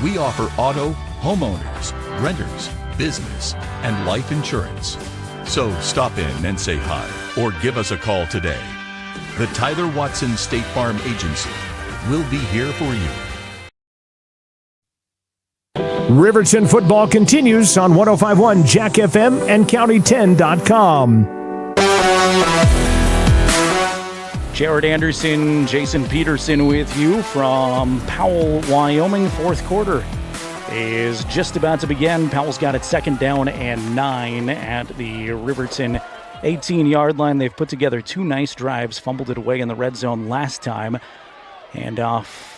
We offer auto, homeowners, renters, business, and life insurance. So stop in and say hi, or give us a call today. The Tyler Watson State Farm Agency, We'll be here for you. Riverton football continues on 105.1 Jack FM and County10.com. Jared Anderson, Jason Peterson with you from Powell, Wyoming. Fourth quarter is just about to begin. Powell's got it 2nd down and 9 at the Riverton 18-yard line. They've put together 2 nice drives, fumbled it away in the red zone last time. Handoff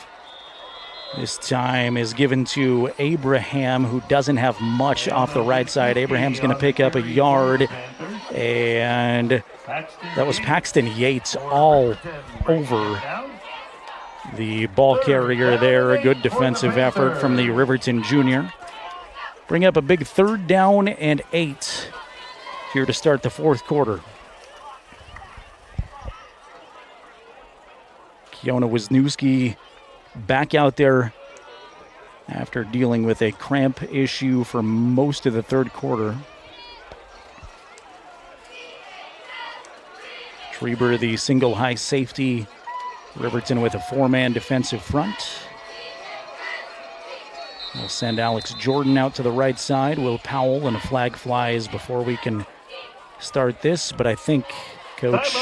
this time is given to Abraham, who doesn't have much off the right side. Abraham's going to pick up a yard, and that was Paxton Yates all over the ball carrier there. A good defensive effort from the Riverton junior. Bring up a big 3rd down and 8 here to start the fourth quarter. Kiona Wisniewski back out there after dealing with a cramp issue for most of the third quarter. Schreiber, the single high safety. Riverton with a 4-man defensive front. We'll send Alex Jordan out to the right side. Will Powell, and a flag flies before we can start this, but I think Coach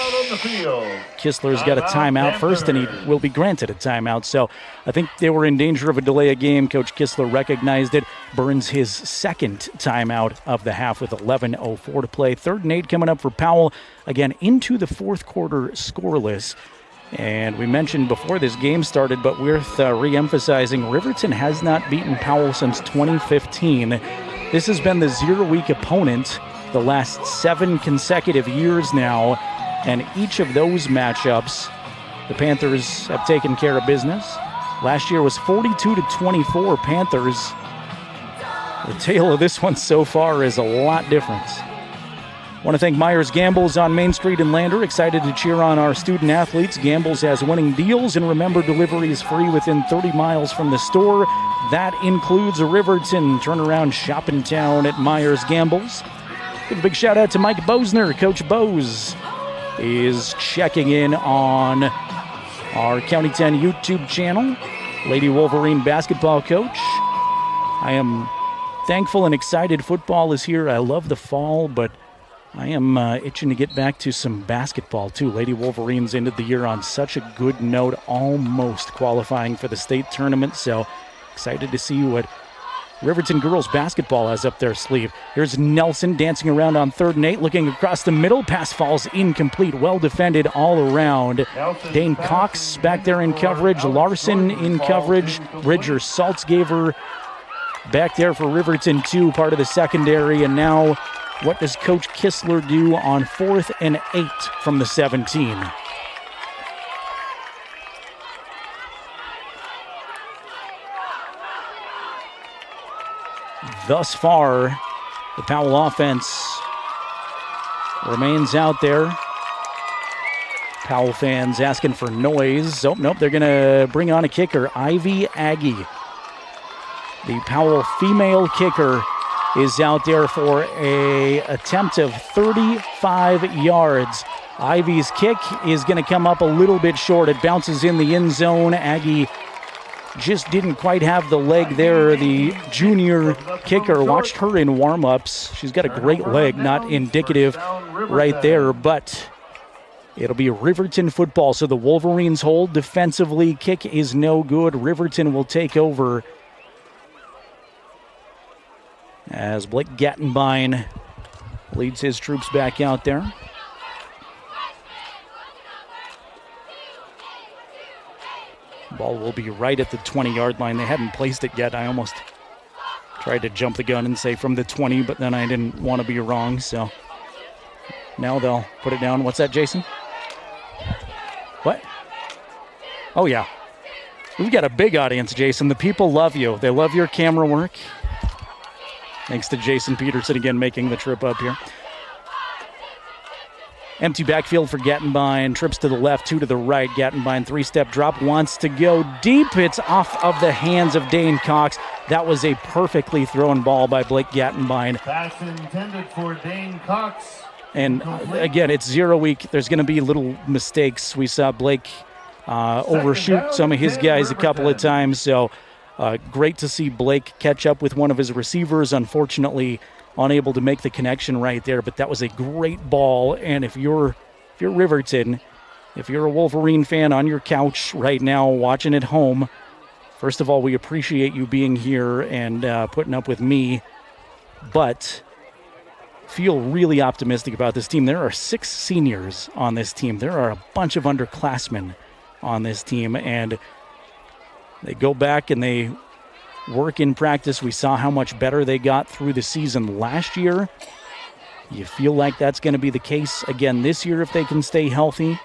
Kistler's got a timeout first, and he will be granted a timeout. So I think they were in danger of a delay of game. Coach Kistler recognized it, burns his 2nd timeout of the half with 11:04 to play. 3rd and 8 coming up for Powell. Again, into the fourth quarter scoreless. And we mentioned before this game started, but worth re-emphasizing, Riverton has not beaten Powell since 2015. This has been the 0-week opponent the last 7 consecutive years now, and each of those matchups, the Panthers have taken care of business. Last year was 42-24 Panthers. The tale of this one so far is a lot different. Want to thank Myers Gambles on Main Street in Lander. Excited to cheer on our student athletes. Gambles has winning deals, and remember, delivery is free within 30 miles from the store. That includes a Riverton turnaround shop in town at Myers Gambles. Give a big shout out to Mike Bosner. Coach Bose is checking in on our County 10 YouTube channel. Lady Wolverine basketball coach. I am thankful and excited football is here. I love the fall, but I am itching to get back to some basketball too. Lady Wolverines ended the year on such a good note, almost qualifying for the state tournament. So excited to see what Riverton girls basketball has up their sleeve. Here's Nelson dancing around on 3rd and 8, looking across the middle. Pass falls incomplete. Well defended all around. Dane Cox back there in coverage. Larson in coverage. Bridger Saltzgaver back there for Riverton too, part of the secondary. And now what does Coach Kistler do on 4th and 8 from the 17? Thus far, the Powell offense remains out there. Powell fans asking for noise. Oh, nope, they're going to bring on a kicker, Ivy Aggie. The Powell female kicker is out there for an attempt of 35 yards. Ivy's kick is going to come up a little bit short. It bounces in the end zone. Aggie just didn't quite have the leg there. The junior kicker, watched her in warm-ups. She's got a great leg, not indicative right there, but it'll be Riverton football. So the Wolverines hold defensively. Kick is no good. Riverton will take over as Blake Gattenbein leads his troops back out there. Ball will be right at the 20-yard line. They hadn't placed it yet. I almost tried to jump the gun and say from the 20, but then I didn't want to be wrong, so now they'll put it down. What's that, Jason? What? Oh, yeah. We've got a big audience, Jason. The people love you. They love your camera work. Thanks to Jason Peterson again making the trip up here. Empty backfield for Gattenbein. Trips to the left, 2 to the right. Gattenbein, 3-step drop, wants to go deep. It's off of the hands of Dane Cox. That was a perfectly thrown ball by Blake Gattenbein. Pass intended for Dane Cox. And again, it's 0 week. There's going to be little mistakes. We saw Blake overshoot some of his guys a couple of times. So great to see Blake catch up with one of his receivers. Unfortunately, unable to make the connection right there, but that was a great ball. And if you're Riverton, if you're a Wolverine fan on your couch right now watching at home, first of all, we appreciate you being here and putting up with me, but feel really optimistic about this team. There are 6 seniors on this team. There are a bunch of underclassmen on this team, and they go back and they work in practice. We saw how much better they got through the season last year. You feel like that's going to be the case again this year if they can stay healthy.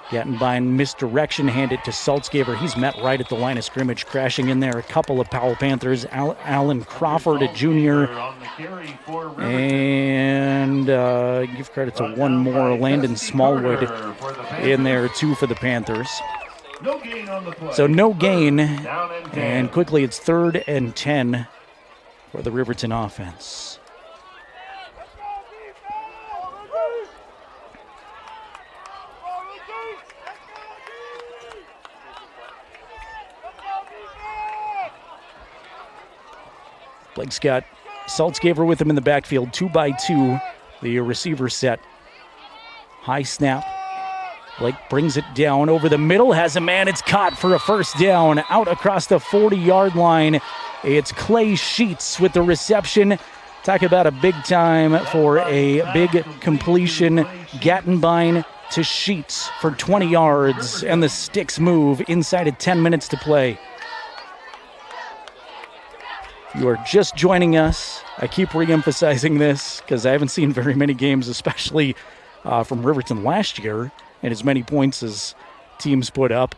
Gattenbein misdirection, hand it to Saltzgaber. He's met right at the line of scrimmage, crashing in there. A couple of Powell Panthers. Alan Crawford, a junior. And give credit to one more, Landon Smallwood, in there too for the Panthers. So no gain, and quickly it's 3rd and 10 for the Riverton offense. Blake's got Saltzgaber with him in the backfield, 2-by-2. The receiver set. High snap. Blake brings it down over the middle, has a man, it's caught for a first down, out across the 40-yard line. It's Clay Sheets with the reception. Talk about a big time for a big completion. Gattenbein to Sheets for 20 yards, and the sticks move inside of 10 minutes to play. You are just joining us. I keep re-emphasizing this because I haven't seen very many games, especially from Riverton last year, and as many points as teams put up.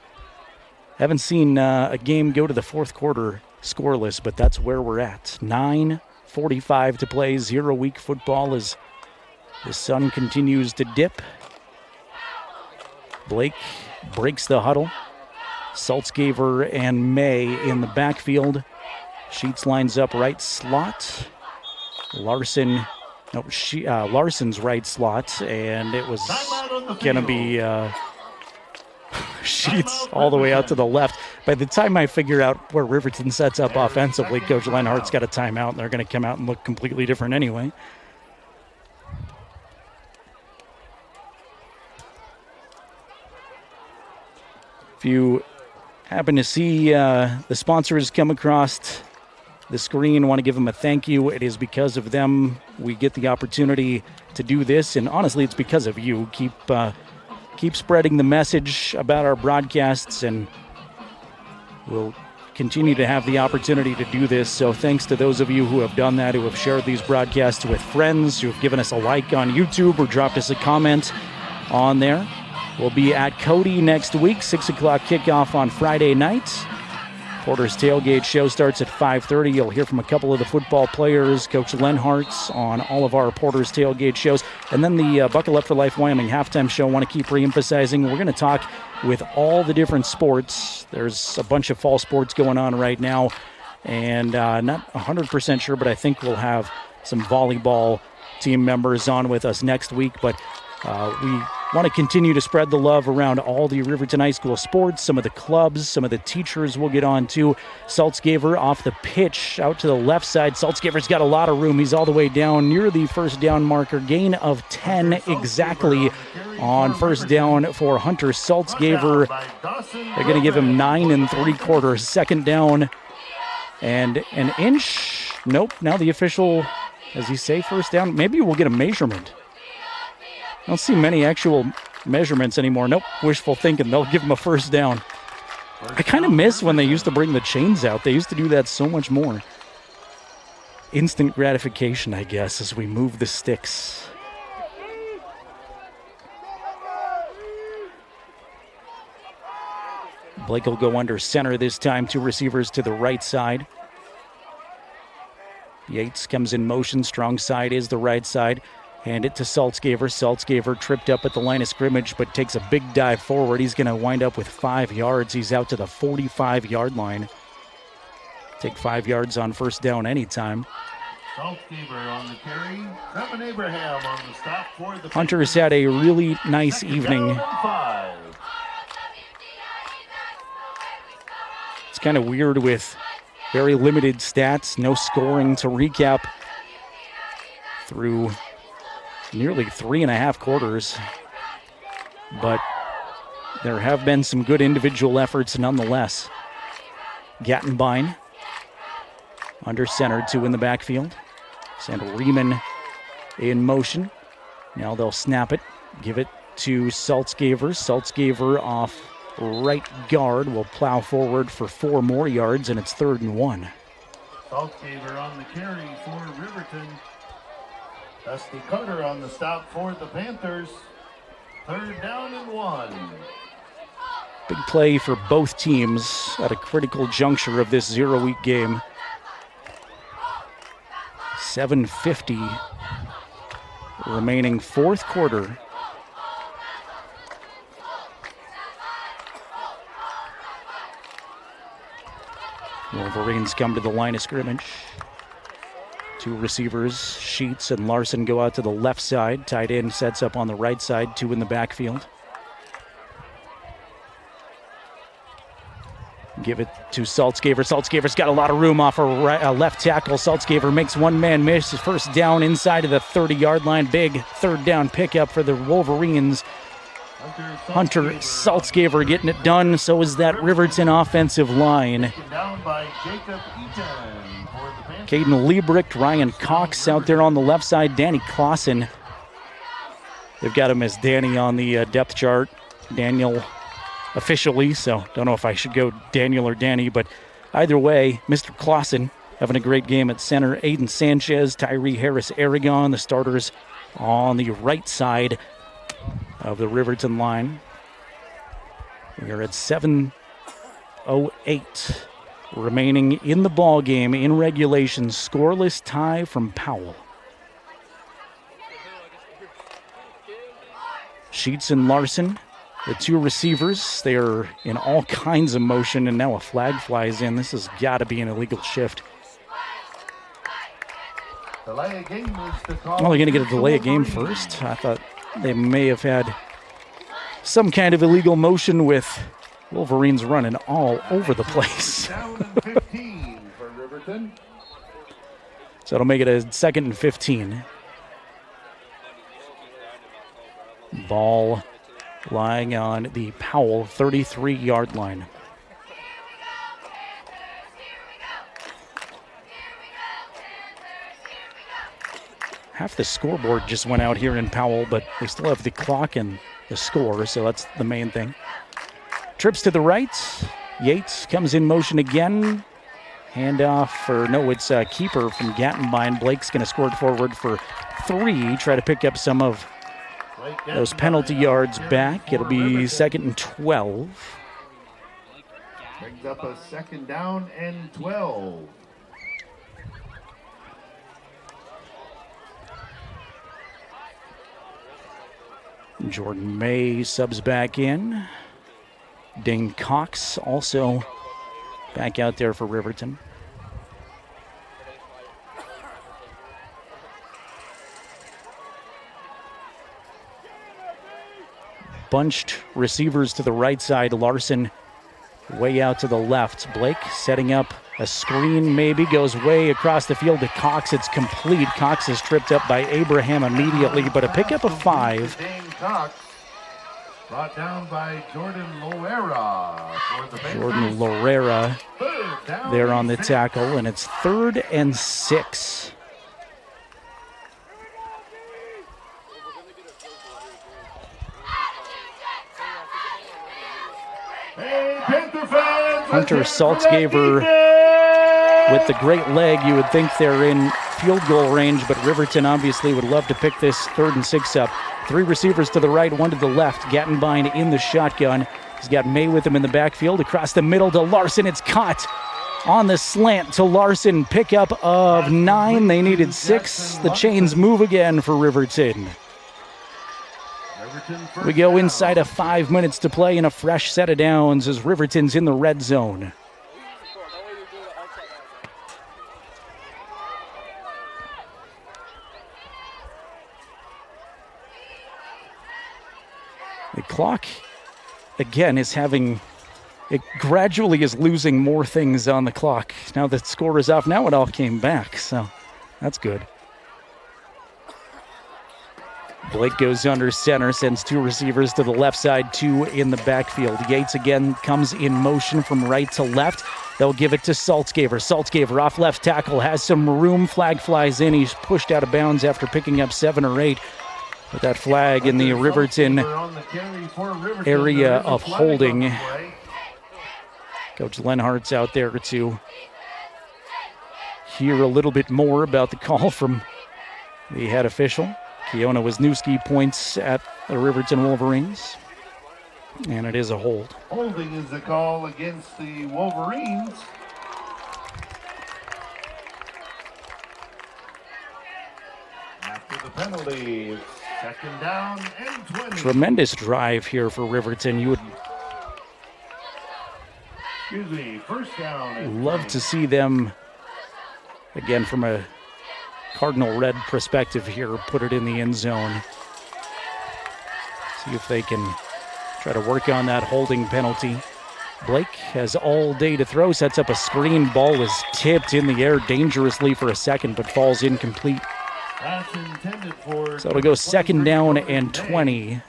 Haven't seen a game go to the fourth quarter scoreless, but that's where we're at. 9:45 to play, 0-week football as the sun continues to dip. Blake breaks the huddle. Saltzgaber and May in the backfield. Sheets lines up right slot. Larson's right slot, and it was going to be Sheets all the way out to the left. By the time I figure out where Riverton sets up offensively, Coach Lenhart's got a timeout, and they're going to come out and look completely different anyway. If you happen to see the sponsors come across the screen, want to give them a thank you. It is because of them we get the opportunity to do this, and honestly, it's because of you. Keep spreading the message about our broadcasts, and we'll continue to have the opportunity to do this. So thanks to those of you who have done that, who have shared these broadcasts with friends, who have given us a like on YouTube or dropped us a comment on there. We'll be at Cody next week, 6 o'clock kickoff on Friday night. Porter's Tailgate show starts at 5:30. You'll hear from a couple of the football players, Coach Lenhart, on all of our Porter's Tailgate shows. And then the Buckle Up for Life Wyoming halftime show. I want to keep re-emphasizing, we're going to talk with all the different sports. There's a bunch of fall sports going on right now. And not 100% sure, but I think we'll have some volleyball team members on with us next week. But we want to continue to spread the love around all the Riverton High School sports, some of the clubs, some of the teachers we'll get on to. Saltzgaber off the pitch out to the left side. Saltzgaber's got a lot of room. He's all the way down near the first down marker. Gain of 10 exactly on first down for Hunter Saltzgaber. They're going to give him 9 3/4. Second down and an inch. Nope. Now the official, does he say first down? Maybe we'll get a measurement. I don't see many actual measurements anymore. Nope, wishful thinking. They'll give him a first down. I kind of miss when they used to bring the chains out. They used to do that so much more. Instant gratification, I guess, as we move the sticks. Blake will go under center this time. 2 receivers to the right side. Yates comes in motion. Strong side is the right side. Hand it to Saltzgaber. Saltzgaber tripped up at the line of scrimmage, but takes a big dive forward. He's going to wind up with 5 yards. He's out to the 45-yard line. Take 5 yards on first down anytime. Saltzgaber on the carry. Evan Abraham on the stop for the Hunter's had a really nice evening. kind of weird with very limited stats, no scoring to recap through nearly 3.5 quarters. But there have been some good individual efforts nonetheless. Gattenbein under center, 2 in the backfield. Send Riemann in motion. Now they'll snap it, give it to Saltzgaver. Saltzgaver off right guard will plow forward for 4 more yards, and it's 3rd and 1. Saltzgaver on the carry for Riverton. Dusty Carter on the stop for the Panthers. 3rd down and 1. Big play for both teams at a critical juncture of this 0-week game. 7:50 remaining 4th quarter. Wolverines come to the line of scrimmage. 2 receivers, Sheets and Larson, go out to the left side. Tight end sets up on the right side, 2 in the backfield. Give it to Saltzgaver. Saltzgaver's got a lot of room off a left tackle. Saltzgaver makes one man miss. His first down inside of the 30-yard line. Big 3rd down pickup for the Wolverines. Hunter Saltzgaver getting it done. So is that Riverton offensive line. Caden Liebricht, Ryan Cox out there on the left side. Danny Clausen. They've got him as Danny on the depth chart. Daniel officially, so don't know if I should go Daniel or Danny, but either way, Mr. Clausen having a great game at center. Aiden Sanchez, Tyree Harris-Aragon, the starters on the right side of the Riverton line. We are at 7:08 remaining in the ball game in regulation. Scoreless tie from Powell. Sheets and Larson, the 2 receivers, they are in all kinds of motion, and now a flag flies in. This has got to be an illegal shift. Well, they're going to get a delay of game first. I thought they may have had some kind of illegal motion with Wolverines running all over the place. So it'll make it a 2nd and 15. Ball lying on the Powell 33-yard line. Half the scoreboard just went out here in Powell, but we still have the clock and the score, so that's the main thing. Trips to the right. Yates comes in motion again. Handoff for, no, it's a keeper from Gattenbein. Blake's going to score it forward for 3. Try to pick up some of those penalty yards back. It'll be 2nd and 12. Brings up a 2nd down and 12. Jordan May subs back in. Dane Cox also back out there for Riverton. Bunched receivers to the right side. Larson way out to the left. Blake setting up a screen, maybe goes way across the field to Cox. It's complete. Cox is tripped up by Abraham immediately, but a pickup of 5. Dane Cox brought down by Jordan Loera for the Panthers. Jordan Loera there on the tackle, and it's 3rd and 6. Hey, Panther fans, Hunter Saltzgaver with the great leg. You would think they're in field goal range, but Riverton obviously would love to pick this 3rd and 6 up. 3 receivers to the right, 1 to the left. Gattenbein in the shotgun. He's got May with him in the backfield. Across the middle to Larson. It's caught on the slant to Larson. Pickup of 9. They needed 6. The chains move again for Riverton. We go inside of 5 minutes to play in a fresh set of downs as Riverton's in the red zone. The clock, again, is having it gradually is losing more things on the clock. Now the score is off. Now it all came back, so that's good. Blake goes under center, sends two receivers to the left side, two in the backfield. Yates again comes in motion from right to left. They'll give it to Saltzgaver. Saltzgaver off left tackle, has some room. Flag flies in. He's pushed out of bounds after picking up 7 or 8. With that flag in the Riverton area of holding. Coach Lenhart's out there to hear a little bit more about the call from the head official. Keona Wisniewski points at the Riverton Wolverines, and it is a hold. Holding is the call against the Wolverines. After the penalty, it's second down and 20. Tremendous drive here for Riverton. You would first down and love 20. to see them, again, from a Cardinal Red perspective here, put it in the end zone. See if they can try to work on that holding penalty. Blake has all day to throw, sets up a screen. Ball is tipped in the air dangerously for a second, but falls incomplete. So it'll go second down and 20.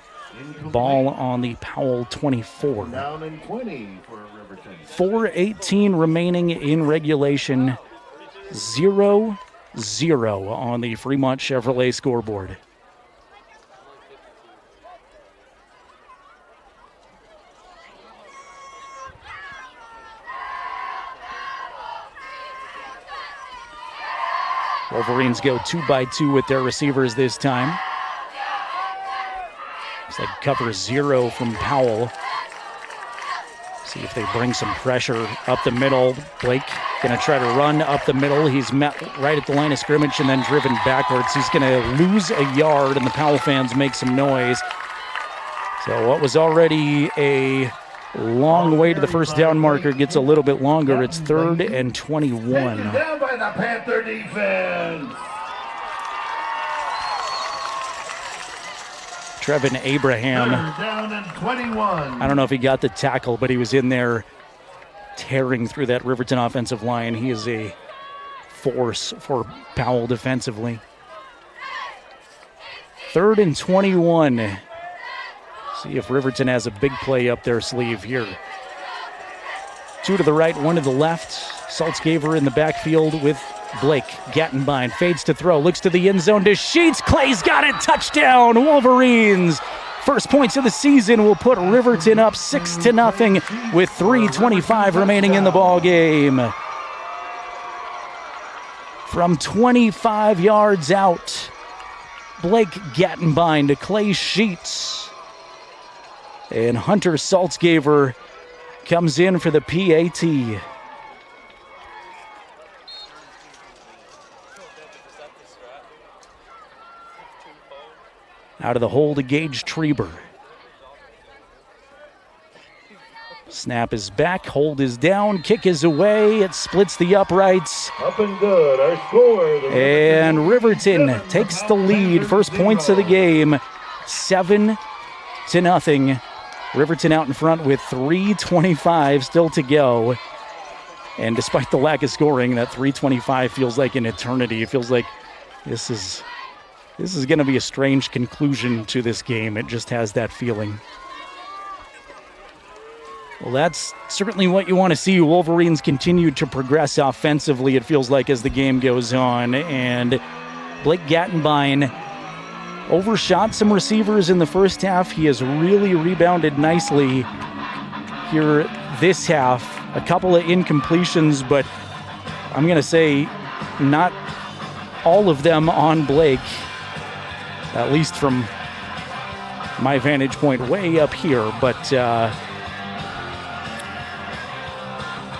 Ball on the Powell 24. Down and 20 for Riverton. 4:18 remaining in regulation. 0-0 on the Fremont Chevrolet scoreboard. Wolverines go 2-by-2 with their receivers this time. Looks like cover 0 from Powell. See if they bring some pressure up the middle. Blake going to try to run up the middle. He's met right at the line of scrimmage and then driven backwards. He's going to lose a yard, and the Powell fans make some noise. So what was already a long way to the first down marker gets a little bit longer. It's 3rd and 21. Taken down by the Panther defense. Trevin Abraham. Down and 21. I don't know if he got the tackle, but he was in there tearing through that Riverton offensive line. He is a force for Powell defensively. 3rd and 21. See if Riverton has a big play up their sleeve here. 2 to the right, 1 to the left. Saltzgaver in the backfield with Blake. Gattenbein fades to throw, looks to the end zone to Sheets. Clay's got it. Touchdown, Wolverines. First points of the season will put Riverton up 6-0 with 3:25 remaining in the ball game. From 25 yards out, Blake Gattenbein to Clay Sheets. And Hunter Saltzgaver comes in for the PAT. Out of the hole to Gage Treber. Snap is back, hold is down, kick is away, it splits the uprights. Up and good, our score. And Riverton takes the lead, first points of the game, 7-0. Riverton out in front with 3:25 still to go. And despite the lack of scoring, that 3:25 feels like an eternity. It feels like this is going to be a strange conclusion to this game. It just has that feeling. Well, that's certainly what you want to see. Wolverines continue to progress offensively, it feels like, as the game goes on. And Blake Gattenbein overshot some receivers in the first half. He has really rebounded nicely here this half. A couple of incompletions, but I'm going to say not all of them on Blake, at least from my vantage point way up here. But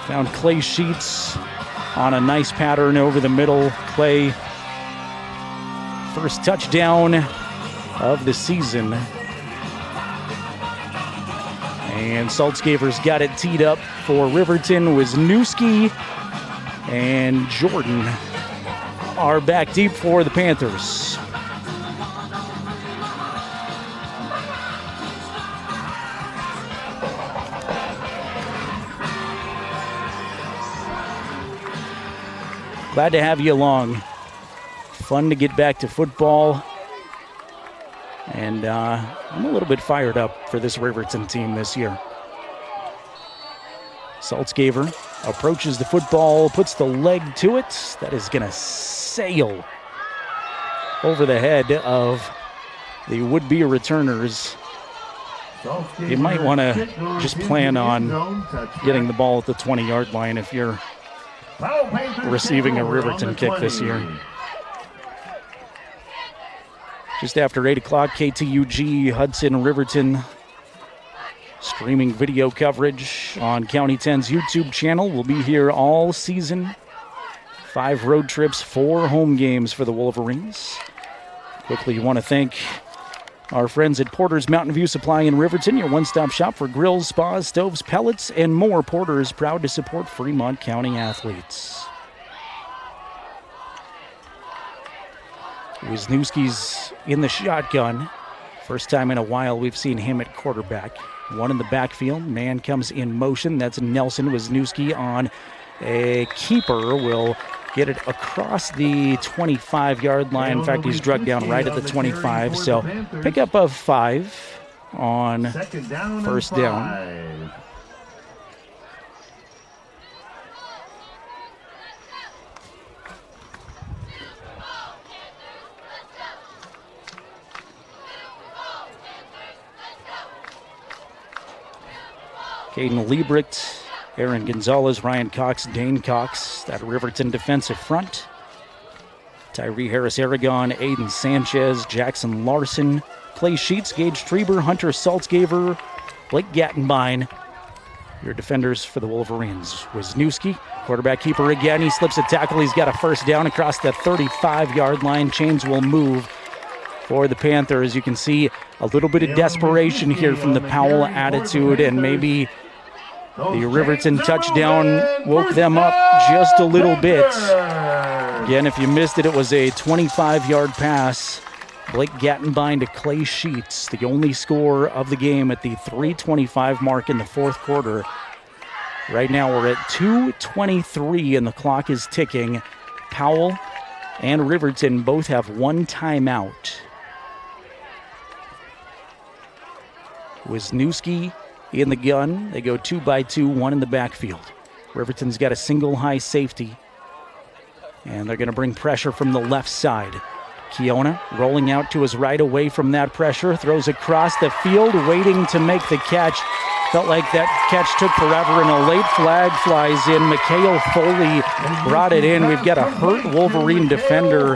found Clay Sheets on a nice pattern over the middle. Clay, first touchdown of the season. And Saltzgaver's got it teed up for Riverton. Wisniewski and Jordan are back deep for the Panthers. Glad to have you along. Fun to get back to football. And I'm a little bit fired up for this Riverton team this year. Saltzgaver approaches the football, puts the leg to it. That is going to sail over the head of the would-be returners. You might want to just plan on getting the ball at the 20-yard line if you're receiving a Riverton kick this year. Just after 8 o'clock, KTUG, Hudson, Riverton. Streaming video coverage on County 10's YouTube channel. We'll be here all season. 5 road trips, 4 home games for the Wolverines. Quickly, want to thank our friends at Porter's Mountain View Supply in Riverton, your one-stop shop for grills, spas, stoves, pellets, and more. Porter's proud to support Fremont County athletes. Wisniewski's in the shotgun. First time in a while we've seen him at quarterback. One in the backfield. Man comes in motion. That's Nelson. Wisniewski on a keeper will get it across the 25-yard line. In fact, he's drugged down right at the 25. So pickup of 5 on first down. Caden Liebrecht, Aaron Gonzalez, Ryan Cox, Dane Cox, that Riverton defensive front. Tyree Harris-Aragon, Aiden Sanchez, Jackson Larson, Clay Sheets, Gage Treber, Hunter Saltzgaver, Blake Gattenbein. Your defenders for the Wolverines. Wisniewski, quarterback keeper again. He slips a tackle. He's got a first down across the 35-yard line. Chains will move for the Panthers. You can see a little bit of desperation here from the Powell attitude, and maybe the Riverton touchdown woke them up just a little bit. Again, if you missed it, it was a 25-yard pass. Blake Gattenbein to Clay Sheets, the only score of the game at the 3:25 mark in the fourth quarter. Right now we're at 2:23 and the clock is ticking. Powell and Riverton both have one timeout. Wisniewski in the gun. They go 2 by 2, one in the backfield. Riverton's got a single high safety. And they're going to bring pressure from the left side. Keona rolling out to his right away from that pressure. Throws across the field, waiting to make the catch. Felt like that catch took forever, and a late flag flies in. Mikhail Foley brought it in. We've got a hurt Wolverine defender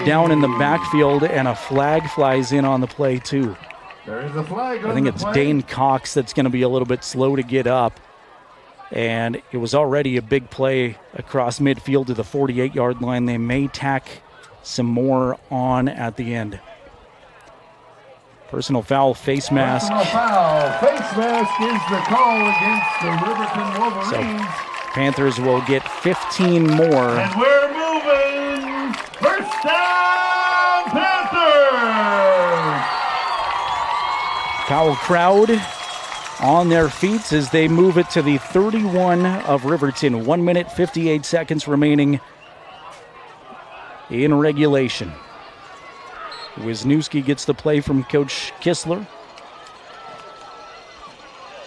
down in the backfield, and a flag flies in on the play, too. There is a flag. I think it's Dane Cox that's going to be a little bit slow to get up. And it was already a big play across midfield to the 48-yard line. They may tack some more on at the end. Personal foul, face mask. Personal foul, face mask is the call against the Riverton Wolverines. So Panthers will get 15 more. And we're moving. First down, Panthers. Powell crowd on their feet as they move it to the 31 of Riverton. 1 minute, 58 seconds remaining in regulation. Wisniewski gets the play from Coach Kistler.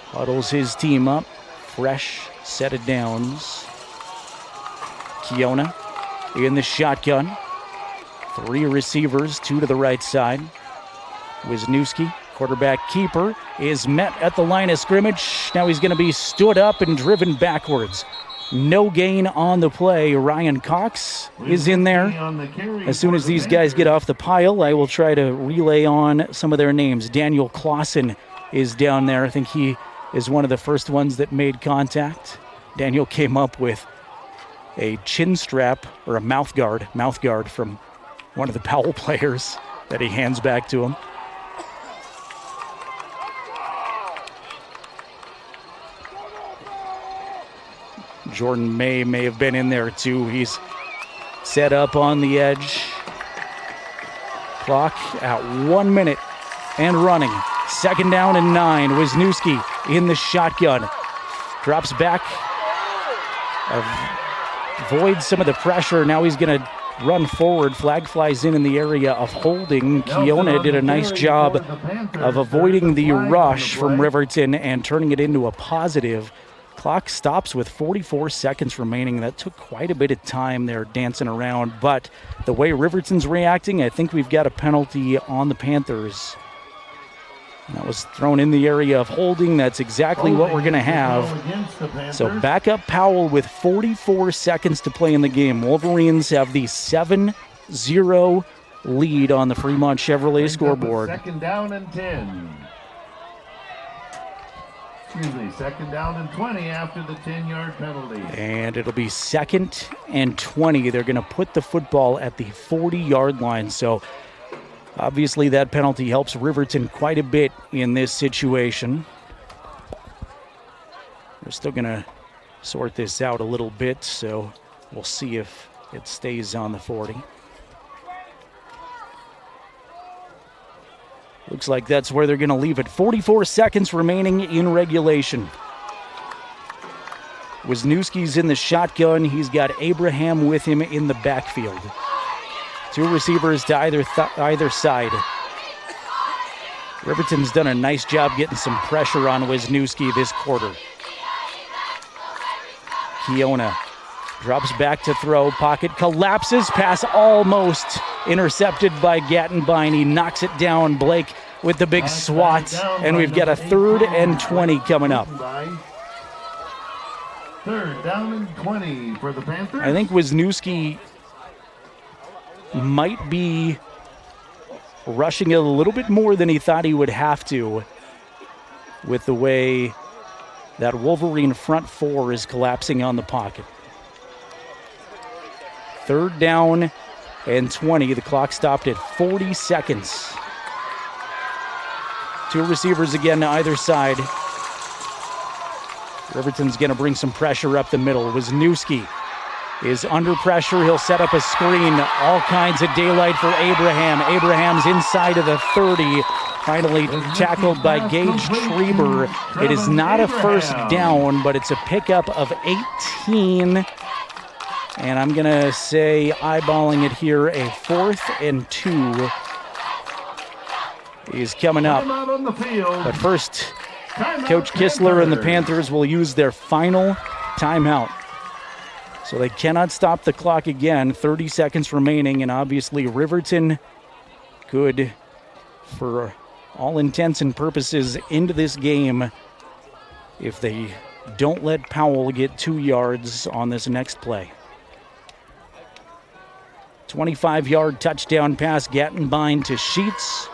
Huddles his team up. Fresh set of downs. Keona in the shotgun. 3 receivers, 2 to the right side. Wisniewski, quarterback keeper, is met at the line of scrimmage. Now he's going to be stood up and driven backwards. No gain on the play. Ryan Cox is in there. As soon as these guys get off the pile, I will try to relay on some of their names. Daniel Clausen is down there. I think he is one of the first ones that made contact. Daniel came up with a chin strap or a mouth guard from one of the Powell players that he hands back to him. Jordan may have been in there too. He's set up on the edge. Clock at 1 minute and running. Second down and 9. Wisniewski in the shotgun. Drops back. avoids some of the pressure. Now he's going to run forward. Flag flies in the area of holding. Keona did a nice job of avoiding the rush from Riverton and turning it into a positive. Clock stops with 44 seconds remaining. That took quite a bit of time there dancing around, but the way Riverton's reacting, I think we've got a penalty on the Panthers. That was thrown in the area of holding. That's exactly what we're going to have. So back up Powell with 44 seconds to play in the game. Wolverines have the 7-0 lead on the Fremont Chevrolet scoreboard. Second down and 10. Second down and 20 after the 10-yard penalty. And it'll be 2nd and 20. They're going to put the football at the 40-yard line. So obviously that penalty helps Riverton quite a bit in this situation. We're still going to sort this out a little bit, so we'll see if it stays on the 40. Looks like that's where they're going to leave it. 44 seconds remaining in regulation. Wisniewski's in the shotgun. He's got Abraham with him in the backfield. 2 receivers to either side. Riverton's done a nice job getting some pressure on Wisniewski this quarter. Keona drops back to throw. Pocket collapses. Pass almost intercepted by Gattenbein. He knocks it down. Blake with the big swat. And we've got a 3rd and 20 coming up. 3rd down and 20 for the Panthers. I think Wisniewski might be rushing it a little bit more than he thought he would have to with the way that Wolverine front 4 is collapsing on the pocket. 3rd down and 20. The clock stopped at 40 seconds. 2 receivers again to either side. Riverton's going to bring some pressure up the middle. Wisniewski is under pressure. He'll set up a screen. All kinds of daylight for Abraham. Abraham's inside of the 30. Finally tackled by Gage Schreiber. It is not a first down, but it's a pickup of 18. And I'm going to say, eyeballing it here, a 4th and 2 is coming up. But first, Coach Kistler and the Panthers will use their final timeout. So they cannot stop the clock again. 30 seconds remaining, and obviously Riverton could, for all intents and purposes, into this game if they don't let Powell get 2 yards on this next play. 25-yard touchdown pass, Gattenbein to Sheets.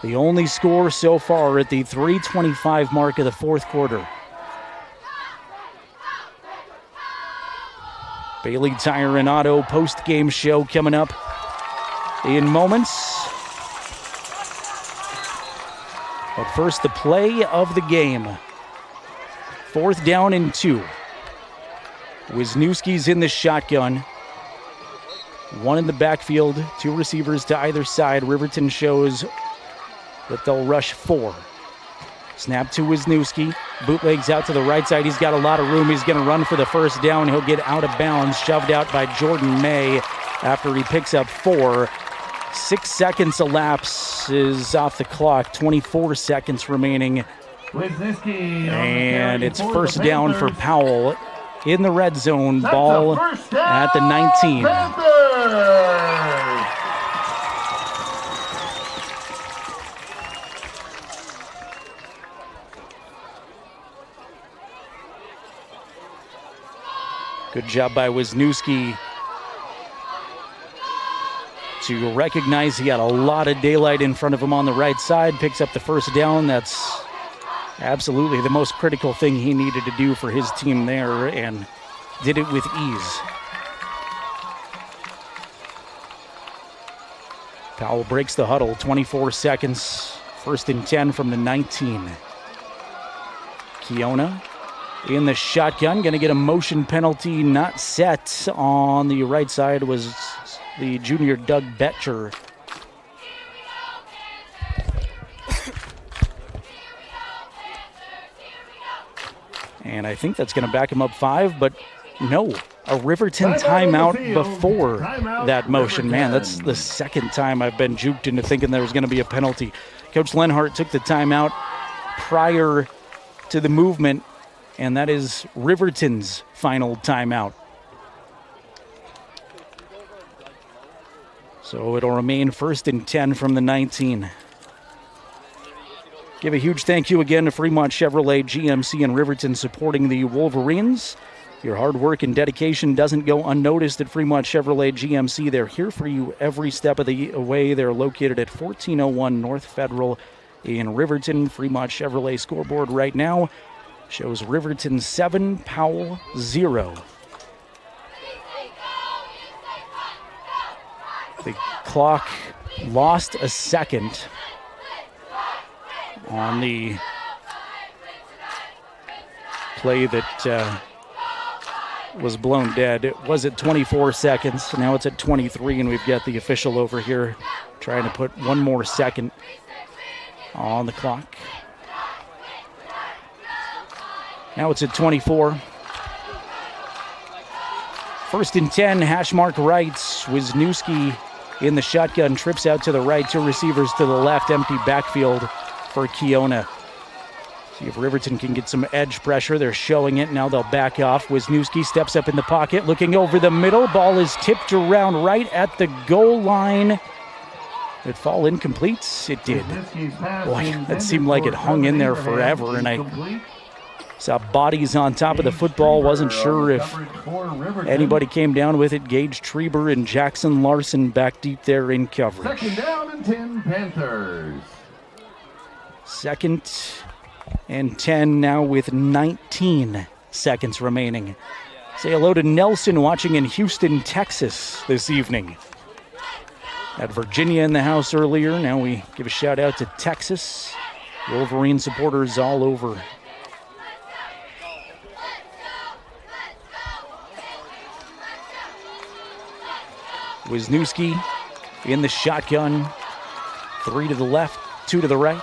The only score so far at the 3:25 mark of the 4th quarter. Bailey Tire and Auto post-game show coming up in moments. But first, the play of the game. 4th down and 2. Wisniewski's in the shotgun. 1 in the backfield, 2 receivers to either side. Riverton shows that they'll rush 4. Snap to Wisniewski. Bootlegs out to the right side. He's got a lot of room. He's going to run for the first down. He'll get out of bounds, shoved out by Jordan May after he picks up 4. 6 seconds elapses off the clock. 24 seconds remaining. And it's first down for Powell in the red zone. Ball at the 19. Good job by Wisniewski to recognize he had a lot of daylight in front of him on the right side. Picks up the first down. That's absolutely the most critical thing he needed to do for his team there, and did it with ease. Powell breaks the huddle. 24 seconds. 1st and 10 from the 19. Keona in the shotgun, going to get a motion penalty not set. On the right side was the junior Doug Betcher. And I think that's going to back him up 5, but no, a Riverton timeout before that motion. Man, that's the second time I've been juked into thinking there was going to be a penalty. Coach Lenhart took the timeout prior to the movement, and that is Riverton's final timeout. So it'll remain 1st and 10 from the 19. Give a huge thank you again to Fremont Chevrolet, GMC, and Riverton supporting the Wolverines. Your hard work and dedication doesn't go unnoticed at Fremont Chevrolet, GMC. They're here for you every step of the way. They're located at 1401 North Federal in Riverton. Fremont Chevrolet scoreboard right now shows Riverton 7, Powell 0. The clock lost a second on the play that was blown dead. It was at 24 seconds. Now it's at 23, and we've got the official over here trying to put one more second on the clock. Now it's at 24. 1st and 10, hash mark right. Wisniewski in the shotgun, trips out to the right, 2 receivers to the left, empty backfield for Keona. See if Riverton can get some edge pressure. They're showing it. Now they'll back off. Wisniewski steps up in the pocket, looking over the middle. Ball is tipped around right at the goal line. Did it fall incomplete? It did. Boy, that seemed like it hung in there forever, and I saw bodies on top of the football. Wasn't sure if anybody came down with it. Gage Treber and Jackson Larson back deep there in coverage. 2nd down and 10, Panthers. 2nd and 10 now with 19 seconds remaining. Say hello to Nelson watching in Houston, Texas this evening. Had Virginia in the house earlier. Now we give a shout out to Texas. Wolverine supporters all over. Wisniewski in the shotgun. 3 to the left, 2 to the right.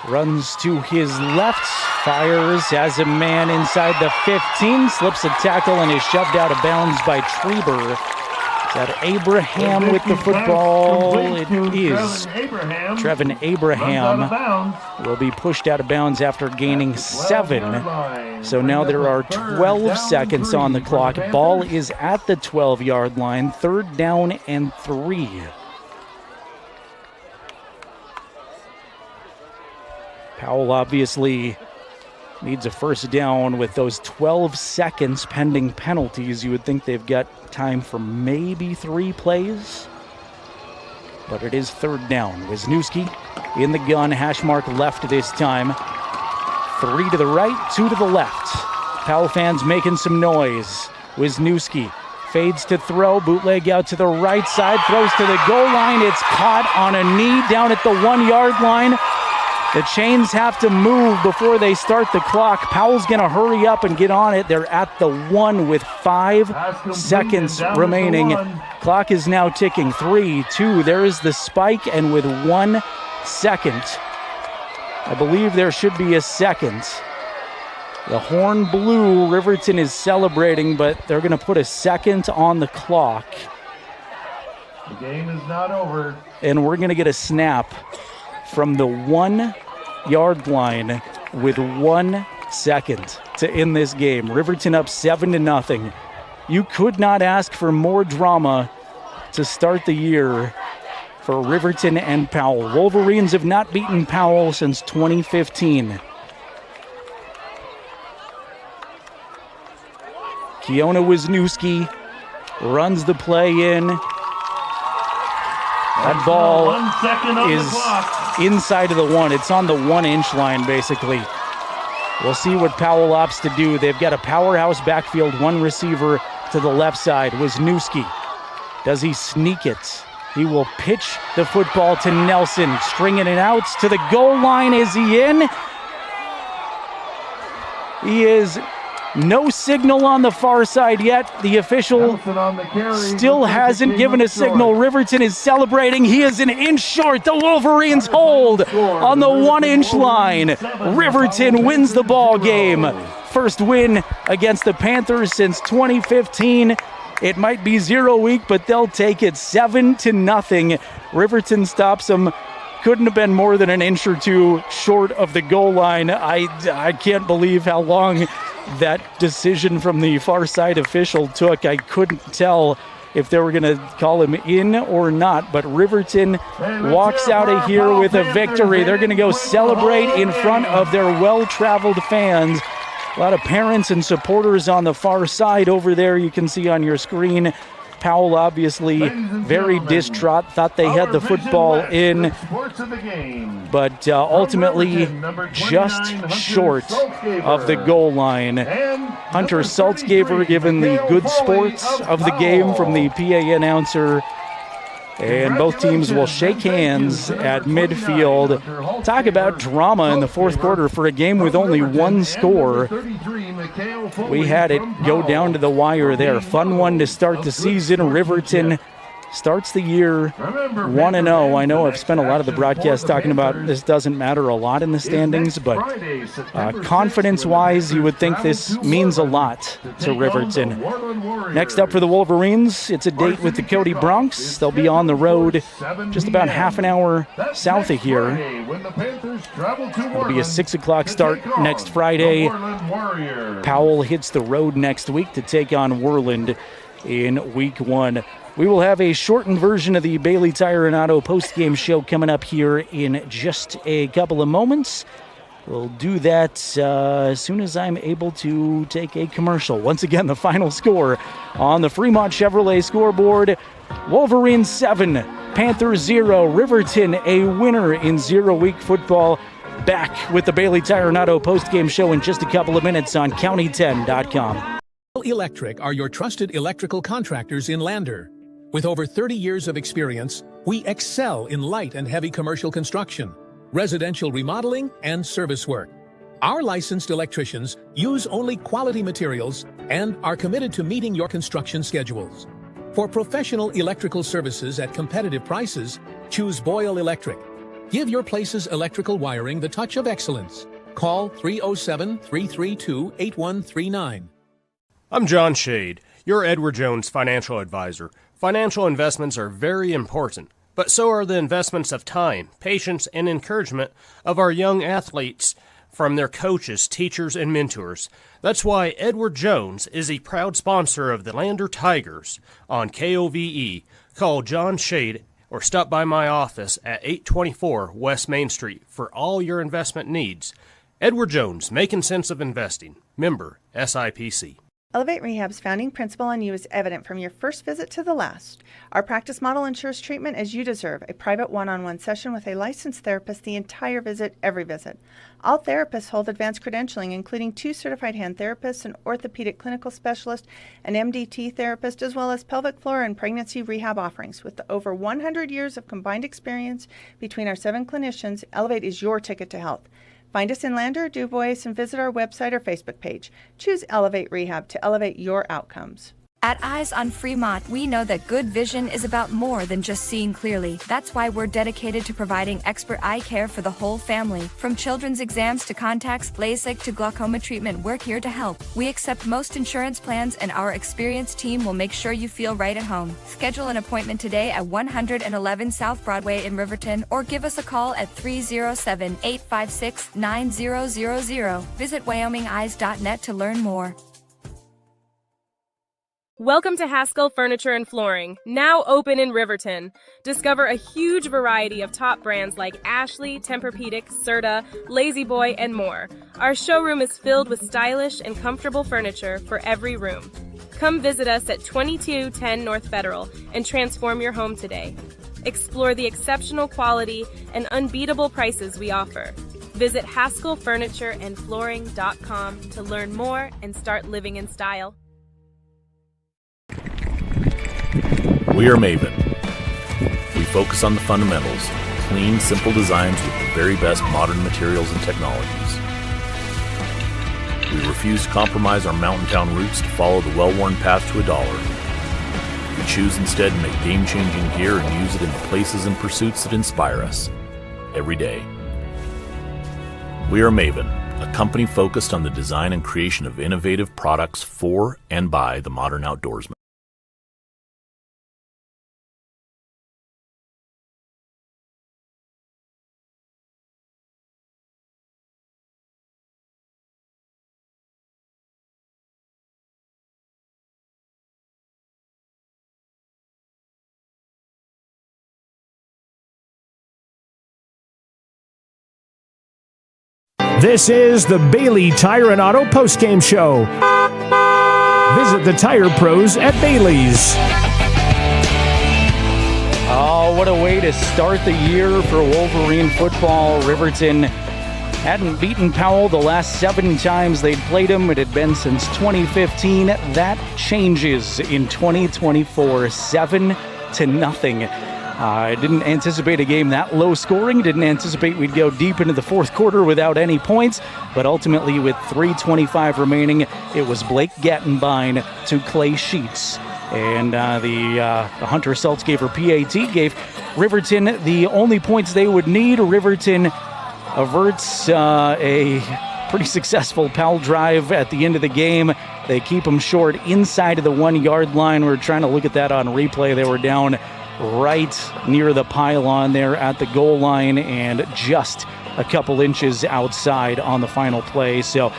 Runs to his left, fires as a man inside the 15, slips a tackle and is shoved out of bounds by Treber. Is that Abraham with the football? It is. Trevin Abraham will be pushed out of bounds after gaining 7. So now there are 12 seconds on the clock. Ball is at the 12-yard line, 3rd down and 3. Powell obviously needs a 1st down with those 12 seconds pending penalties. You would think they've got time for maybe 3 plays, but it is 3rd down. Wisniewski in the gun, hash mark left this time. 3 to the right, 2 to the left. Powell fans making some noise. Wisniewski fades to throw, bootleg out to the right side, throws to the goal line. It's caught on a knee down at the 1-yard line. The chains have to move before they start the clock. Powell's going to hurry up and get on it. They're at the 1 with 5 seconds remaining. Clock is now ticking. 3, 2. There is the spike, and with 1 second, I believe there should be a second. The horn blew. Riverton is celebrating, but they're going to put a second on the clock. The game is not over. And we're going to get a snap from the 1-yard line with 1 second to end this game. Riverton up 7-0. You could not ask for more drama to start the year for Riverton and Powell. Wolverines have not beaten Powell since 2015. Keona Wisniewski runs the play in. That ball is inside of the 1. It's on the 1-inch line, basically. We'll see what Powell opts to do. They've got a powerhouse backfield, 1 receiver to the left side. Wisniewski. Does he sneak it? He will pitch the football to Nelson. Stringing it out to the goal line. Is he in? He is. No signal on the far side yet. The official still hasn't given a signal. Riverton is celebrating. He is an inch short. The Wolverines hold on the 1-inch line. Riverton wins the ball game. first win against the Panthers since 2015. It might be 0 week, but they'll take it 7-0. Riverton stops them. Couldn't have been more than an inch or two short of the goal line. I can't believe how long that decision from the far side official took. I couldn't tell if they were going to call him in or not, but Riverton walks out of here with a victory. They're going to go celebrate in front of their well-traveled fans. A lot of parents and supporters on the far side over there, you can see on your screen. Powell obviously very distraught, thought they had the football in, but ultimately just short of the goal line. Hunter Saltzgaver given the good sports of the game from the PA announcer, and both teams will shake hands at midfield. Talk about drama in the fourth quarter for a game with only one score. We had it go down to the wire there. Fun one to start the season. Riverton starts the year 1-0. I know I've spent a lot of the broadcast talking about this doesn't matter a lot in the standings, but confidence-wise, you would think this means a lot to Riverton. Next up for the Wolverines, it's a date with the Cody Bronx. They'll be on the road just about half an hour south of here. It'll be a 6 o'clock start next Friday. Powell hits the road next week to take on Worland in week 1. We will have a shortened version of the Bailey Tire and Auto postgame show coming up here in just a couple of moments. We'll do that as soon as I'm able to take a commercial. Once again, the final score on the Fremont Chevrolet scoreboard: Wolverines 7, Panthers 0, Riverton a winner in 0 week football. Back with the Bailey Tire and Auto postgame show in just a couple of minutes on county10.com. Electric are your trusted electrical contractors in Lander. With over 30 years of experience, we excel in light and heavy commercial construction, residential remodeling, and service work. Our licensed electricians use only quality materials and are committed to meeting your construction schedules. For professional electrical services at competitive prices, choose Boyle Electric. Give your place's electrical wiring the touch of excellence. Call 307-332-8139. I'm John Shade, your Edward Jones financial advisor. Financial investments are very important, but so are the investments of time, patience, and encouragement of our young athletes from their coaches, teachers, and mentors. That's why Edward Jones is a proud sponsor of the Lander Tigers on KOVE. Call John Shade or stop by my office at 824 West Main Street for all your investment needs. Edward Jones, making sense of investing. Member SIPC. Elevate Rehab's founding principle on you is evident from your first visit to the last. Our practice model ensures treatment as you deserve, a private one-on-one session with a licensed therapist the entire visit, every visit. All therapists hold advanced credentialing, including 2 certified hand therapists, an orthopedic clinical specialist, an MDT therapist, as well as pelvic floor and pregnancy rehab offerings. With over 100 years of combined experience between our 7 clinicians, Elevate is your ticket to health. Find us in Lander or DuBois and visit our website or Facebook page. Choose Elevate Rehab to elevate your outcomes. At Eyes on Fremont, we know that good vision is about more than just seeing clearly. That's why we're dedicated to providing expert eye care for the whole family. From children's exams to contacts, LASIK to glaucoma treatment, we're here to help. We accept most insurance plans, and our experienced team will make sure you feel right at home. Schedule an appointment today at 111 South Broadway in Riverton, or give us a call at 307-856-9000. Visit WyomingEyes.net to learn more. Welcome to Haskell Furniture and Flooring, now open in Riverton. Discover a huge variety of top brands like Ashley, Tempur-Pedic, Serta, Lazy Boy, and more. Our showroom is filled with stylish and comfortable furniture for every room. Come visit us at 2210 North Federal and transform your home today. Explore the exceptional quality and unbeatable prices we offer. Visit HaskellFurnitureandFlooring.com to learn more and start living in style. We are Maven. We focus on the fundamentals, clean, simple designs with the very best modern materials and technologies. We refuse to compromise our mountain town roots to follow the well-worn path to $1. We choose instead to make game-changing gear and use it in the places and pursuits that inspire us every day. We are Maven, a company focused on the design and creation of innovative products for and by the modern outdoorsman. This is the Bailey Tire and Auto Postgame Show. Visit the tire pros at Bailey's. Oh, what a way to start the year for Wolverine football. Riverton hadn't beaten Powell the last 7 times they'd played him. It had been since 2015. That changes in 2024, 7-0. I didn't anticipate a game that low scoring, didn't anticipate we'd go deep into the fourth quarter without any points, but ultimately with 3:25 remaining, it was Blake Gattenbein to Clay Sheets. And the Hunter Saltzgaver PAT gave Riverton the only points they would need. Riverton averts a pretty successful Powell drive at the end of the game. They keep them short inside of the 1-yard line. We're trying to look at that on replay. They were down right near the pylon there at the goal line and just a couple inches outside on the final play. So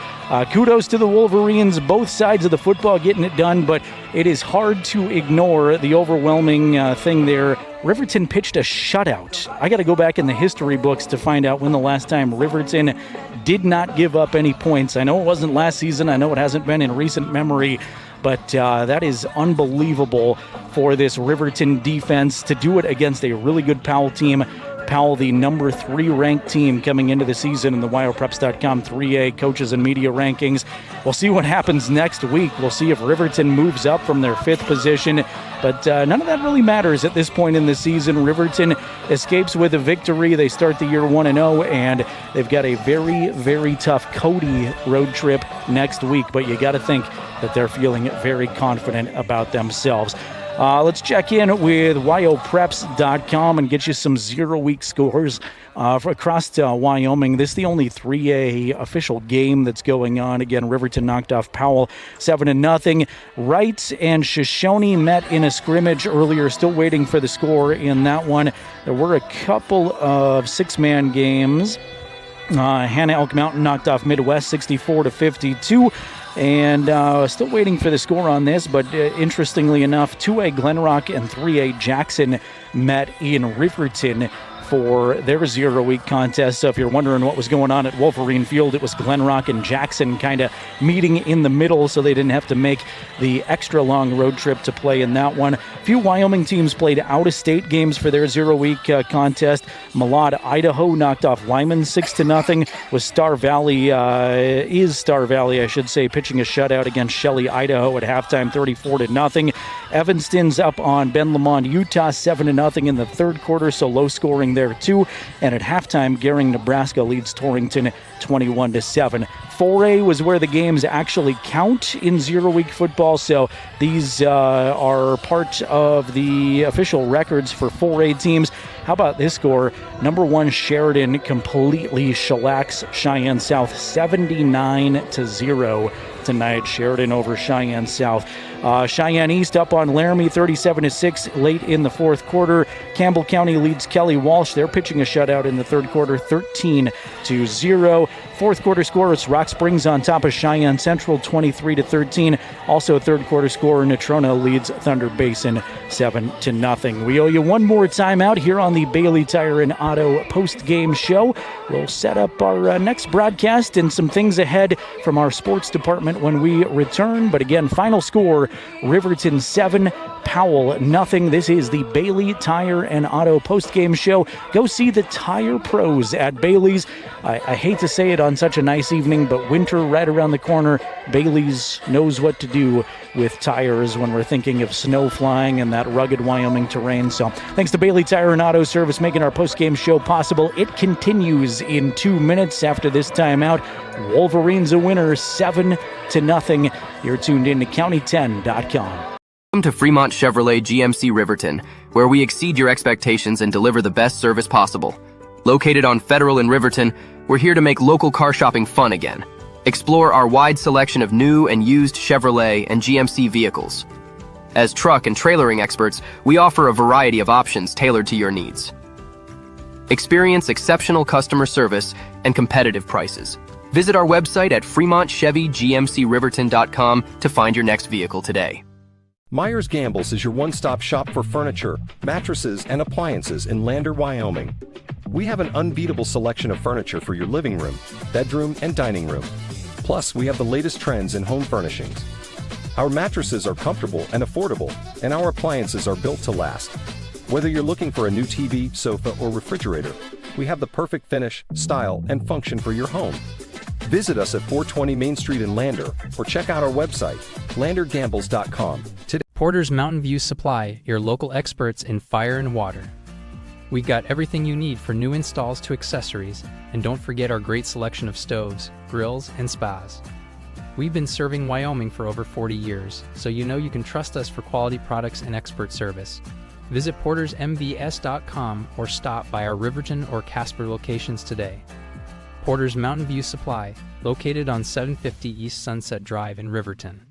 kudos to the Wolverines, both sides of the football getting it done, but it is hard to ignore the overwhelming thing there. Riverton pitched a shutout. I got to go back in the history books to find out when the last time Riverton did not give up any points. I know it wasn't last season. I know it hasn't been in recent memory. But that is unbelievable for this Riverton defense to do it against a really good Powell team. Powell, the number 3 ranked team coming into the season in the WyoPreps.com 3A coaches and media rankings. We'll see what happens next week. We'll see if Riverton moves up from their 5th position. But none of that really matters at this point in the season. Riverton escapes with a victory. They start the year 1-0, and they've got a very, very tough Cody road trip next week. But you got to think that they're feeling very confident about themselves. Let's check in with WyoPreps.com and get you some 0-week scores across Wyoming. This is the only 3A official game that's going on. Again, Riverton knocked off Powell 7-0. Wright and Shoshone met in a scrimmage earlier, still waiting for the score in that one. There were a couple of 6-man games. Hannah Elk Mountain knocked off Midwest 64-52. And still waiting for the score on this, but interestingly enough, 2A Glenrock and 3A Jackson met in Riverton for their 0-week contest. So if you're wondering what was going on at Wolverine Field, it was Glenrock and Jackson kind of meeting in the middle, so they didn't have to make the extra long road trip to play in that one. A few Wyoming teams played out-of-state games for their 0-week contest. Malad, Idaho knocked off Lyman 6-0. Was Star Valley, I should say, pitching a shutout against Shelley, Idaho at halftime, 34-0. Evanston's up on Ben Lamont, Utah, 7-0 in the third quarter, so low scoring there too. And at halftime, Gering, Nebraska leads Torrington 21-7. 4A was where the games actually count in 0-week football, so these are part of the official records for 4A teams. How about this score? Number 1 Sheridan completely shellacks Cheyenne South 79-0 tonight. Sheridan over Cheyenne South. Cheyenne East up on Laramie 37-6 late in the fourth quarter. Campbell County leads Kelly Walsh. They're pitching a shutout in the third quarter, 13-0. Fourth quarter score, it's Rock Springs on top of Cheyenne Central, 23-13. Also a third quarter score, Natrona leads Thunder Basin 7-0. We owe you one more time out here on the Bailey Tire and Auto post-game show. We'll set up our next broadcast and some things ahead from our sports department when we return. But again, final score, Riverton 7, Powell 0. This is the Bailey Tire and Auto post-game show. Go see the tire pros at Bailey's. I hate to say it on such a nice evening, but winter right around the corner. Bailey's knows what to do with tires when we're thinking of snow flying and that rugged Wyoming terrain. So thanks to Bailey Tire and Auto Service making our post-game show possible. It continues in 2 minutes after this timeout. Wolverines a winner, 7-0. You're tuned in to County10.com. Welcome to Fremont Chevrolet GMC Riverton, where we exceed your expectations and deliver the best service possible. Located on Federal in Riverton, we're here to make local car shopping fun again. Explore our wide selection of new and used Chevrolet and GMC vehicles. As truck and trailering experts, we offer a variety of options tailored to your needs. Experience exceptional customer service and competitive prices. Visit our website at FremontChevyGMCRiverton.com to find your next vehicle today. Myers Gambles is your one-stop shop for furniture, mattresses, and appliances in Lander, Wyoming. We have an unbeatable selection of furniture for your living room, bedroom, and dining room. Plus, we have the latest trends in home furnishings. Our mattresses are comfortable and affordable, and our appliances are built to last. Whether you're looking for a new TV, sofa, or refrigerator, we have the perfect finish, style, and function for your home. Visit us at 420 Main Street in Lander, or check out our website, landergambles.com. Today. Porter's Mountain View Supply, your local experts in fire and water. We got everything you need for new installs to accessories, and don't forget our great selection of stoves, grills, and spas. We've been serving Wyoming for over 40 years, so you know you can trust us for quality products and expert service. Visit portersmvs.com or stop by our Riverton or Casper locations today. Porter's Mountain View Supply, located on 750 East Sunset Drive in Riverton.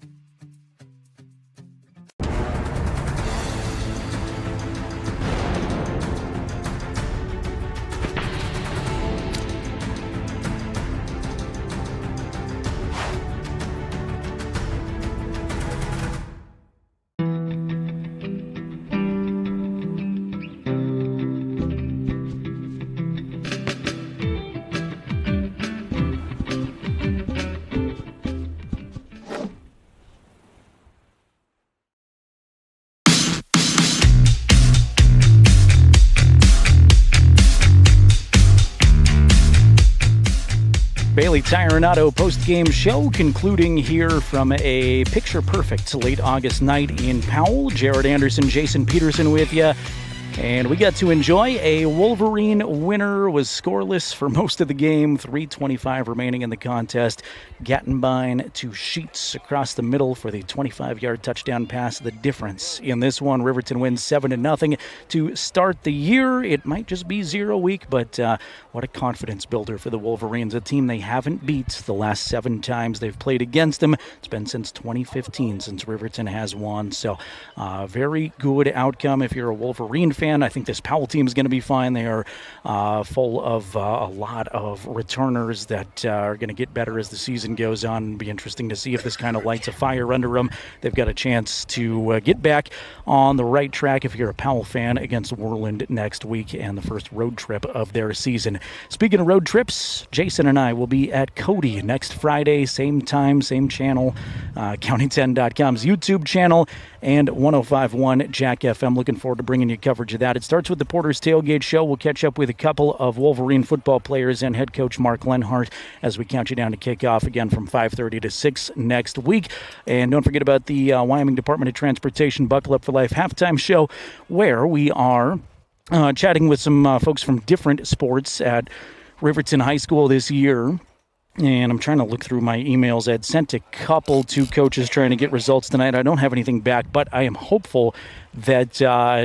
Bailey Tire and Auto post-game show concluding here from a picture-perfect late August night in Powell. Jared Anderson, Jason Peterson with you. And we got to enjoy a Wolverine winner. Was scoreless for most of the game. 3:25 remaining in the contest. Gattenbein to Sheets across the middle for the 25-yard touchdown pass. The difference in this one, Riverton wins 7-0 to start the year. It might just be 0 week, but what a confidence builder for the Wolverines. A team they haven't beat the last 7 times they've played against them. It's been since 2015 since Riverton has won. So very good outcome if you're a Wolverine fan. I think this Powell team is going to be fine. They are full of a lot of returners that are going to get better as the season goes on. It'll be interesting to see if this kind of lights a fire under them. They've got a chance to get back on the right track if you're a Powell fan against Worland next week and the first road trip of their season. Speaking of road trips, Jason and I will be at Cody next Friday, same time, same channel, County10.com's YouTube channel, and 105.1 Jack FM. Looking forward to bringing you coverage of that. It starts with the Porter's Tailgate Show. We'll catch up with a couple of Wolverine football players and head coach Mark Lenhart as we count you down to kickoff again from 5:30 to 6 next week. And don't forget about the Wyoming Department of Transportation Buckle Up for Life halftime show, where we are chatting with some folks from different sports at Riverton High School this year. And I'm trying to look through my emails. I'd sent a couple to coaches trying to get results tonight. I don't have anything back, but I am hopeful that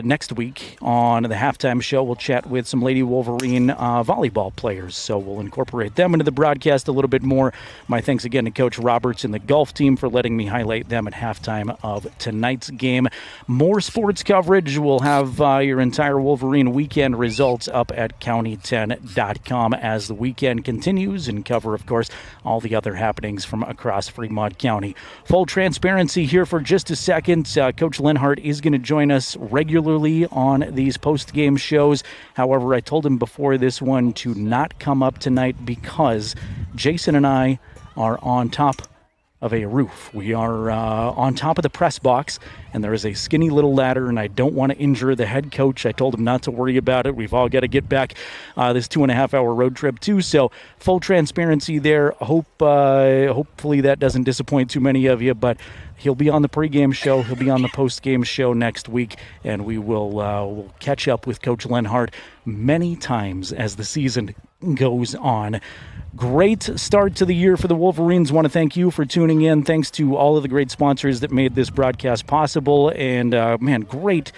next week on the halftime show, we'll chat with some Lady Wolverine volleyball players. So we'll incorporate them into the broadcast a little bit more. My thanks again to Coach Roberts and the golf team for letting me highlight them at halftime of tonight's game. More sports coverage. We'll have your entire Wolverine weekend results up at County10.com as the weekend continues and cover, of course, all the other happenings from across Fremont County. Full transparency here for just a second. Coach Lenhart is going to join us regularly on these post-game shows. However, I told him before this one to not come up tonight because Jason and I are on top of a roof. We are on top of the press box, and there is a skinny little ladder, and I don't want to injure the head coach. I told him not to worry about it. We've all got to get back this 2.5-hour road trip, too. So full transparency there. Hopefully that doesn't disappoint too many of you, but he'll be on the pregame show. He'll be on the postgame show next week, and we will we'll catch up with Coach Lenhart many times as the season goes on. Great start to the year for the Wolverines. Want to thank you for tuning in. Thanks to all of the great sponsors that made this broadcast possible. And, great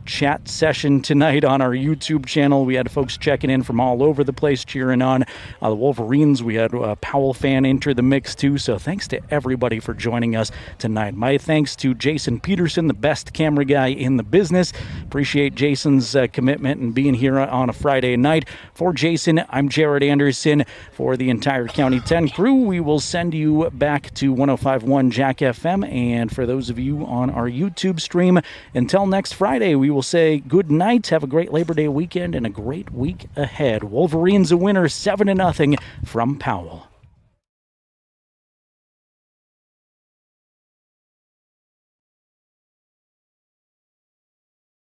chat session tonight on our YouTube channel. We had folks checking in from all over the place, cheering on the Wolverines. We had a Powell fan enter the mix, too. So thanks to everybody for joining us tonight. My thanks to Jason Peterson, the best camera guy in the business. Appreciate Jason's commitment and being here on a Friday night. For Jason, I'm Jared Anderson. For the entire County 10 crew, we will send you back to 105.1 Jack FM. And for those of you on our YouTube stream, until next Friday, we will say good night. Have a great Labor Day weekend and a great week ahead. Wolverines a winner, 7-0 from Powell.